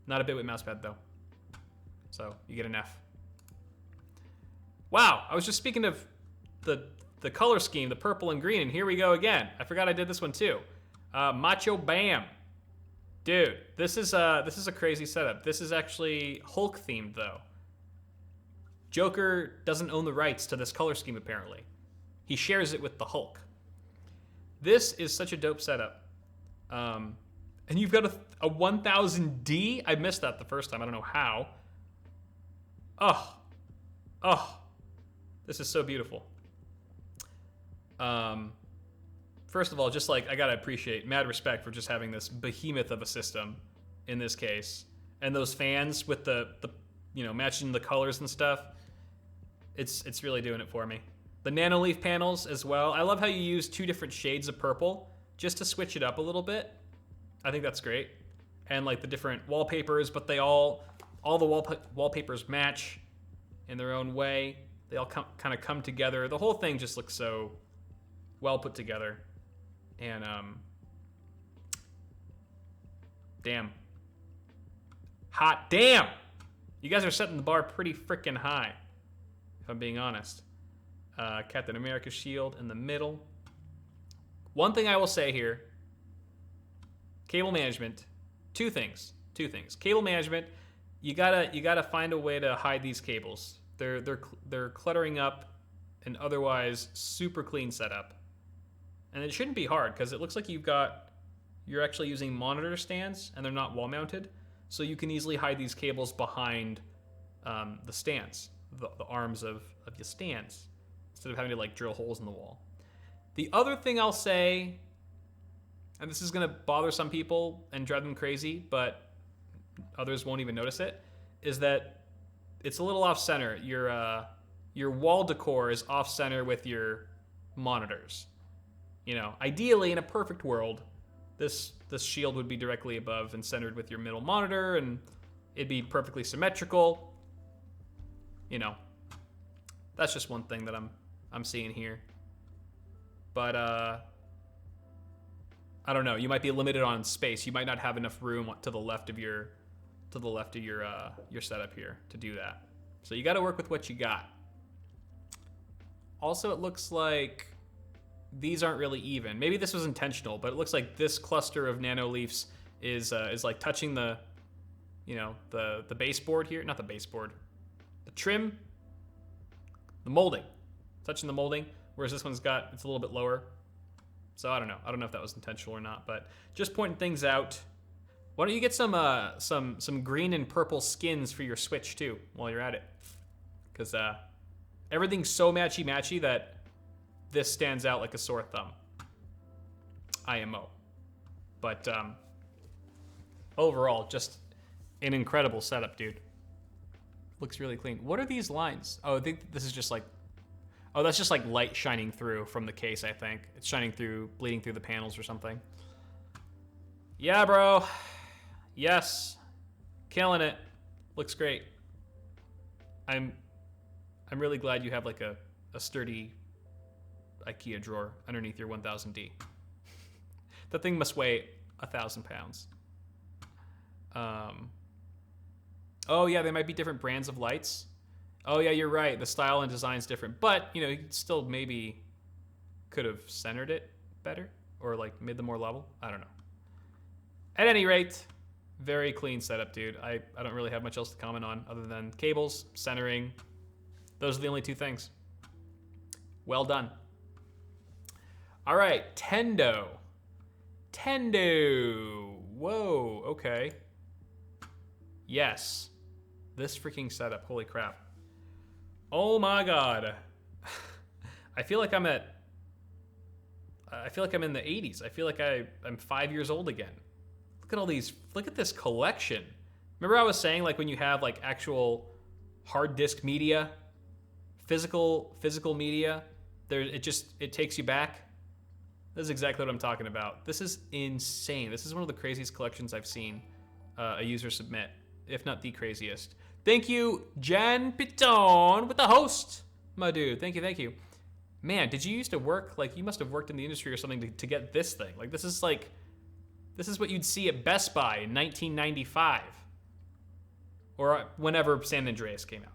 A: Not a Bitwit mousepad, though. So, you get an F. Wow, I was just speaking of the color scheme, the purple and green, and here we go again. I forgot I did this one, too. Macho Bam. Dude, this is a crazy setup. This is actually Hulk-themed, though. Joker doesn't own the rights to this color scheme, apparently. He shares it with the Hulk. This is such a dope setup. And you've got a 1000D. I missed that the first time. I don't know how. Oh, this is so beautiful. First of all, just like I gotta appreciate mad respect for just having this behemoth of a system in this case, and those fans with the you know, matching the colors and stuff. It's really doing it for me. The nanoleaf panels as well. I love how you use 2 different shades of purple just to switch it up a little bit. I think that's great. And like the different wallpapers, but they all the wallpapers match in their own way. They all kind of come together. The whole thing just looks so well put together. And damn. Hot damn! You guys are setting the bar pretty freaking high, if I'm being honest. Captain America shield in the middle. One thing I will say here, cable management, two things. Cable management, you gotta find a way to hide these cables. They're cluttering up an otherwise super clean setup. And it shouldn't be hard because it looks like you're actually using monitor stands and they're not wall mounted. So you can easily hide these cables behind the stands, the arms of your stands, instead of having to like drill holes in the wall. The other thing I'll say, and this is gonna bother some people and drive them crazy, but others won't even notice it, is that it's a little off center. Your wall decor is off center with your monitors. You know, ideally in a perfect world, this shield would be directly above and centered with your middle monitor, and it'd be perfectly symmetrical. You know, that's just one thing that I'm seeing here. But I don't know. You might be limited on space. You might not have enough room to the left of your your setup here to do that. So you got to work with what you got. Also, it looks like these aren't really even. Maybe this was intentional, but it looks like this cluster of nano leafs is like touching the, you know, the baseboard here. Not the baseboard, the trim, the molding, touching the molding. Whereas this one's got, it's a little bit lower. So I don't know. I don't know if that was intentional or not, but just pointing things out. Why don't you get some green and purple skins for your Switch too while you're at it? Because everything's so matchy-matchy that this stands out like a sore thumb. IMO. But overall, just an incredible setup, dude. Looks really clean. What are these lines? Oh, I think this is just like, oh, that's just like light shining through from the case, I think. It's shining through, bleeding through the panels or something. Yeah, bro. Yes. Killing it. Looks great. I'm really glad you have like a sturdy IKEA drawer underneath your 1000D. That thing must weigh 1,000 pounds. Oh yeah, they might be different brands of lights. Oh yeah, you're right. The style and design's different, but you know, you still maybe could have centered it better or like made them more level. I don't know. At any rate, very clean setup, dude. I don't really have much else to comment on other than cables, centering. Those are the only two things. Well done. All right, Tendo. Tendo. Whoa, okay. Yes. This freaking setup, holy crap. Oh my God. I feel like I'm in the 80s. I feel like I'm 5 years old again. Look at all these, look at this collection. Remember I was saying like when you have like actual hard disk media, physical media, it takes you back. This is exactly what I'm talking about. This is insane. This is one of the craziest collections I've seen a user submit, if not the craziest. Thank you, Jan Piton, with the host, my dude. Thank you. Man, did you used to work, like you must have worked in the industry or something to get this thing. Like this is what you'd see at Best Buy in 1995. Or whenever San Andreas came out.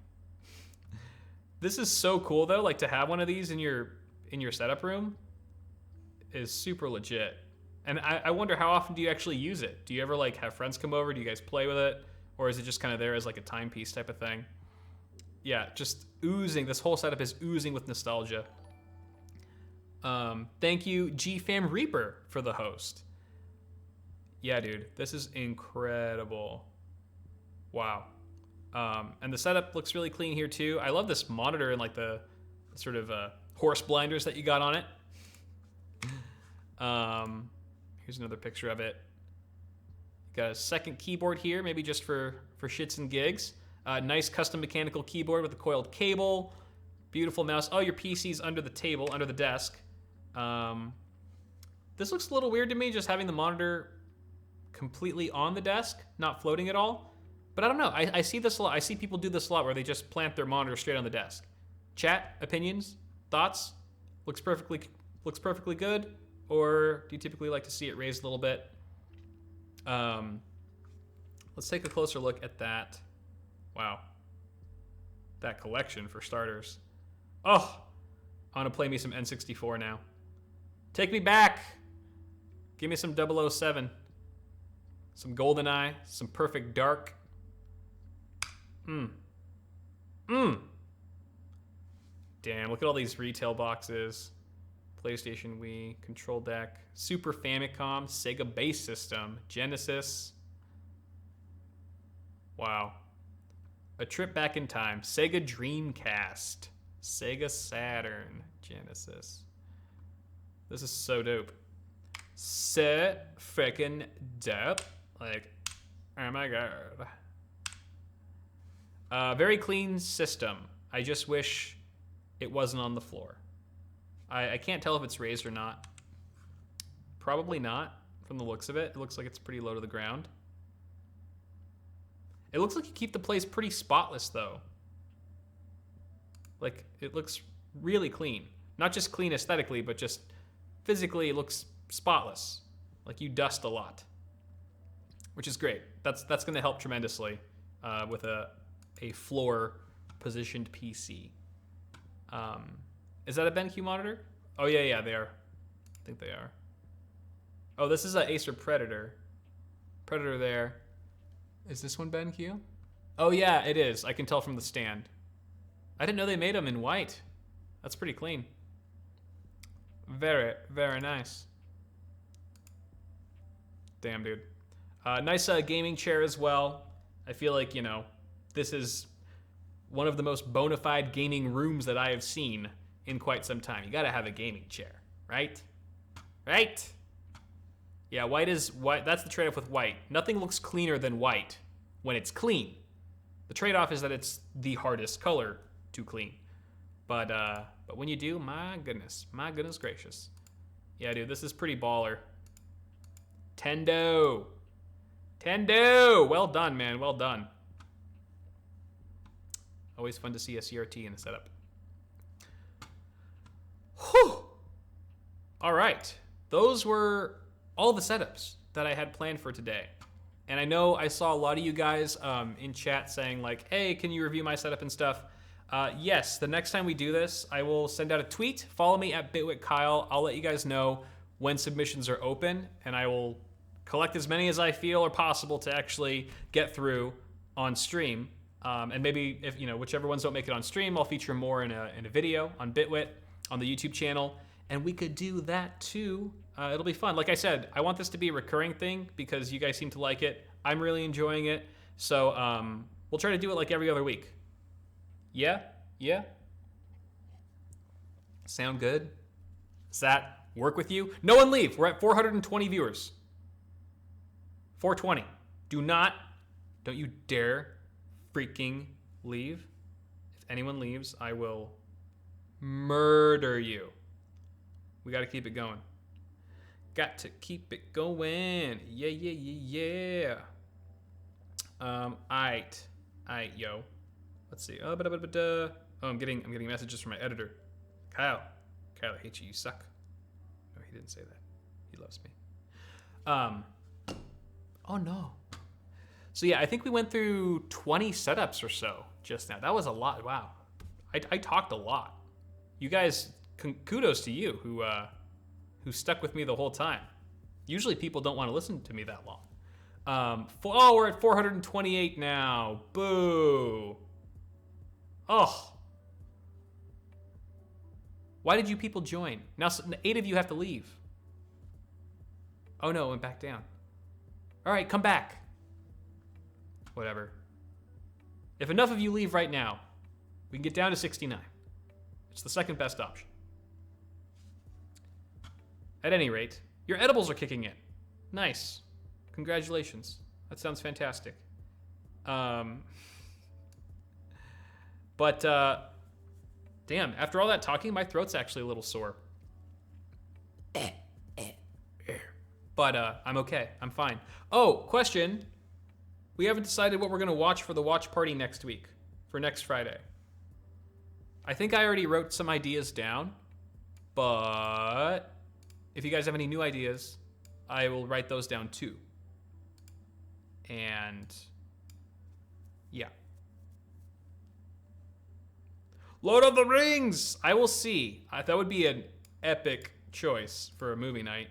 A: This is so cool though, like to have one of these in your setup room is super legit. And I wonder how often do you actually use it? Do you ever like have friends come over? Do you guys play with it? Or is it just kind of there as like a timepiece type of thing? Yeah, just oozing. This whole setup is oozing with nostalgia. Thank you, GFam Reaper, for the host. Yeah, dude, this is incredible. Wow. And the setup looks really clean here too. I love this monitor and like the sort of horse blinders that you got on it. Here's another picture of it. Got a second keyboard here, maybe just for shits and gigs. Nice custom mechanical keyboard with a coiled cable. Beautiful mouse. Oh, your PC's under the table, under the desk. This looks a little weird to me, just having the monitor completely on the desk, not floating at all. But I don't know. I see this a lot. I see people do this a lot where they just plant their monitor straight on the desk. Chat, opinions, thoughts? Looks perfectly good. Or do you typically like to see it raised a little bit? Let's take a closer look at that. Wow. That collection for starters. Oh, I want to play me some N64 now. Take me back. Give me some 007. Some GoldenEye. Some Perfect Dark. Damn, look at all these retail boxes. PlayStation, Wii, Control Deck, Super Famicom, Sega Base System, Genesis. Wow. A trip back in time. Sega Dreamcast, Sega Saturn, Genesis. This is so dope. So freaking dope. Like, oh my god. Very clean system. I just wish it wasn't on the floor. I can't tell if it's raised or not. Probably not, from the looks of it. It looks like it's pretty low to the ground. It looks like you keep the place pretty spotless, though. Like, it looks really clean. Not just clean aesthetically, but just physically it looks spotless. Like you dust a lot, which is great. That's going to help tremendously with a floor positioned PC. Is that a BenQ monitor? Oh yeah, they are. I think they are. Oh, this is an Acer Predator. Predator there. Is this one BenQ? Oh yeah, it is. I can tell from the stand. I didn't know they made them in white. That's pretty clean. Very, very nice. Damn, dude. Nice gaming chair as well. I feel like, you know, this is one of the most bona fide gaming rooms that I have seen in quite some time. You gotta have a gaming chair, right? Right? Yeah, white is white. That's the trade-off with white. Nothing looks cleaner than white when it's clean. The trade-off is that it's the hardest color to clean. But when you do, my goodness gracious. Yeah, dude, this is pretty baller. Tendo. Well done, man, well done. Always fun to see a CRT in the setup. Whew. All right, those were all the setups that I had planned for today. And I know I saw a lot of you guys in chat saying like, hey, can you review my setup and stuff? Yes, the next time we do this, I will send out a tweet. Follow me at BitwitKyle. I'll let you guys know when submissions are open, and I will collect as many as I feel are possible to actually get through on stream. And maybe if you know whichever ones don't make it on stream, I'll feature more in a video on Bitwit on the YouTube channel, and we could do that too. It'll be fun. Like I said, I want this to be a recurring thing because you guys seem to like it. I'm really enjoying it, so we'll try to do it like every other week. Yeah? Sound good? Does that work with you? No one leave. We're at 420 viewers. 420. Don't you dare freaking leave. If anyone leaves, I will murder you. We got to keep it going. Got to keep it going. Yeah. Aight, yo. Let's see. Oh, I'm getting messages from my editor. Kyle, I hate you. You suck. No, he didn't say that. He loves me. Oh no. So yeah, I think we went through 20 setups or so just now. That was a lot. Wow. I talked a lot. You guys, kudos to you who stuck with me the whole time. Usually people don't want to listen to me that long. We're at 428 now. Boo. Oh. Why did you people join? Now 8 of you have to leave. Oh no, it went back down. All right, come back. Whatever. If enough of you leave right now, we can get down to 69. It's the second best option. At any rate, your edibles are kicking in. Nice. Congratulations. That sounds fantastic. But damn, after all that talking, my throat's actually a little sore. But I'm okay. I'm fine. Oh, question. We haven't decided what we're going to watch for the watch party next week, for next Friday. I think I already wrote some ideas down, but if you guys have any new ideas, I will write those down too. And yeah. Lord of the Rings! I will see. That would be an epic choice for a movie night.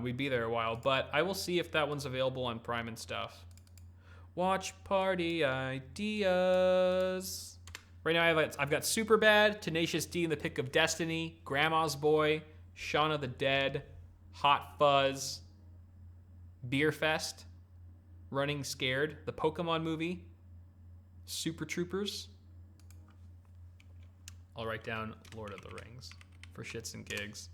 A: We'd be there a while, but I will see if that one's available on Prime and stuff. Watch party ideas. Right now I've got Superbad, Tenacious D and the Pick of Destiny, Grandma's Boy, Shaun of the Dead, Hot Fuzz, Beer Fest, Running Scared, the Pokemon movie, Super Troopers. I'll write down Lord of the Rings for shits and gigs.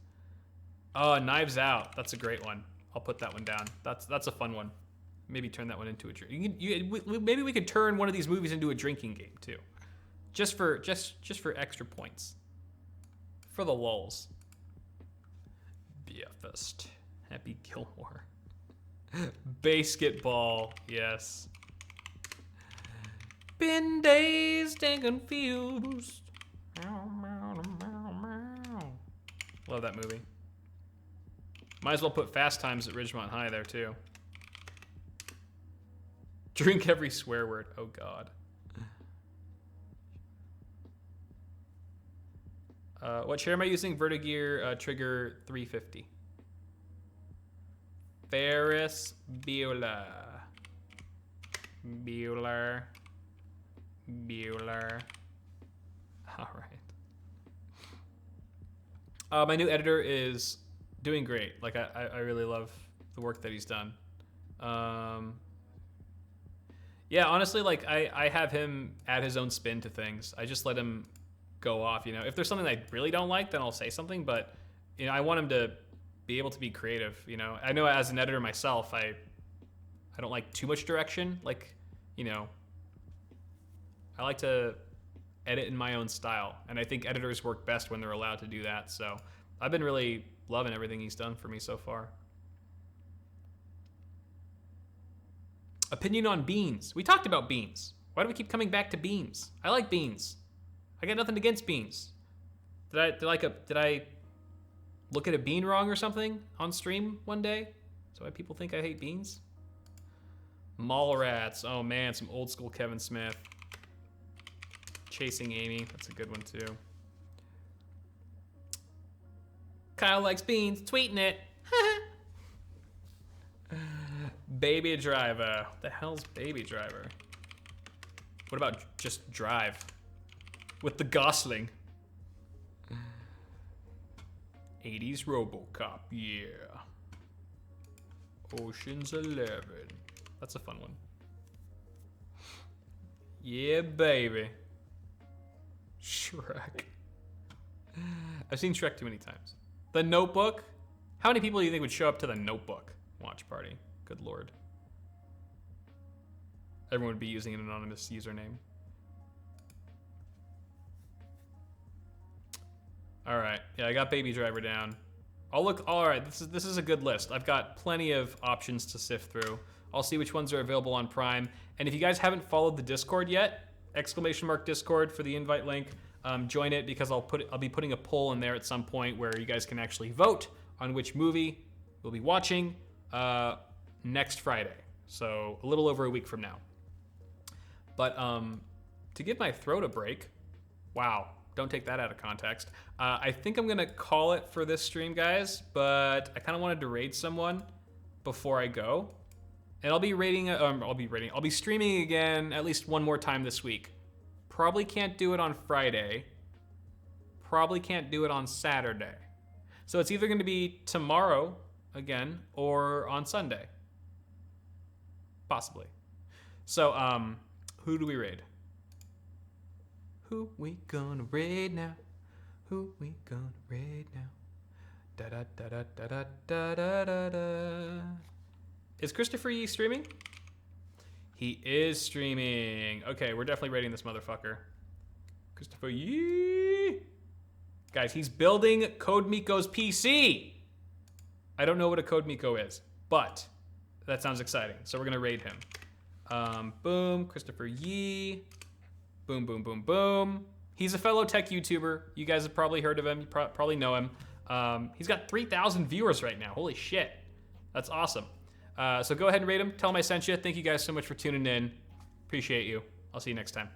A: Oh, Knives Out. That's a great one. I'll put that one down. That's a fun one. Maybe turn that one into a drink. Maybe we could turn one of these movies into a drinking game too, just for extra points, for the lulz. BFest. Happy Gilmore. Basketball. Yes. Been dazed and confused. Love that movie. Might as well put fast times at Ridgemont High there too. Drink every swear word. Oh God. What chair am I using? Vertigear Trigger 350. Ferris Bueller. Bueller. All right. My new editor is doing great. Like I really love the work that he's done. Yeah, honestly, like I have him add his own spin to things. I just let him go off, you know. If there's something I really don't like, then I'll say something, but you know, I want him to be able to be creative, you know. I know as an editor myself, I don't like too much direction. Like, you know, I like to edit in my own style, and I think editors work best when they're allowed to do that. So I've been really loving everything he's done for me so far. Opinion on beans. We talked about beans. Why do we keep coming back to beans? I like beans. I got nothing against beans. Did I look at a bean wrong or something on stream one day? That's why people think I hate beans? Mallrats. Oh man, some old school Kevin Smith. Chasing Amy. That's a good one too. Kyle likes beans. Tweeting it. Baby Driver. What the hell's Baby Driver? What about just Drive? With the Gosling. 80s RoboCop, yeah. Ocean's 11. That's a fun one. Yeah, baby. Shrek. I've seen Shrek too many times. The Notebook? How many people do you think would show up to The Notebook watch party? Good lord. Everyone would be using an anonymous username. All right, yeah, I got Baby Driver down. I'll look, all right, this is a good list. I've got plenty of options to sift through. I'll see which ones are available on Prime. And if you guys haven't followed the Discord yet, !Discord for the invite link, join it because I'll be putting a poll in there at some point where you guys can actually vote on which movie we'll be watching next Friday. So a little over a week from now. But to give my throat a break, wow. Don't take that out of context. I think I'm gonna call it for this stream, guys, but I kind of wanted to raid someone before I go. And I'll be streaming again at least one more time this week. Probably can't do it on Friday. Probably can't do it on Saturday. So it's either gonna be tomorrow again or on Sunday. Possibly. So, who do we raid? Who we gonna raid now? Who we gonna raid now? Da da da da da da da da da. Is Christopher Yee streaming? He is streaming. Okay, we're definitely raiding this motherfucker. Christopher Yee. Guys, he's building Code Miko's PC. I don't know what a Code Miko is, but that sounds exciting. So we're gonna raid him. Boom, Christopher Yee. Boom, boom, boom, boom. He's a fellow tech YouTuber. You guys have probably heard of him. You probably know him. He's got 3,000 viewers right now. Holy shit. That's awesome. So go ahead and rate him. Tell him I sent you. Thank you guys so much for tuning in. Appreciate you. I'll see you next time.